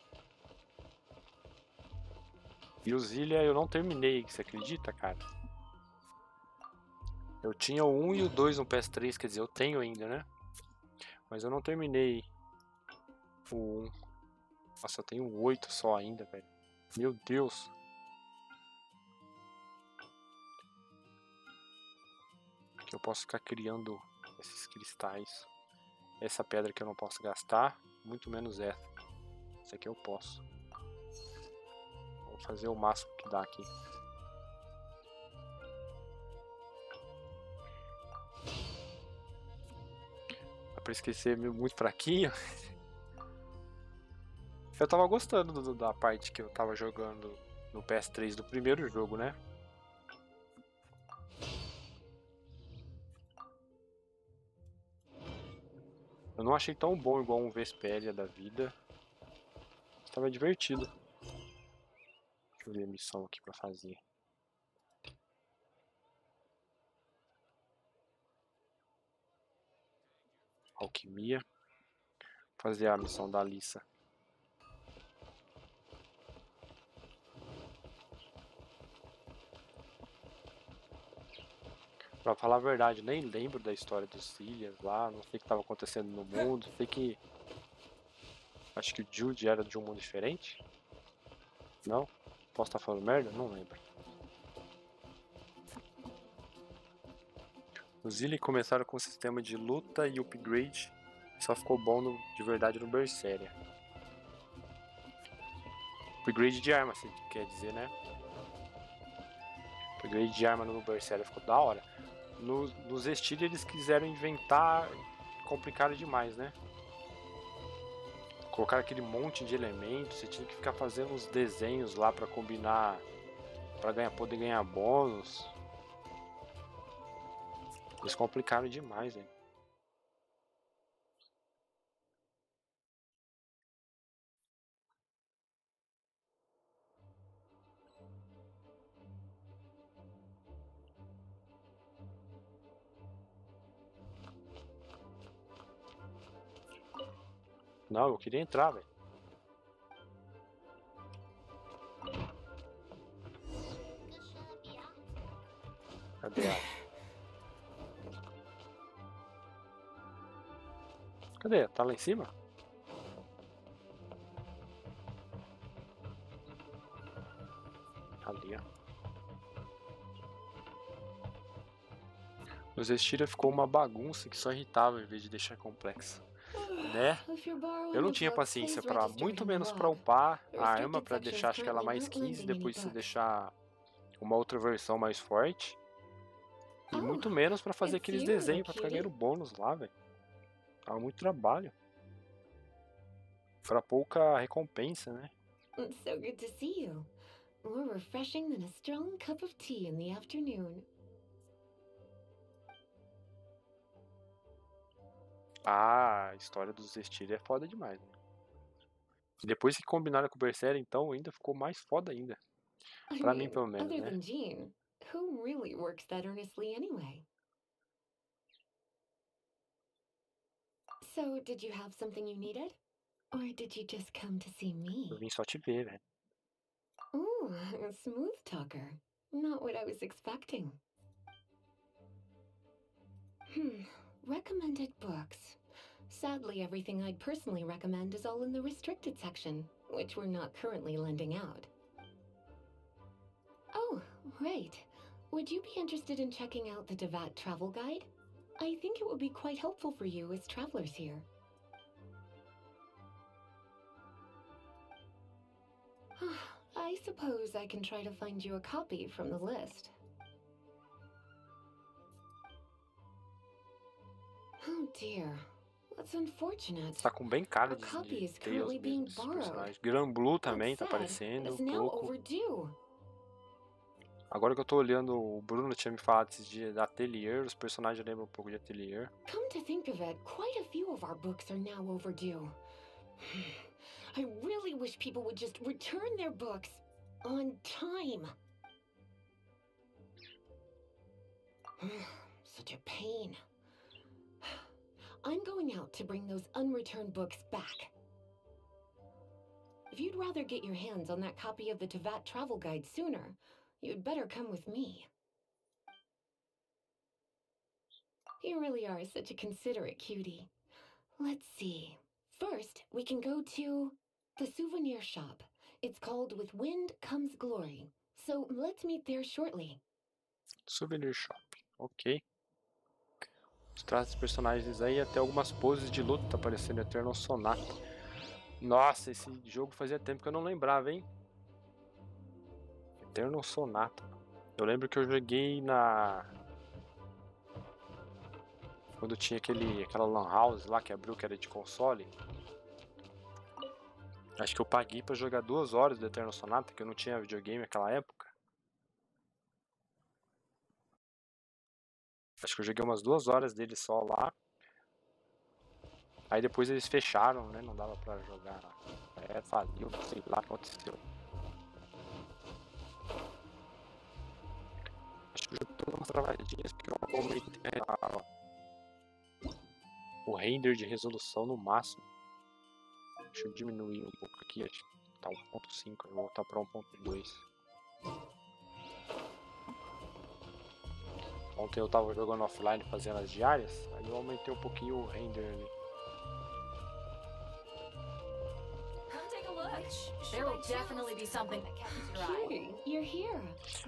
E o Zilia eu não terminei, você acredita, cara? Eu tinha o 1 e o 2 no PS3, quer dizer, eu tenho ainda, né? Mas eu não terminei o 1. Nossa, eu tenho 8 só ainda, velho. Meu Deus. Aqui eu posso ficar criando esses cristais. Essa pedra que eu não posso gastar, muito menos essa. Essa aqui eu posso. Vou fazer o máximo que dá aqui. Dá pra esquecer muito fraquinho. Eu tava gostando da parte que eu tava jogando no PS3 do primeiro jogo, né? Eu não achei tão bom igual um Vesperia da vida. Tava divertido. Deixa eu ver a missão aqui pra fazer. Alquimia. Fazer a missão da Alissa. Pra falar a verdade, nem lembro da história dos Cilias lá. Não sei o que estava acontecendo no mundo. Sei que... Acho que o Jude era de um mundo diferente. Não? Posso estar falando merda? Não lembro. Os Zilli começaram com um sistema de luta e upgrade. Só ficou bom de verdade no Berseria. Upgrade de arma, você quer dizer, né? Upgrade de arma no Berseria ficou da hora. Nos Estilia eles quiseram inventar, complicaram demais, né? Colocaram aquele monte de elementos, você tinha que ficar fazendo uns desenhos lá pra combinar, pra poder ganhar bônus. Eles complicaram demais, velho. Não, eu queria entrar, velho. Cadê ela? Cadê? Tá lá em cima? O Zestiria ficou uma bagunça que só irritava em vez de deixar complexa. Né? Eu não tinha paciência pra, muito menos pra upar a arma, pra deixar acho que ela mais 15, depois você deixar uma outra versão mais forte. E muito menos pra fazer aqueles desenhos pra ficar ganhando bônus lá, velho. Tava muito trabalho. Pra pouca recompensa, né? It's so good to see you. More refreshing than a strong cup of tea in the afternoon. Ah, a história do Zestiria é foda demais, né? E depois que combinaram com o Berserker, então, ainda ficou mais foda ainda. I Pra mim, mean, pelo menos, other né? than Jean, who really works that earnestly anyway? So, did you have something you needed? Or did you just come to see Eu me? vim só te ver, velho. Ooh, a smooth talker. Not what I was expecting. Recommended books. Sadly, everything I'd personally recommend is all in the restricted section, which we're not currently lending out. Oh, right. Would you be interested in checking out the Devat travel guide? I think it would be quite helpful for you as travelers here. I suppose I can try to find you a copy from the list. Oh dear. That's unfortunate. Tá com bem cara Our de copy is Tails currently being mesmo, esses borrowed. personagens. Gran Blue também That's tá sad, aparecendo, it's now pouco. overdue. Agora que eu tô olhando, o Bruno tinha me falado esses dias da Atelier, os personagens lembram um pouco de Atelier. Come to think of it, quite a few of our books are now overdue. I really wish people would just return their books on time. Such a pain. I'm going out to bring those unreturned books back. If you'd rather get your hands on that copy of the Tevat travel guide sooner, you'd better come with me. You really are such a considerate cutie. Let's see. First, we can go to the souvenir shop. It's called With Wind Comes Glory. So let's meet there shortly. Souvenir Shop, ok. Os traços dos personagens aí, até algumas poses de luta tá aparecendo Eternal Sonata. Nossa, esse jogo fazia tempo que eu não lembrava, hein? Eternal Sonata. Eu lembro que eu joguei quando tinha aquela lan house lá que abriu, que era de console. Acho que eu paguei pra jogar 2 horas do Eternal Sonata, que eu não tinha videogame naquela época. Acho que eu joguei umas 2 horas dele só lá. Aí depois eles fecharam, né? Não dava pra jogar. Faliu, sei lá o que aconteceu. Acho que o jogo tem umas travadinhas porque eu aumentei o render de resolução no máximo. Deixa eu diminuir um pouco aqui, acho que tá 1.5, eu vou voltar pra 1.2. Ontem eu tava jogando offline fazendo as diárias, aí eu aumentei um pouquinho o render ali. Come take a look. There will definitely be something that catches your eye. Cutie, you're here.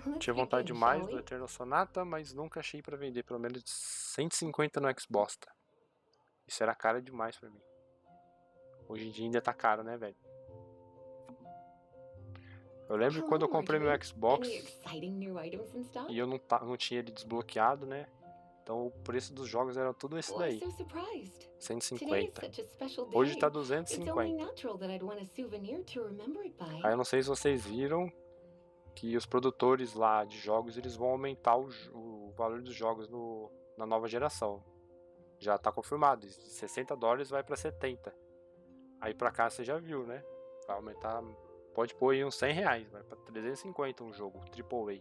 Let's Tinha vontade begin, demais shall do we? Eternal Sonata, mas nunca achei pra vender, pelo menos 150 no Xbox. Tá? Isso era caro demais pra mim. Hoje em dia ainda tá caro, né, velho? Eu lembro quando eu comprei meu Xbox Any exciting new items in stock? e eu não tinha ele desbloqueado, né? Então o preço dos jogos era tudo esse Why daí, so surprised? Today is 150. such a special day. Hoje tá It's only 250. natural that I'd want a souvenir to remember it by. Aí eu não sei se vocês viram que os produtores lá de jogos, eles vão aumentar o valor dos jogos na nova geração. Já tá confirmado, de $60 vai pra 70. Aí pra cá você já viu, né? Vai aumentar, pode pôr aí uns R$100, vai pra 350 um jogo, AAA.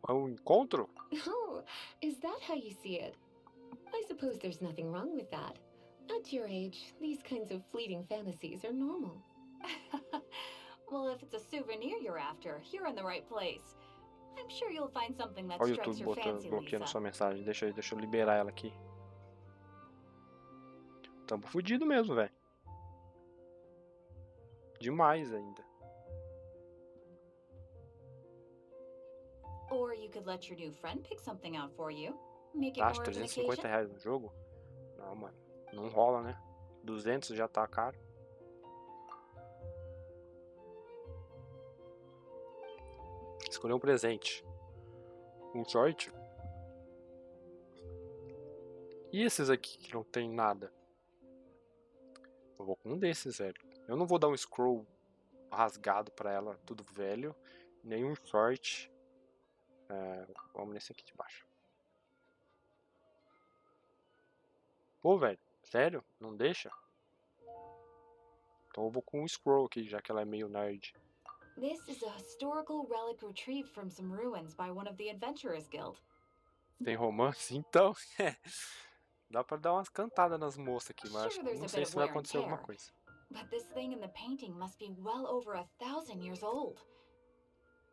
É um encontro? Oh, is that how you see it? I suppose there's nothing wrong with that. At your age, these kinds of fleeting fantasies are normal. Well, if it's a souvenir you're after, you're in the right place. I'm sure you'll find something that Olha o strikes YouTube your fancy, bloqueando Lisa. sua mensagem. Deixa eu liberar ela aqui. Tamo fudido mesmo, velho. Demais ainda. Or you could let your new friend pick something out for you. Make it Acho more of an 350 occasion. reais no jogo? Não, mano. Não rola, né? 200 já tá caro. Escolher um presente. Um short. E esses aqui que não tem nada? Eu vou com um desses, velho. Eu não vou dar um scroll rasgado pra ela, tudo velho. Nenhum short. Vamos nesse aqui de baixo. Pô, velho. Sério? Não deixa? Então eu vou com um scroll aqui, já que ela é meio nerd. This is a historical relic retrieved from some ruins by one of the Adventurers Guild. Tem romance? Então, dá pra dar umas cantadas nas moças aqui, mas Sure, there's não a sei bit of se vai wear and acontecer alguma tear. coisa. But this thing in the painting must be well over 1,000 years old.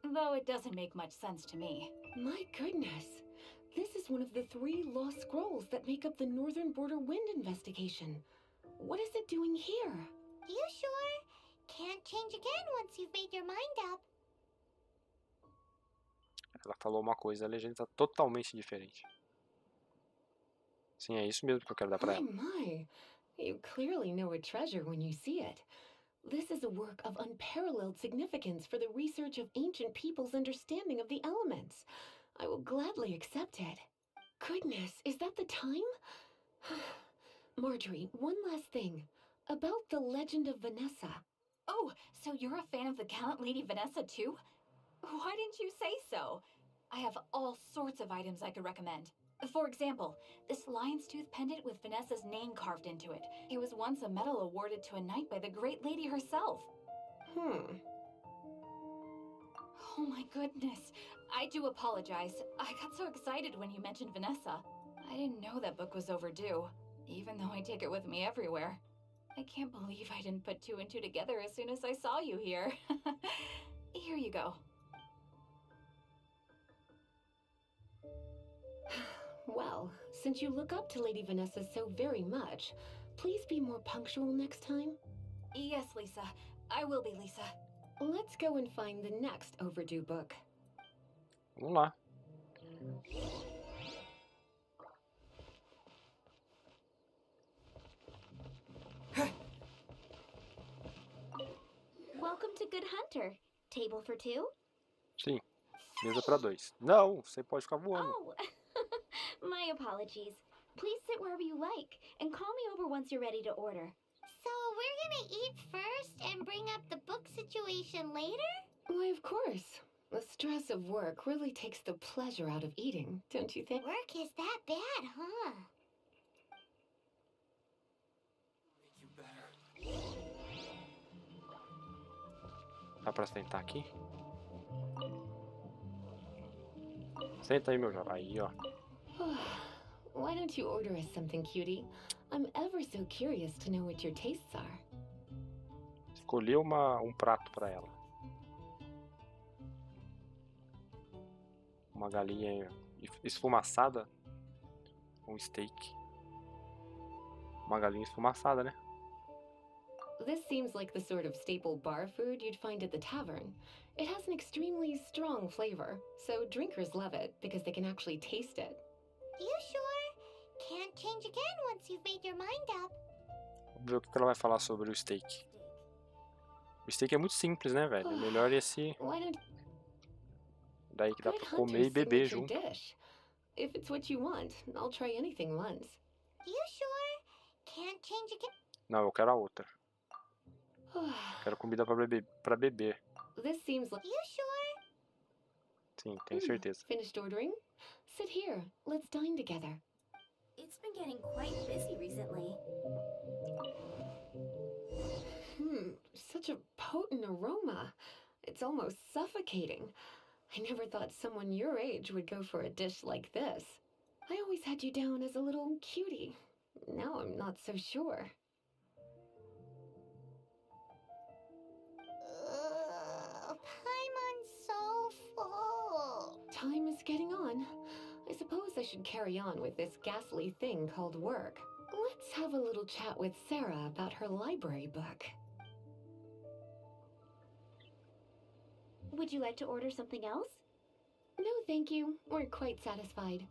Though it doesn't make much sense to me. My goodness. This is one of the 3 lost scrolls that make up the Northern Border Wind investigation. What is it doing here? You sure? Can't change again once you've made your mind up. Ela falou uma coisa, a legenda tá totalmente diferente. Sim, é isso mesmo que eu quero dar pra ela. My. You clearly know a treasure when you see it. This is a work of unparalleled significance for the research of ancient people's understanding of the elements. I will gladly accept it. Goodness, is that the time? Marjorie, one last thing. About the legend of Vanessa. Oh, so you're a fan of the gallant Lady Vanessa too? Why didn't you say so? I have all sorts of items I could recommend. For example, this lion's tooth pendant with Vanessa's name carved into it. It was once a medal awarded to a knight by the great lady herself. Oh my goodness. I do apologize. I got so excited when you mentioned Vanessa. I didn't know that book was overdue, even though I take it with me everywhere. I can't believe I didn't put 2 and 2 together as soon as I saw you here. Here you go. Well, since you look up to Lady Vanessa so very much, please be more punctual next time. Yes, Lisa. I will be, Lisa. Let's go and find the next overdue book. Vamos lá. Welcome to Good Hunter. Table for 2? Sim. Mesa pra 2. Não, você pode ficar voando. Oh, my apologies. Please sit wherever you like, and call me over once you're ready to order. So we're gonna eat first and bring up the book situation later? Why, of course. The stress of work really takes the pleasure out of eating, don't you think? Work is that bad, huh? Dá pra sentar aqui? Senta aí, meu jovem. Aí, ó. Why don't you order us something, cutie? I'm ever so curious to know what your tastes are. Escolhi um prato pra ela. Uma galinha esfumaçada. Um steak. Uma galinha esfumaçada, né? This seems like the sort of staple bar food you'd find at the tavern. It has an extremely strong flavor, so drinkers love it because they can actually taste it. You sure? Can't change again once you've made your mind up. Vamos ver o que ela vai falar sobre o steak. O steak é muito simples, né, velho? É melhor esse... Daí que dá pra comer e beber junto. Dish. If it's what you want, I'll try anything once. You sure? Can't change again? Não, eu quero a outra. Quero comida pra beber. This seems like... You sure? Sim, tenho certeza. Finished ordering? Sit here. Let's dine together. It's been getting quite busy recently. Such a potent aroma. It's almost suffocating. I never thought someone your age would go for a dish like this. I always had you down as a little cutie. Now I'm not so sure. Paimon's so full. Time is getting on. I suppose I should carry on with this ghastly thing called work. Let's have a little chat with Sarah about her library book. Would you like to order something else? No, thank you. We're quite satisfied.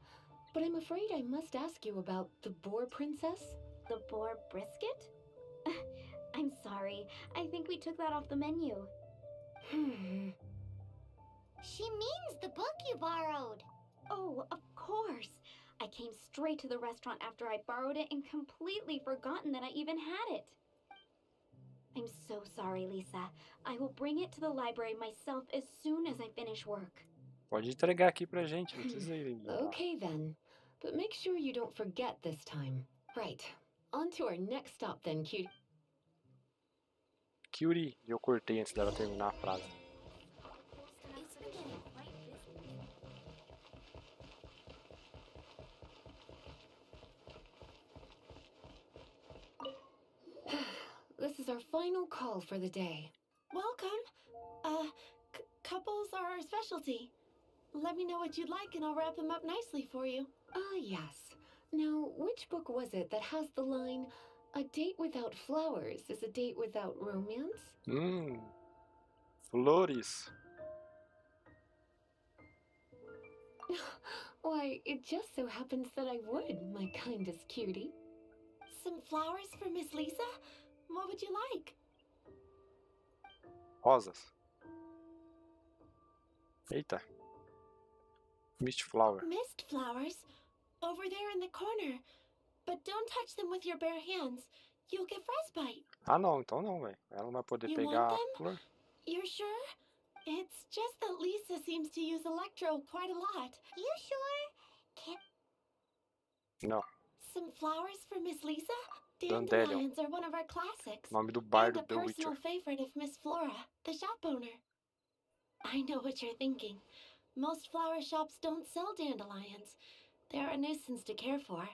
But I'm afraid I must ask you about the boar princess. The boar brisket? I'm sorry. I think we took that off the menu. She means the book you borrowed. Oh, of course. I came straight to the restaurant after I borrowed it and completely forgotten that I even had it. I'm so sorry, Lisa. I will bring it to the library myself as soon as I finish work. Pode entregar aqui pra gente, não precisa ir lá. Okay then. But make sure you don't forget this time. Right. On to our next stop then, cutie. Cutie, eu cortei antes dela terminar a frase. It's been getting quite busy. This is our final call for the day. Welcome. Couples are our specialty. Let me know what you'd like and I'll wrap them up nicely for you. Yes. Now, which book was it that has the line, "A date without flowers is a date without romance"? Flores. Why, it just so happens that I would, my kindest cutie. Some flowers for Miss Lisa? What would you like? Rosas. Eita. Mist flower. Mist flowers? Over there in the corner. But don't touch them with your bare hands. You'll get frostbite. Ah, não, então não, velho. Ela não vai poder You pegar want a them? flor. You're sure? It's just that Lisa seems to use electro quite a lot. You sure? Não. Some flowers for Miss Lisa? Dandelion. Dandelions are one of our classics. Nome do bar And do a The Witcher. personal favorite of Miss Flora, the shop owner. I know what you're thinking. Most flower shops don't sell dandelions. They're a nuisance to care for.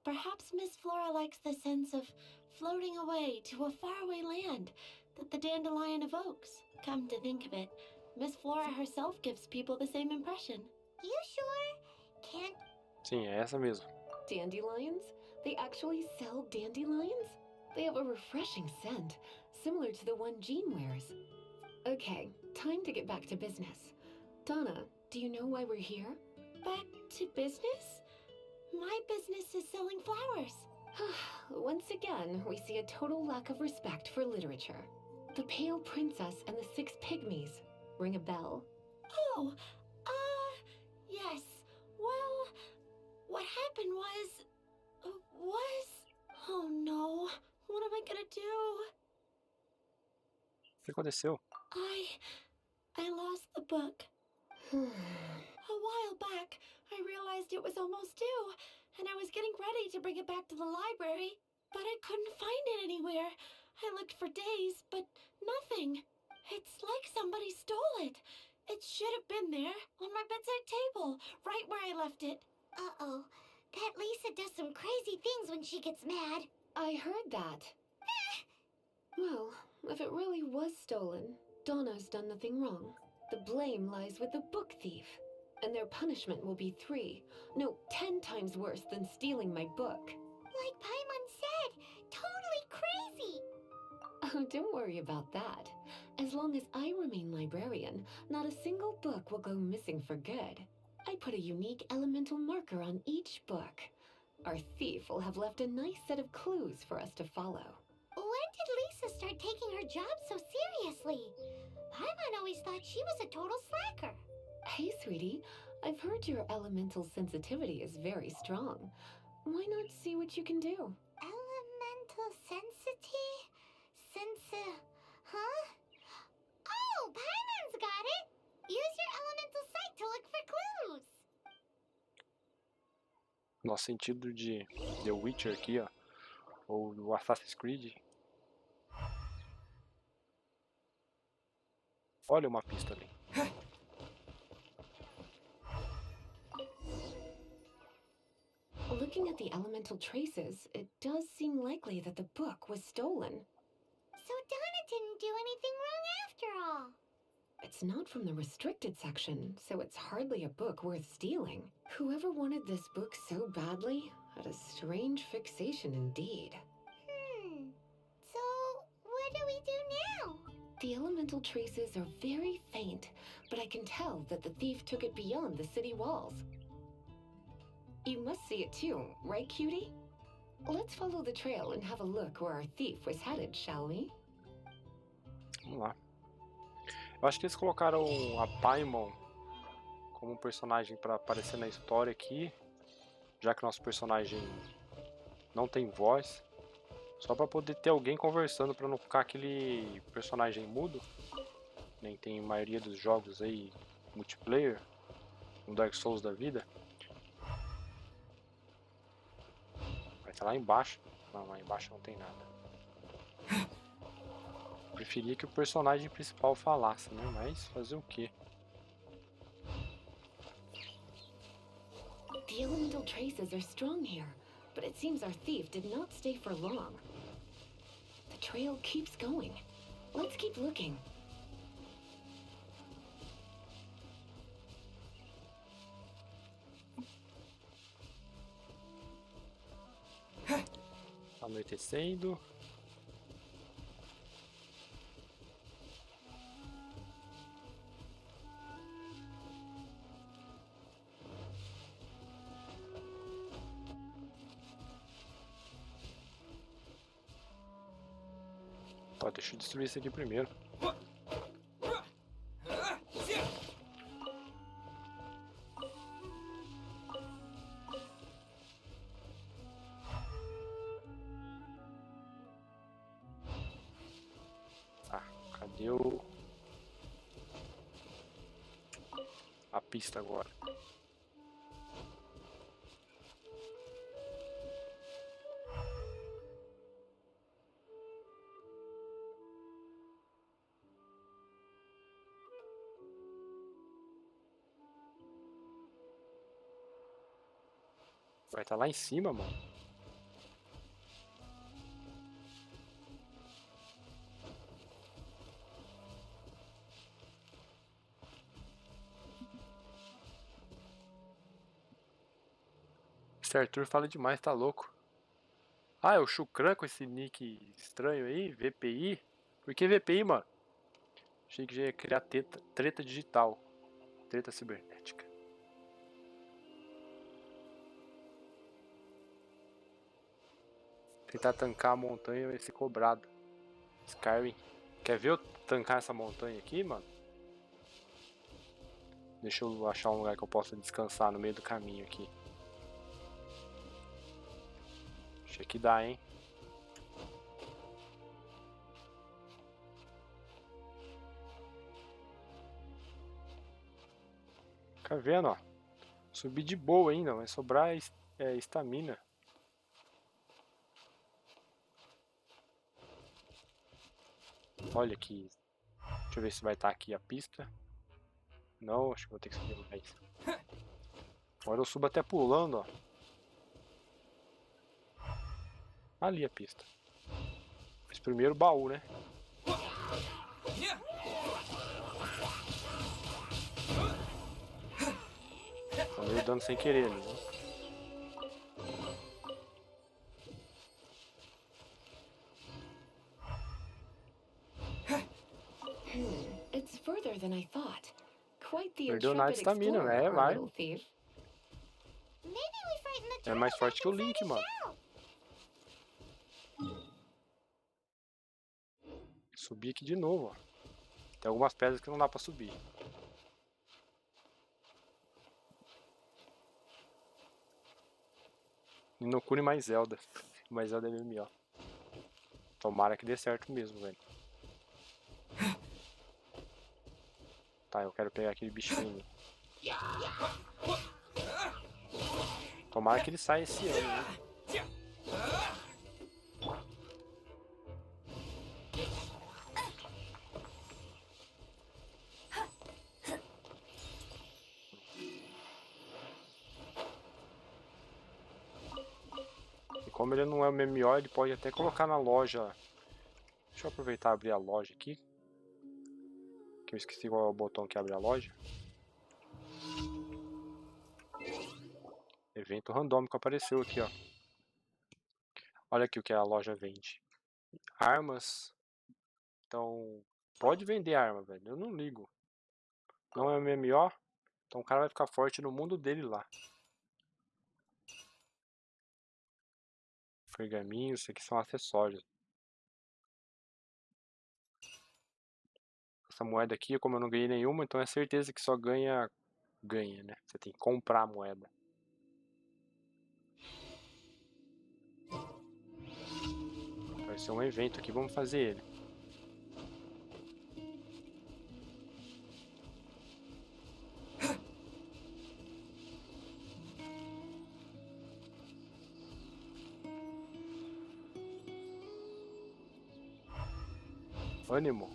Perhaps Miss Flora likes the sense of floating away to a faraway land that the dandelion evokes. Come to think of it, Miss Flora herself gives people the same impression. You sure? Can't. Sim, é essa mesmo. Dandelions? They actually sell dandelions? They have a refreshing scent, similar to the one Jean wears. Okay, time to get back to business. Donna, do you know why we're here? Back to business? My business is selling flowers. Once again, we see a total lack of respect for literature. The Pale Princess and the Six Pygmies. Ring a bell? Oh, yes. Well, what happened was... Oh no, what am I gonna do? O que aconteceu? I lost the book. A while back, I realized it was almost due, and I was getting ready to bring it back to the library, but I couldn't find it anywhere. I looked for days, but nothing. It's like somebody stole it. It should have been there, on my bedside table, right where I left it. Uh-oh. That Lisa does some crazy things when she gets mad. I heard that. Well, if it really was stolen, Donna's done nothing wrong. The blame lies with the book thief. And their punishment will be 10 times worse than stealing my book. Like Paimon said, totally crazy. Oh, don't worry about that. As long as I remain librarian, not a single book will go missing for good. I put a unique elemental marker on each book. Our thief will have left a nice set of clues for us to follow. When did Lisa start taking her job so seriously? Paimon always thought she was a total slacker. Hey, sweetie, I've heard your elemental sensitivity is very strong. Why not see what you can do? Elemental sensity? Huh? Oh, Paimon's got it! Use your elemental sight to look for clues! Nosso sentido de The Witcher aqui, ó. Ou do Assassin's Creed. Olha uma pista ali. Looking at the elemental traces, it does seem likely that the book was stolen. So Donna didn't do anything wrong after all. It's not from the restricted section, so it's hardly a book worth stealing. Whoever wanted this book so badly had a strange fixation indeed. So, what do we do now? The elemental traces are very faint, but I can tell that the thief took it beyond the city walls. You must see it too, right, Cutie? Let's follow the trail and have a look where our thief was headed, shall we? Vamos lá. Eu acho que eles colocaram a Paimon como um personagem para aparecer na história aqui, já que nosso personagem não tem voz, só para poder ter alguém conversando, para não ficar aquele personagem mudo, nem tem a maioria dos jogos aí multiplayer, no Dark Souls da vida. Vai estar lá embaixo. Não, lá embaixo não tem nada. Preferia que o personagem principal falasse, né? Mas fazer o quê? The elemental traces are strong here, but it seems our thief did not stay for long. The trail keeps going. Let's keep looking. Tá anoitecendo. Ó, deixa eu destruir isso aqui primeiro. Tá, cadê a pista agora? Vai estar lá em cima, mano. Esse Arthur fala demais, tá louco. Ah, é o Shukran com esse nick estranho aí, VPI. Por que VPI, mano? Achei que já ia criar treta digital. Treta cibernética. Tentar tancar a montanha vai ser cobrado. Skyrim. Quer ver eu tancar essa montanha aqui, mano? Deixa eu achar um lugar que eu possa descansar no meio do caminho aqui. Acho que dá, hein? Tá vendo, ó? Subir de boa ainda, vai sobrar estamina. Olha aqui. Deixa eu ver se vai estar aqui a pista. Não, acho que vou ter que subir mais. Agora eu subo até pulando, ó. Ali a pista. Mas primeiro o baú, né? Tá meio dando sem querer ali, né? It's further than I thought. Quite the Perdeu nada de intrepid estamina, explorer, né? our Vai. little thief. Maybe we frighten the É mais turtles forte que o and can Link, finish mano. out. Subir aqui de novo, ó. Tem algumas pedras que não dá pra subir. Ninokuni mais Zelda. Mais Zelda MMO. Tomara que dê certo mesmo, velho. Tá, eu quero pegar aquele bichinho ali. Tomara que ele saia esse ano, né? E como ele não é um MMO, ele pode até colocar na loja. Deixa eu aproveitar e abrir a loja aqui. Que eu esqueci qual é o botão que abre a loja. Evento randômico apareceu aqui, ó. Olha aqui o que a loja vende. Armas. Então, Pode vender arma, velho. Eu não ligo. Não é MMO, então o cara vai ficar forte no mundo dele lá. Pergaminhos, isso aqui são acessórios. Essa moeda aqui, como eu não ganhei nenhuma, então é certeza que só ganha, né? Você tem que comprar a moeda. Vai ser um evento aqui, vamos fazer ele. Ânimo?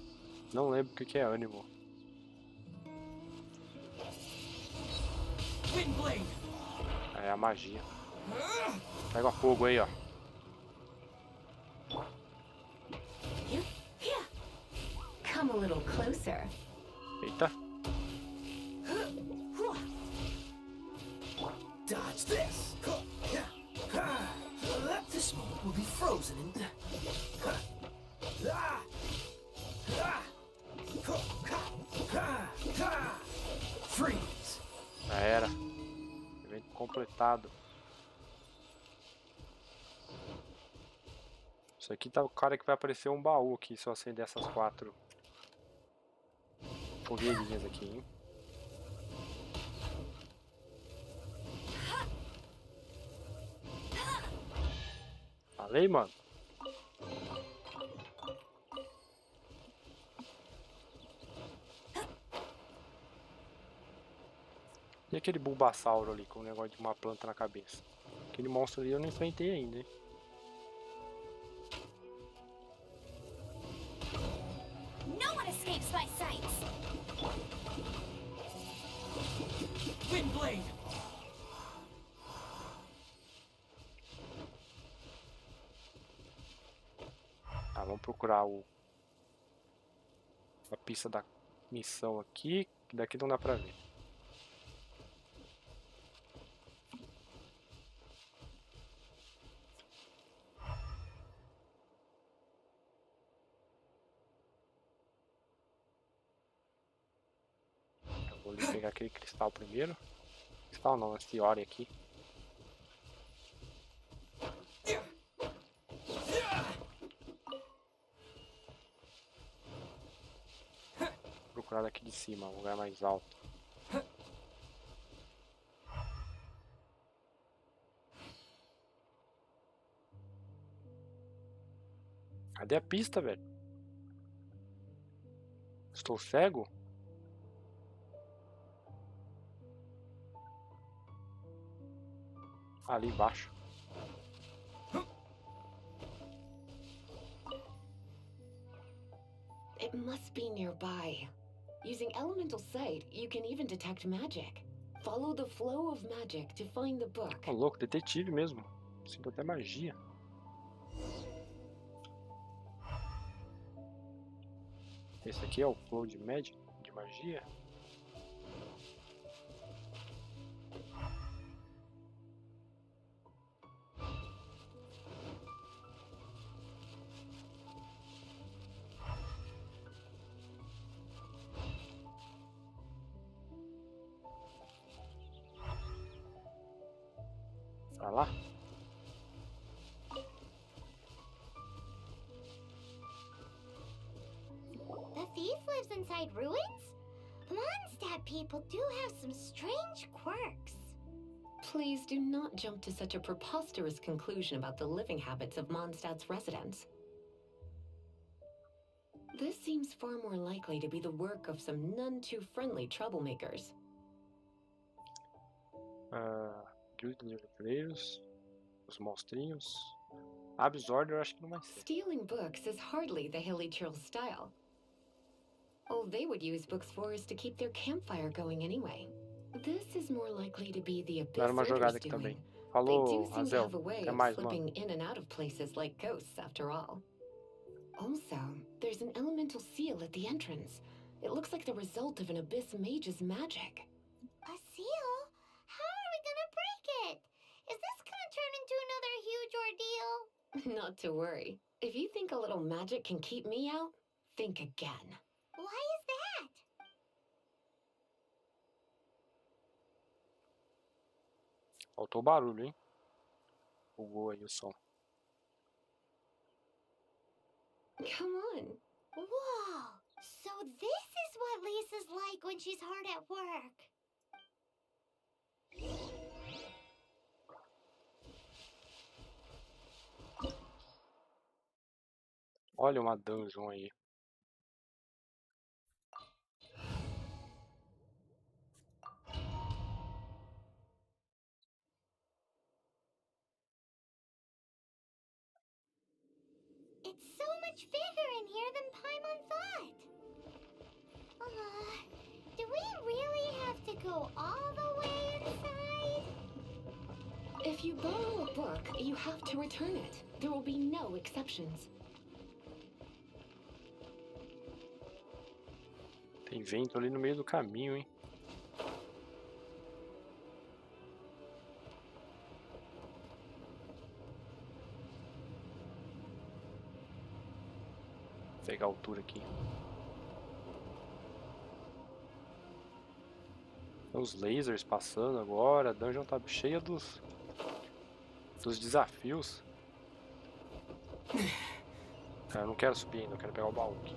Não lembro o que é ânimo. É a magia. Pega fogo aí, ó. Come a little closer. Eita. Dodge this. This moment will be frozen in... Freeze. Já era. Evento completado. Isso aqui tá o cara que vai aparecer um baú aqui se eu acender essas 4 fogueirinhas aqui, hein? Falei, mano. E aquele Bulbasauro ali com o negócio de uma planta na cabeça? Aquele monstro ali eu não enfrentei ainda, hein? No one escapes my sights. Windblade. Tá, vamos procurar a pista da missão aqui, que daqui não dá pra ver. Eu vou ali pegar aquele cristal primeiro. Cristal não, esse ore aqui. Procurar daqui de cima, um lugar mais alto. Cadê a pista, velho? Estou cego? Ali embaixo. It must be nearby. Using elemental sight, you can even detect magic. Follow the flow of magic to find the book. Ô, louco, detetive mesmo. Sinto até magia. Esse aqui é o flow de magia. Pra lá? The thief lives inside ruins? Mondstadt people do have some strange quirks. Please do not jump to such a preposterous conclusion about the living habits of Mondstadt's residents. This seems far more likely to be the work of some none-too-friendly troublemakers. Guilda de Livreiros, os monstrinhos. Abyss Order eu acho que não vai ser. Stealing books is hardly the Hilly Churl's style. All they would use books for is to keep their campfire going anyway. This is more likely to be the Era uma Abyss jogada Order's aqui doing. também. They Falou, do seem to Azel. have a way Até of mais, slipping mano. in and out of places like ghosts, after all. Also, there's an elemental seal at the entrance. It looks like the result of an Abyss mage's magic. A seal? How are we gonna break it? Is this gonna turn into another huge ordeal? Not to worry. If you think a little magic can keep me out, think again. Faltou o barulho, hein? Bugou aí o som. Come on. Whoa! So this is what Lisa's like when she's hard at work. Olha uma dungeon aí. It's so much bigger in here than Paimon thought. Do we really have to go all the way inside? If you borrow a book, you have to return it. There will be no exceptions. Tem vento ali no meio do caminho, hein? Vou pegar a altura aqui. Tem os lasers passando agora. A dungeon tá cheia dos desafios. Cara, eu não quero subir ainda, eu quero pegar o baú aqui.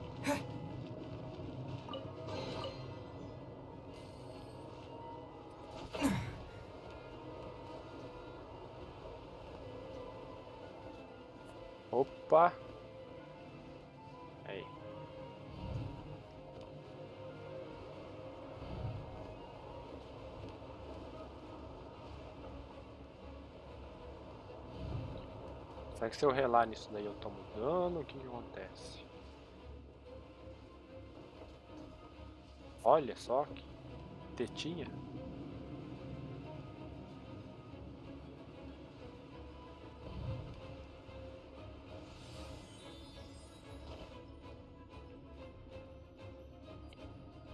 Opa! Aí. Será que se eu relar nisso daí eu tomo dano? O que acontece? Olha só que tetinha.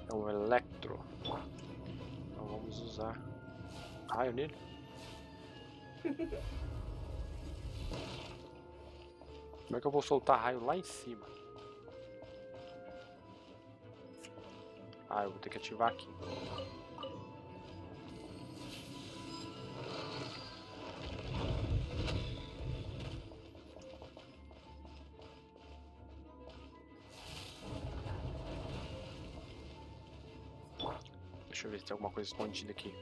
É um electro. Então vamos usar raio nele. Como é que eu vou soltar raio lá em cima? Ah, eu vou ter que ativar aqui. Deixa eu ver se tem alguma coisa escondida aqui.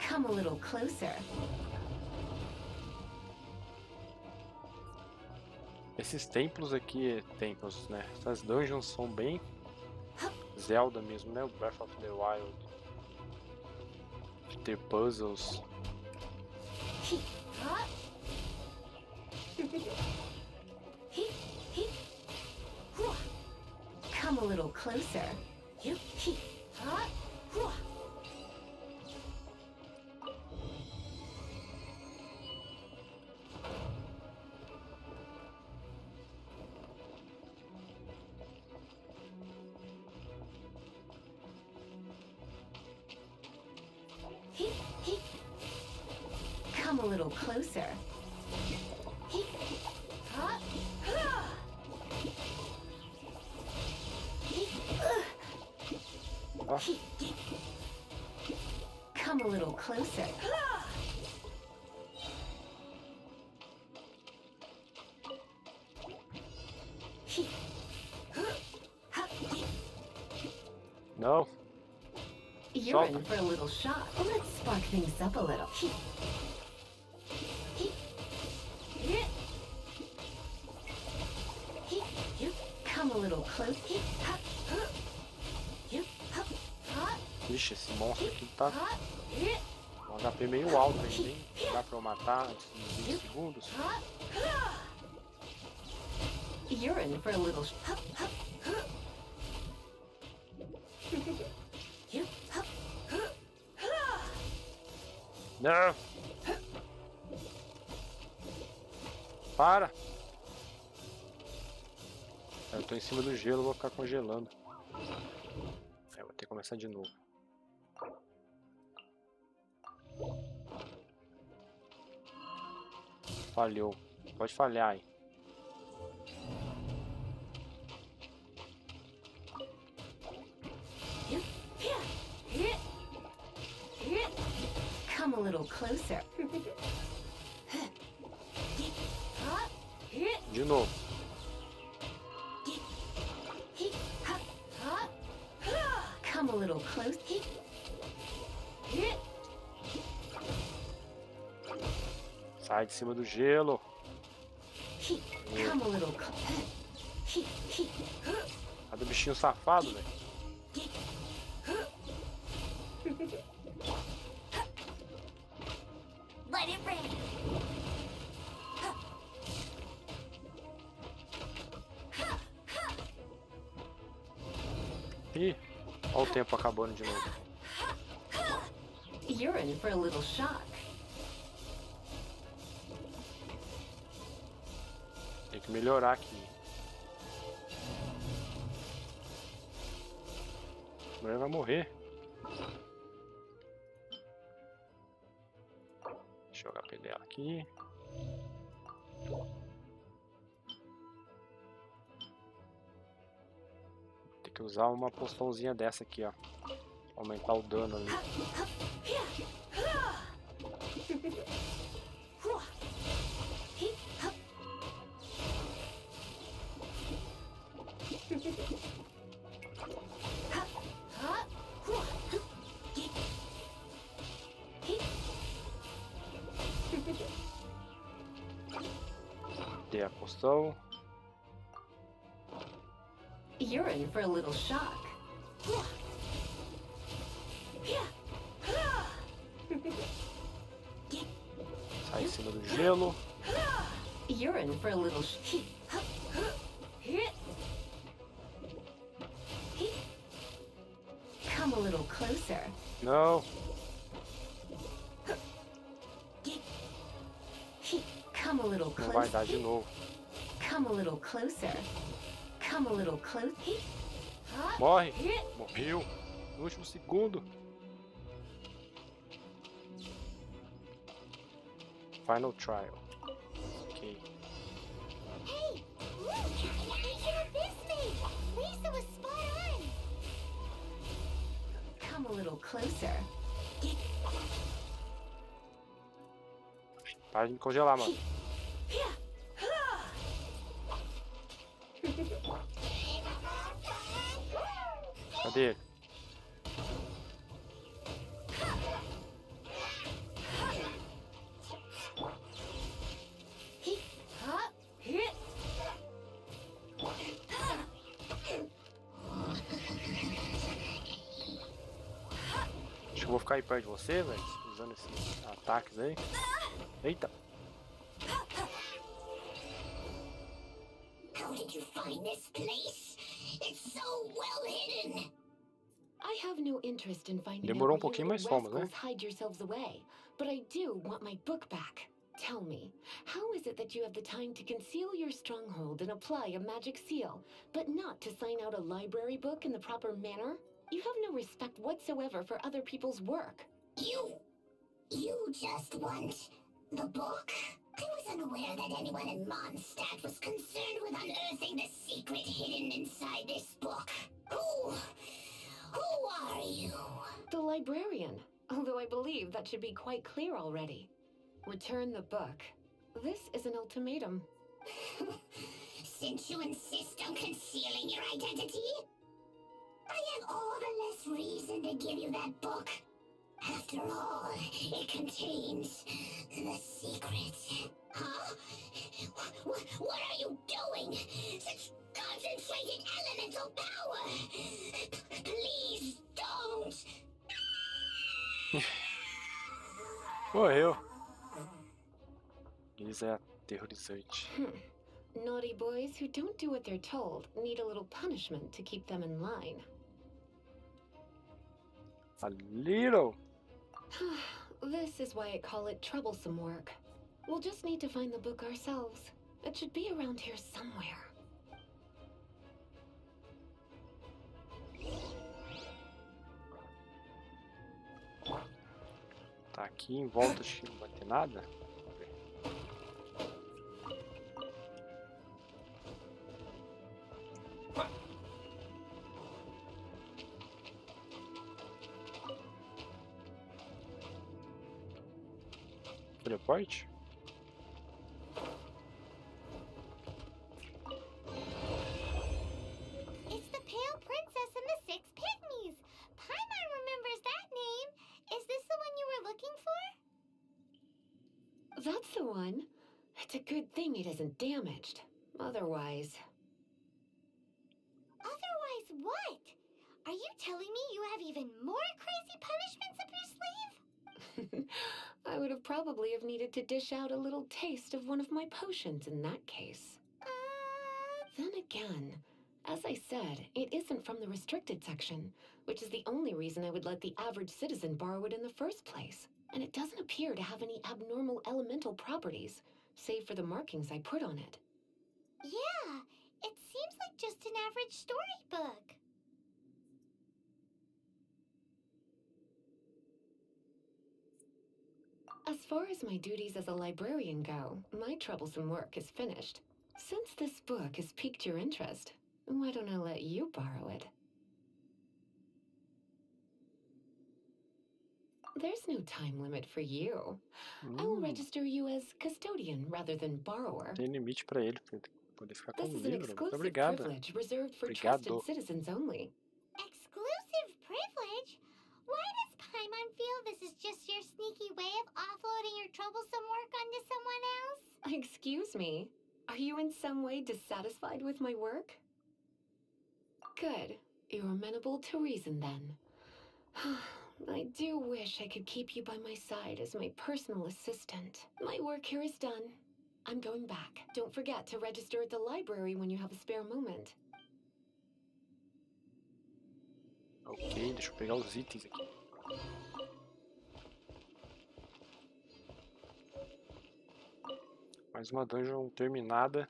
Come a little closer. Esses templos aqui, templos, né? Essas dungeons são bem Zelda mesmo, né? O Breath of the Wild. De ter puzzles. Come a little closer. Come a little closer. Ó, Come a little closer. não. You're in for a little shock. Let's spark things up a little. Come a little closer. Ixi, esse monstro aqui tá um HP meio alto ainda, hein? Dá pra eu matar antes de 20 segundos? You're in for a little Não! Para! Eu tô em cima do gelo, vou ficar congelando. Eu vou ter que começar de novo. Falhou. Pode falhar aí. Come a little closer. De novo. Come a little closer. Sai de cima do gelo. Come a little closer. Tá do bichinho safado, velho. Let it rain. Ih, olha o tempo acabando de novo. You're in for a little shock. Tem que melhorar aqui. A mulher vai morrer. Deixa eu jogar a dela aqui. Tem que usar uma poçãozinha dessa aqui, ó. Aumentar o dano ali. Dei a poção. You're in for a little shock. Sai em cima do gelo. You're in for a little Come a little closer. Não. Come a little Não vai dar closer. de novo. Come a little closer. Come a little closer. Morre. Morreu. No último segundo. Final trial. Ok. Hey, look! You missed me! Lisa was spot on! Come a little closer. Para de me congelar, mano. Cadê ele? Acho que eu vou ficar aí perto de você, velho. Usando esses ataques aí. Eita. How did you find this place? It's so well hidden! I have no interest in finding Demorou out where pouquinho, you mas little fomos, né? rascals hide yourselves away, but I do want my book back. Tell me, how is it that you have the time to conceal your stronghold and apply a magic seal, but not to sign out a library book in the proper manner? You have no respect whatsoever for other people's work. You just want the book? I was unaware that anyone in Mondstadt was concerned with unearthing the secret hidden inside this book. Who are you? The librarian, although I believe that should be quite clear already. Return the book. This is an ultimatum. Since you insist on concealing your identity, I have all the less reason to give you that book. After all, it contains the secret. Huh? What are you doing? Such concentrated elemental power! Please don't! Morreu. Isso é aterrorizante. Naughty boys who don't do what they're told need a little punishment to keep them in line. A little. This is why I call it troublesome work. We'll just need to find the book ourselves. It should be around here somewhere. Tá aqui em volta, acho que não vai ter nada. Vamos ver. teleporte? It's the Pale Princess and the Six Pygmies. Paimon remembers that name. Is this the one you were looking for? That's the one. It's a good thing it isn't damaged. Otherwise... Otherwise what? Are you telling me you have even more crazy punishments up your sleeve? I would have probably have needed to dish out a little taste of one of my potions in that case. Then again, as I said, it isn't from the restricted section, which is the only reason I would let the average citizen borrow it in the first place. And it doesn't appear to have any abnormal elemental properties, save for the markings I put on it. Yeah, it seems like just an average storybook. As far as my duties as a librarian go, my troublesome work is finished. Since this book has piqued your interest, why don't I let you borrow it? There's no time limit for you. I will register you as custodian rather than borrower. Tem limite pra ele poder ficar com This o is an livro. Muito exclusive obrigado. privilege reserved for Obrigado. trusted citizens only. Exclusive privilege? Why does Paimon feel this is just your sneaky way of offloading your troublesome work onto someone else? Excuse me. Are you in some way dissatisfied with my work? Good. You're amenable to reason then. I do wish I could keep you by my side as my personal assistant. My work here is done. I'm going back. Don't forget to register at the library when you have a spare moment. Ok, deixa eu pegar os itens aqui. Mais uma dungeon terminada.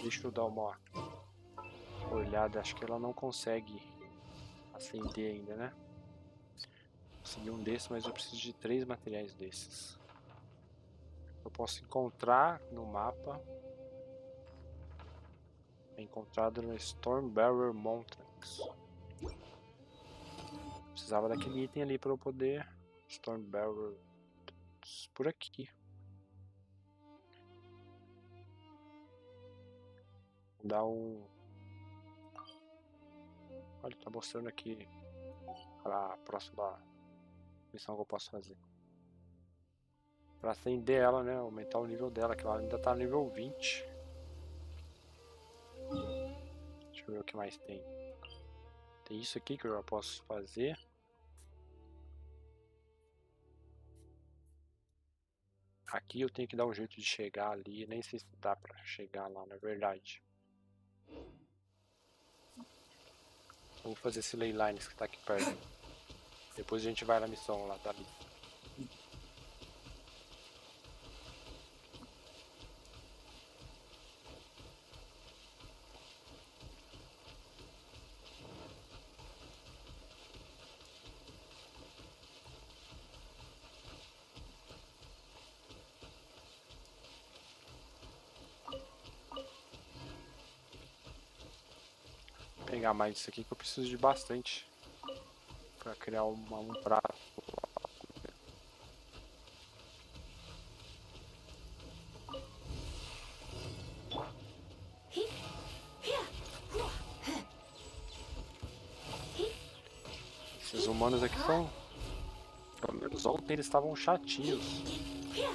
Deixa eu dar uma olhada. Acho que ela não consegue acender ainda, né? Consegui um desses, mas eu preciso de 3 materiais desses. Eu posso encontrar no mapa. É encontrado no Stormbearer Mountains. Precisava daquele item ali para eu poder Stormbearer por aqui. Vou dar um... Olha, tá mostrando aqui para a próxima missão que eu posso fazer. Para acender ela, né? Aumentar o nível dela, que ela ainda tá no nível 20. Deixa eu ver o que mais tem. Tem isso aqui que eu já posso fazer. Aqui eu tenho que dar um jeito de chegar ali. Nem sei se dá pra chegar lá, na verdade. Vou fazer esse Leylines que tá aqui perto. Depois a gente vai na missão lá, tá ali. Pegar mais isso aqui que eu preciso de bastante para criar um prato. Esses humanos aqui são, pelo menos ontem eles estavam chatinhos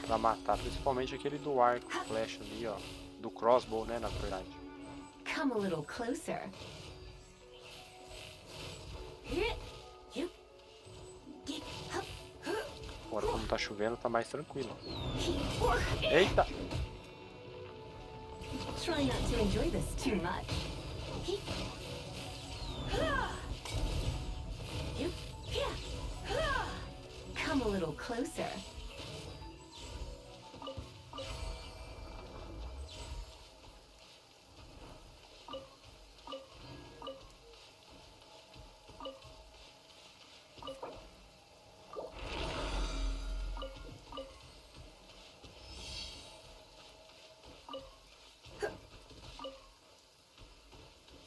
para matar, principalmente aquele do arco, flecha ali, ó, do crossbow, né, na verdade. Come a little closer. Agora como tá chovendo tá mais tranquilo. Eita! Try not to enjoy this too much. Come a little closer.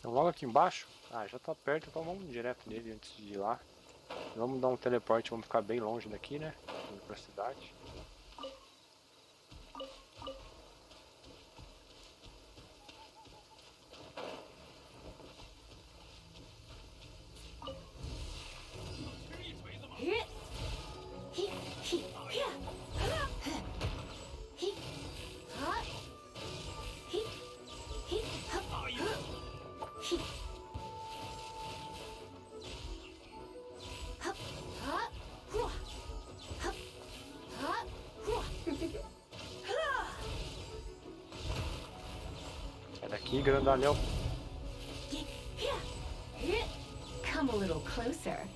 Então logo aqui embaixo, já tá perto, então vamos direto nele antes de ir lá. Vamos dar um teleporte, vamos ficar bem longe daqui, né? Indo pra cidade. Sai daqui, grandalhão. Come a little closer.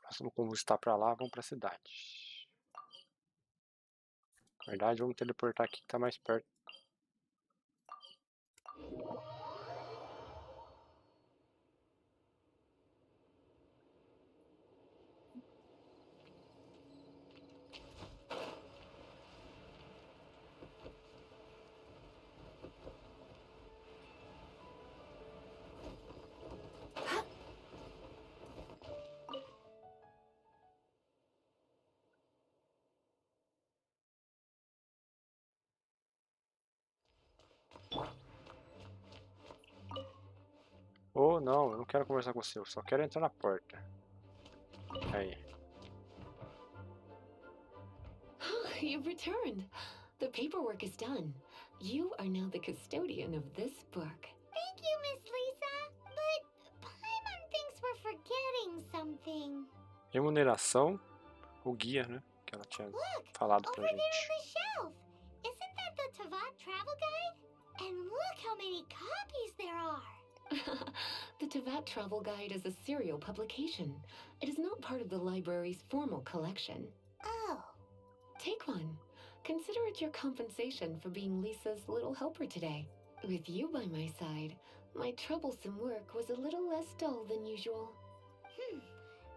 Próximo combo está pra lá, vamos pra cidade. Na verdade, vamos teleportar aqui que tá mais perto. Oh, não, eu não quero conversar com você, eu só quero entrar na porta. Aí. You've returned. The paperwork is done. You are now the custodian of this book. Thank you, Miss Lisa. But Paimon thinks we're forgetting something. Remuneração, o guia, né? Que ela tinha falado pra Over there on gente. the shelf. Isn't that the Tavat travel guide? And look how many copies there are. The Tavat Travel Guide is a serial publication. It is not part of the library's formal collection. Oh. Take one. Consider it your compensation for being Lisa's little helper today. With you by my side, my troublesome work was a little less dull than usual.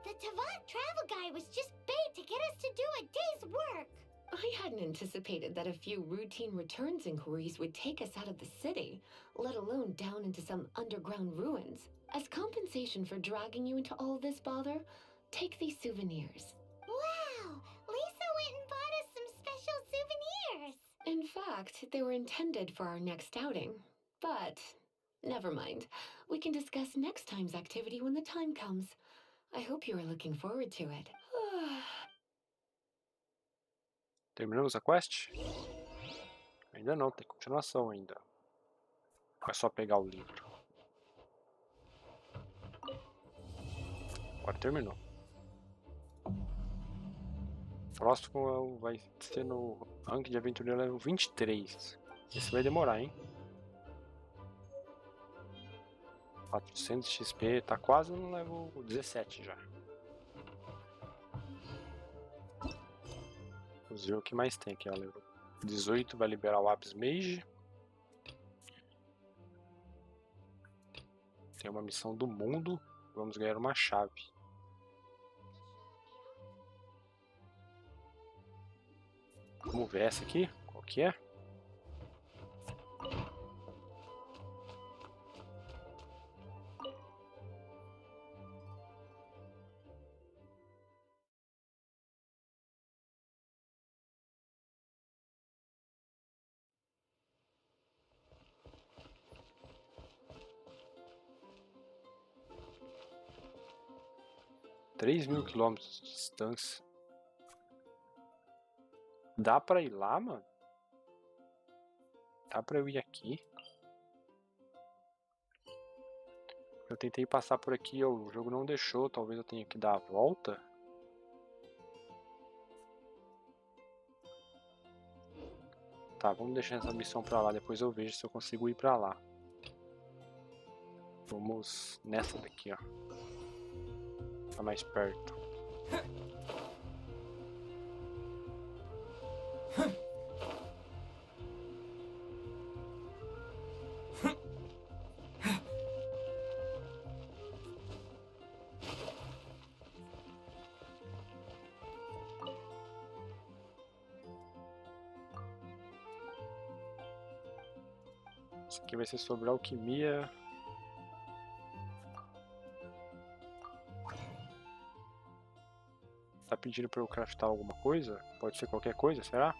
The Tavat travel guide was just bait to get us to do a day's work. I hadn't anticipated that a few routine returns inquiries would take us out of the city, let alone down into some underground ruins. As compensation for dragging you into all this bother, take these souvenirs. Wow! Lisa went and bought us some special souvenirs. In fact, they were intended for our next outing. But, never mind. We can discuss next time's activity when the time comes. I hope you are looking forward to it. Terminamos a quest? Ainda não, tem continuação ainda. É só pegar o livro. Agora terminou. Próximo vai ser no ranking de aventureiro level 23. Esse vai demorar, hein? 400 XP, tá quase no level 17 já. Vamos ver o que mais tem aqui, ó. Level 18 vai liberar o Apis Mage. Tem uma missão do mundo. Vamos ganhar uma chave. Vamos ver essa aqui. Qual que é? — 3.000 quilômetros de distância. Dá pra ir lá, mano? Dá pra eu ir aqui? Eu tentei passar por aqui, o jogo não deixou. Talvez eu tenha que dar a volta. Tá, vamos deixar essa missão pra lá. Depois eu vejo se eu consigo ir pra lá. Vamos nessa daqui, ó. Tá mais perto. Isso aqui vai ser sobre alquimia. Tá pedindo para eu craftar alguma coisa? Pode ser qualquer coisa, será?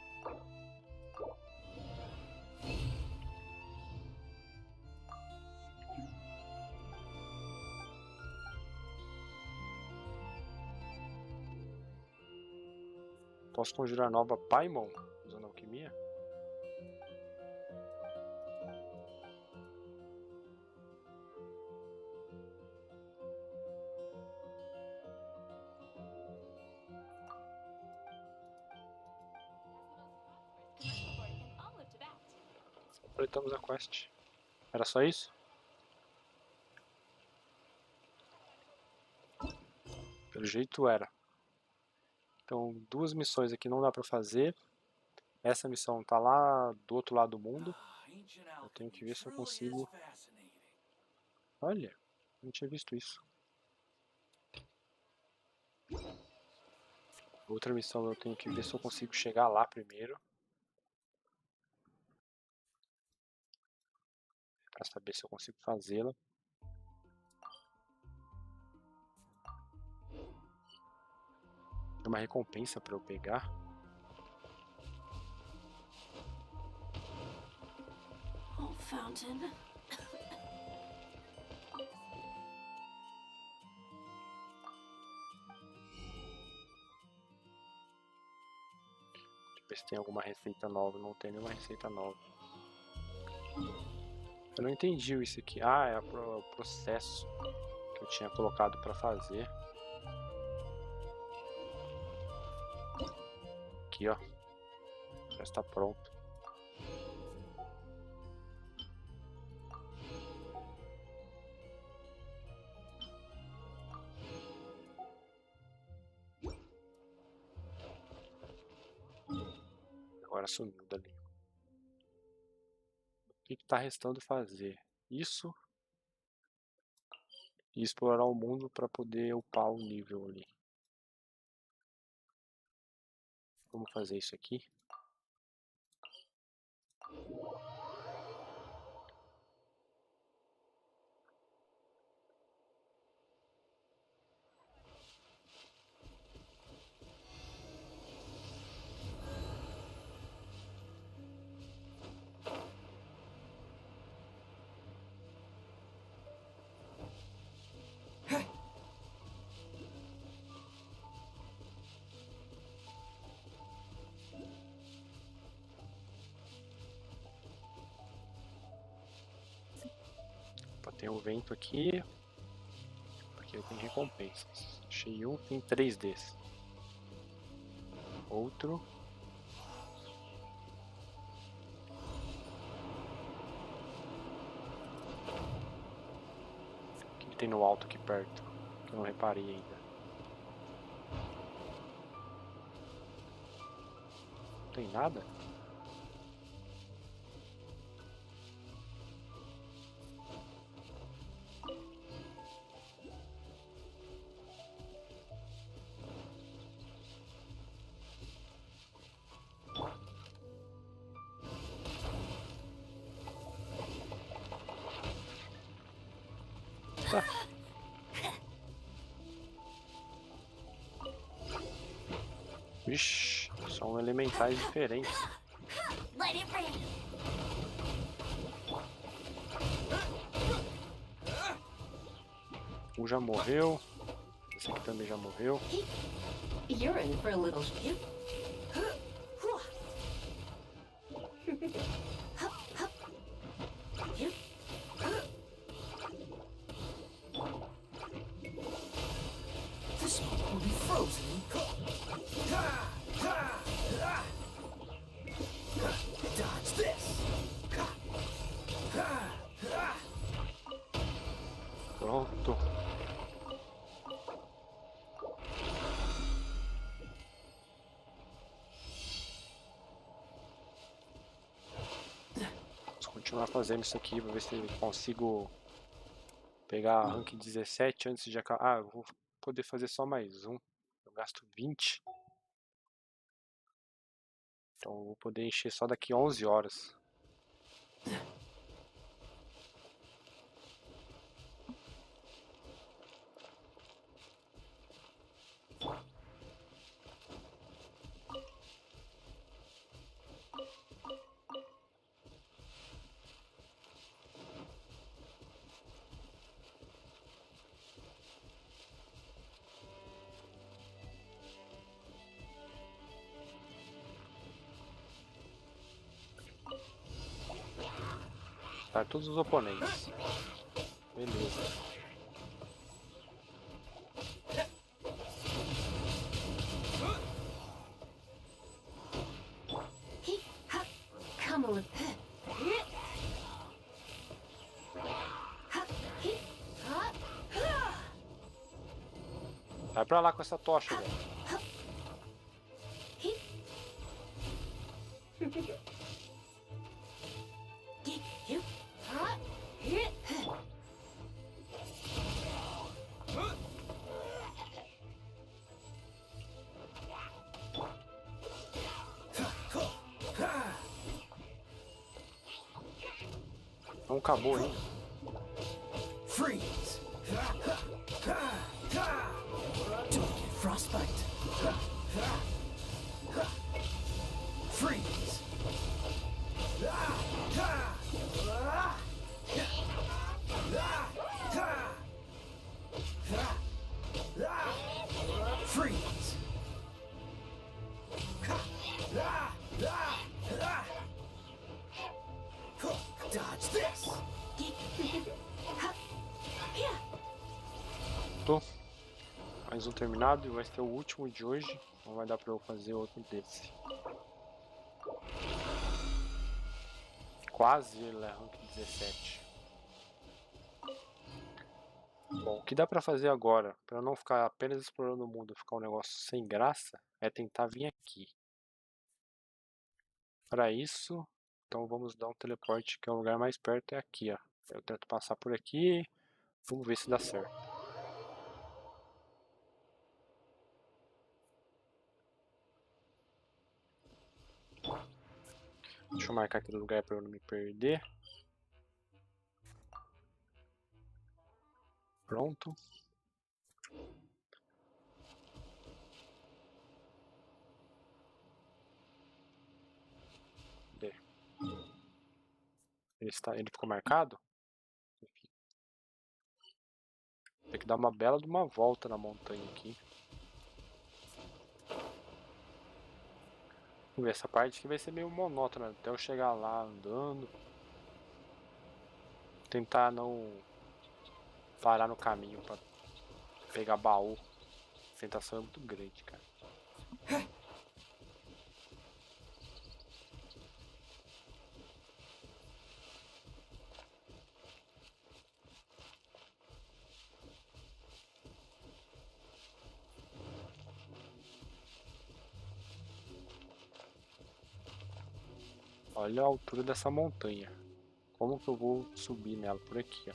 Posso conjurar nova Paimon usando alquimia? Completamos a quest. Era só isso? Pelo jeito era. Então, duas missões aqui não dá pra fazer. Essa missão tá lá do outro lado do mundo. Eu tenho que ver se eu consigo... Olha, não tinha visto isso. Outra missão eu tenho que ver se eu consigo chegar lá primeiro. Pra saber se eu consigo fazê-la. Tem uma recompensa pra eu pegar. Oh, Fountain. Deixa eu ver se tem alguma receita nova. Não tem nenhuma receita nova. Eu não entendi isso aqui. Ah, é o processo que eu tinha colocado pra fazer. Aqui, ó. Já está pronto. Agora sumiu dali. O que está restando fazer? Isso. E explorar o mundo para poder upar o nível ali. Vamos fazer isso aqui. Tem um vento aqui, porque tem recompensas. Achei um, tem 3 desses. Outro. O que tem no alto aqui perto? Que eu não reparei ainda. Não tem nada? Tá. Vixe, são elementais diferentes. Let it rain. Um já morreu. Esse aqui também já morreu. You're in for a little... The smoke will be frozen in dodge this. Pronto. continuar fazendo isso aqui pra ver se eu consigo pegar rank 17 antes de acabar. Ah, eu vou poder fazer só mais um. Eu gasto 20. Então eu vou poder encher só daqui 11 horas. Tá, todos os oponentes. Beleza. Come on. Vai pra lá com essa tocha, velho. Não acabou ainda. Freeze. Don't get frostbite. Freeze. Freeze. Dodge this. Mais um terminado e vai ser o último de hoje. Não vai dar pra eu fazer outro desse. Quase ele é rank 17. Bom, o que dá pra fazer agora, pra eu não ficar apenas explorando o mundo, ficar um negócio sem graça, é tentar vir aqui. Para isso, então vamos dar um teleporte, que é o lugar mais perto, é aqui, ó. Eu tento passar por aqui, vamos ver se dá certo. Deixa eu marcar aquele lugar para eu não me perder. Pronto. Cadê? Ele ficou marcado? Tem que dar uma bela de uma volta na montanha aqui. Vamos ver, essa parte aqui vai ser meio monótona, até eu chegar lá andando. Tentar não parar no caminho pra pegar baú. A tentação é muito grande, cara. Olha a altura dessa montanha. Como que eu vou subir nela por aqui, ó?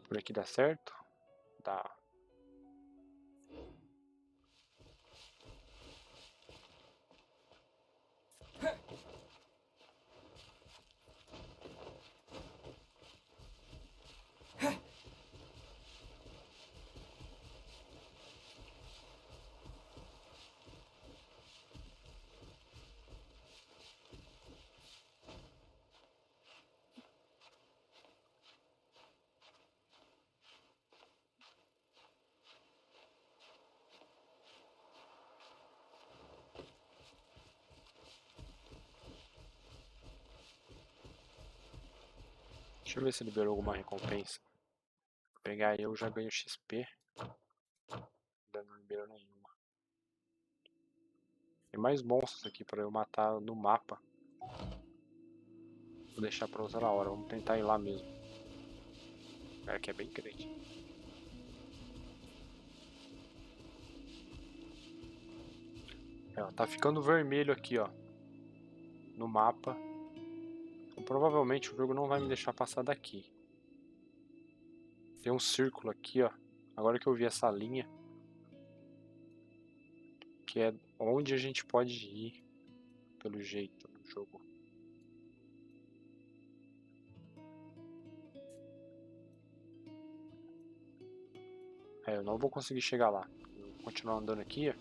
Por aqui dá certo? Dá. Deixa eu ver se liberou alguma recompensa. Vou pegar eu já ganho XP. Ainda não liberou nenhuma. Tem mais monstros aqui para eu matar no mapa. Vou deixar para outra hora. Vamos tentar ir lá mesmo. É que é bem grande. Ó, tá ficando vermelho aqui, ó, no mapa. Então, provavelmente o jogo não vai me deixar passar daqui. Tem um círculo aqui, ó. Agora que eu vi essa linha, que é onde a gente pode ir, pelo jeito, no jogo. É, eu não vou conseguir chegar lá. Eu vou continuar andando aqui, ó.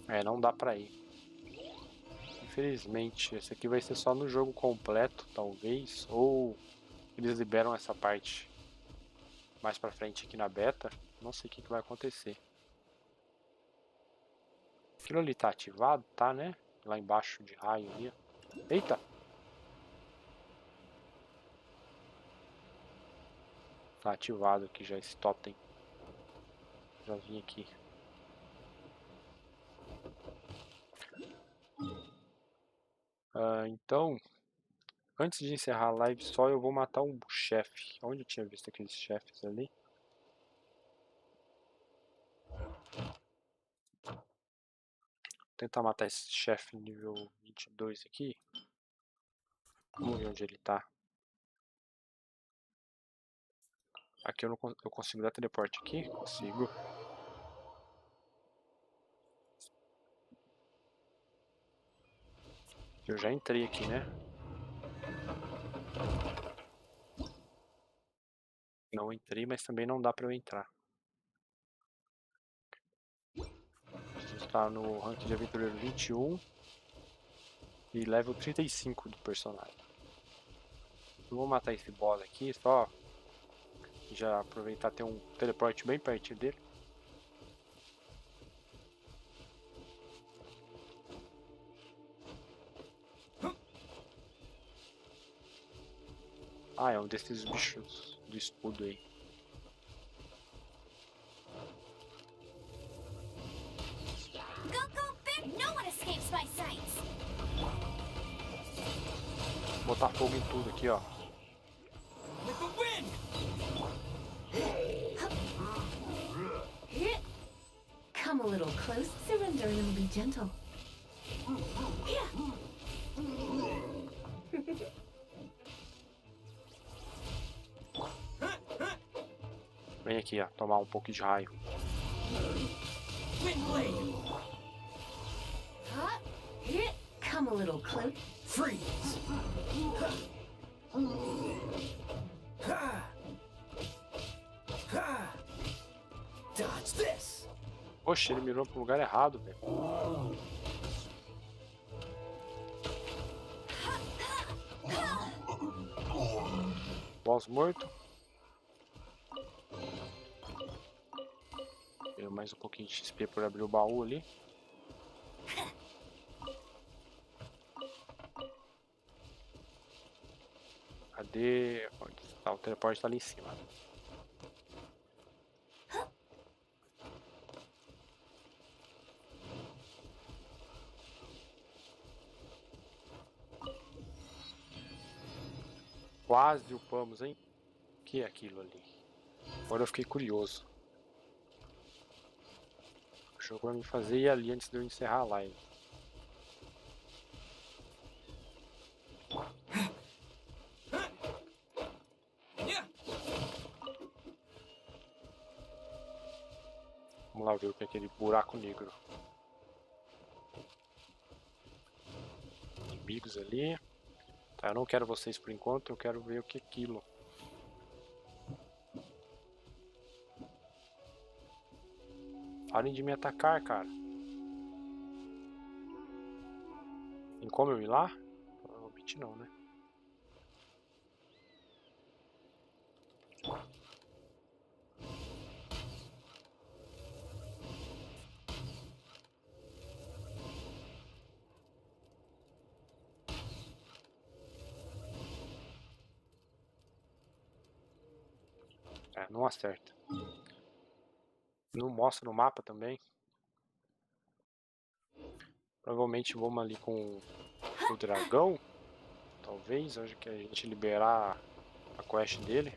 É, não dá pra ir. Infelizmente, esse aqui vai ser só no jogo completo, talvez. Ou eles liberam essa parte mais pra frente aqui na beta. Não sei o que vai acontecer. Aquilo ali tá ativado? Tá, né? Lá embaixo de raio ali, ó. Eita! Tá ativado aqui já esse totem. Já vim aqui. Então, antes de encerrar a live só, eu vou matar um chefe. Onde eu tinha visto aqueles chefes ali? Vou tentar matar esse chefe nível 22 aqui. Vamos ver onde ele tá. Aqui eu consigo dar teleporte aqui? Consigo. Eu já entrei aqui, né? Não entrei, mas também não dá pra eu entrar. A gente tá no rank de aventureiro 21 e level 35 do personagem. Eu vou matar esse boss aqui, só já aproveitar ter um teleporte bem pertinho dele. Ah, é um desses bichos do escudo aí. Vou botar fogo em tudo aqui, ó. Come a little close, surrender and be gentle. Vem aqui, ó, tomar um pouco de raio. Come a little close. Freeze! Dodge this! Poxa, ele mirou pro lugar errado, velho. Boss morto. Deu mais um pouquinho de XP por abrir o baú ali. Cadê? Onde tá? O teleporte tá ali em cima. Quase upamos, hein? O que é aquilo ali? Agora eu fiquei curioso. O jogo vai me fazer ir ali antes de eu encerrar a live. Vamos lá ver o que é aquele buraco negro. Inimigos ali. Tá, eu não quero vocês por enquanto, eu quero ver o que é aquilo. Parem de me atacar, cara. Tem como eu ir lá? Provavelmente não, né? É, não acerta. Não mostra no mapa também. Provavelmente vamos ali com o dragão. Talvez, hoje que a gente liberar a quest dele.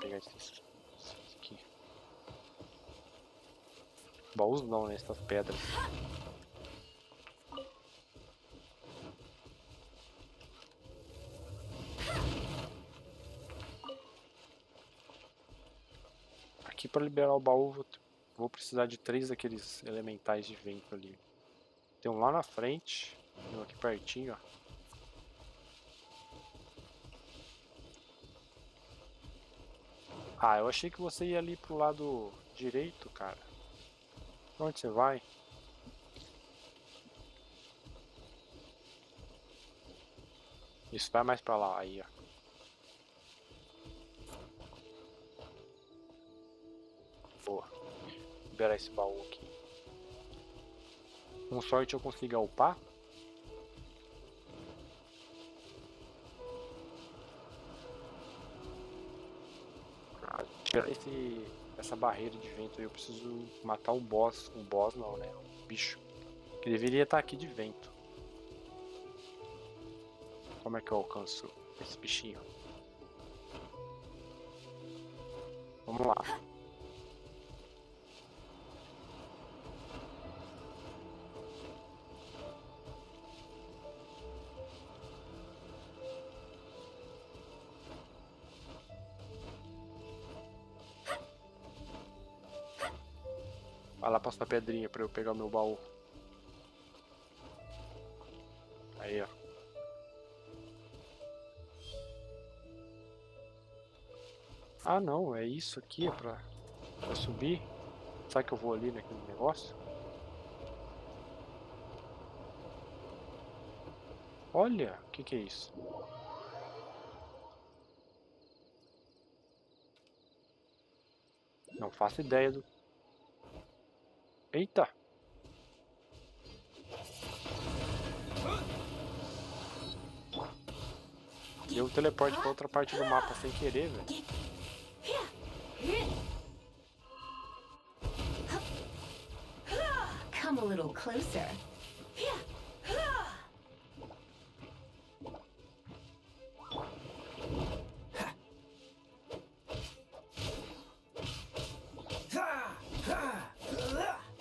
pegar esses aqui. Baús não, né? Essas pedras. Aqui para liberar o baú vou precisar de 3 daqueles elementais de vento ali. Tem um lá na frente e um aqui pertinho, ó. Ah, eu achei que você ia ali pro lado direito, cara. Pra onde você vai? Isso, vai mais pra lá, aí, ó. Boa. Liberar esse baú aqui. Com sorte eu consiga upar. Tirar essa barreira de vento aí, eu preciso matar o boss. O boss não, né? O bicho. Que deveria estar aqui de vento. Como é que eu alcanço esse bichinho? Vamos lá. Vai lá passar pedrinha pra eu pegar o meu baú. Aí, ó. Ah, não, é isso aqui, é pra subir. Será que eu vou ali naquele negócio? Olha, o que é isso? Não faço ideia do... Eita! Deu um teleporte pra outra parte do mapa sem querer, velho. Come a little closer.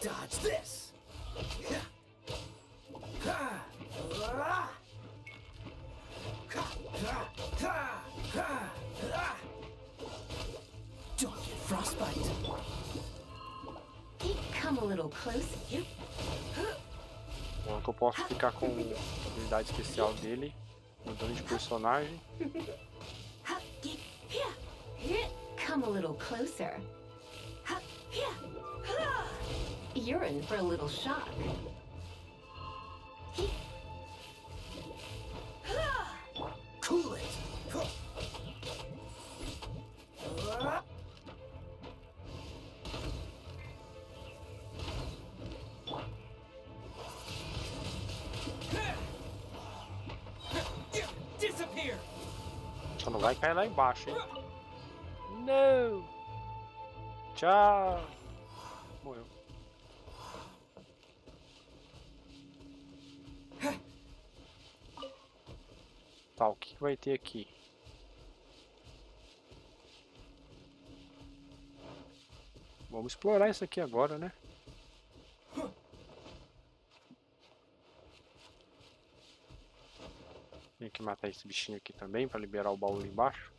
Dodge this. Don't get frostbite. Come a little closer. Bom, que eu posso ficar com a habilidade especial dele, mudando de personagem. Come a little closer. You're in for a little shock. Cool it. Disappear. Só não vai cair lá embaixo, hein? Não! Tchau! Morreu. Tá, o que vai ter aqui? Vamos explorar isso aqui agora, né? Tem que matar esse bichinho aqui também para liberar o baú ali embaixo.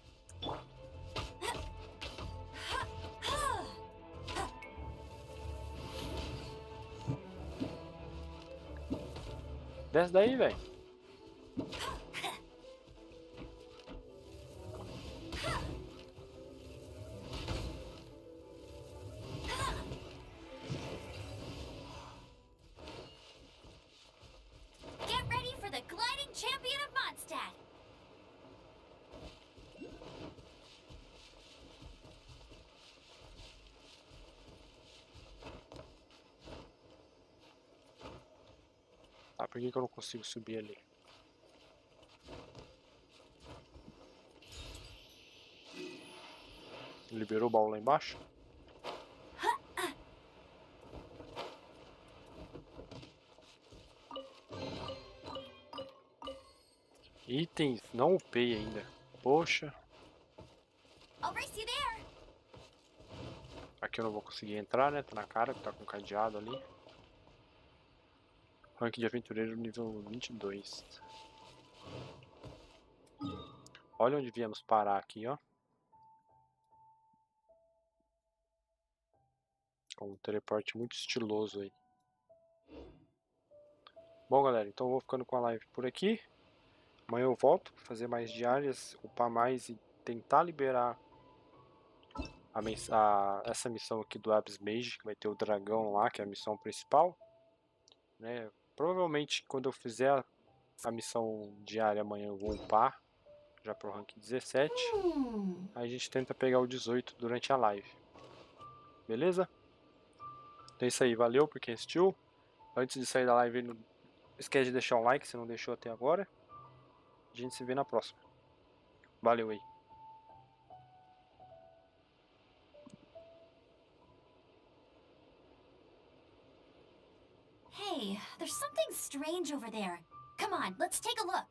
Desce daí, velho. Get ready for the gliding champion of Mondstadt. Tá, por que eu não consigo subir ali? Liberou o baú lá embaixo? Itens, não upei ainda. Poxa. I'll race you there. Aqui eu não vou conseguir entrar, né? Tá na cara que tá com cadeado ali. Rank de aventureiro nível 22. Olha onde viemos parar aqui, ó. Com um teleporte muito estiloso aí. Bom, galera, então eu vou ficando com a live por aqui. Amanhã eu volto pra fazer mais diárias, upar mais e tentar liberar essa missão aqui do Abyss Mage, que vai ter o dragão lá, que é a missão principal. Né? Provavelmente quando eu fizer a missão diária amanhã eu vou upar já pro rank 17. Aí a gente tenta pegar o 18 durante a live. Beleza? Então é isso aí, valeu por quem assistiu. Antes de sair da live, não esquece de deixar um like se não deixou até agora. A gente se vê na próxima. Valeu aí. Hey, there's something strange over there. Come on, let's take a look.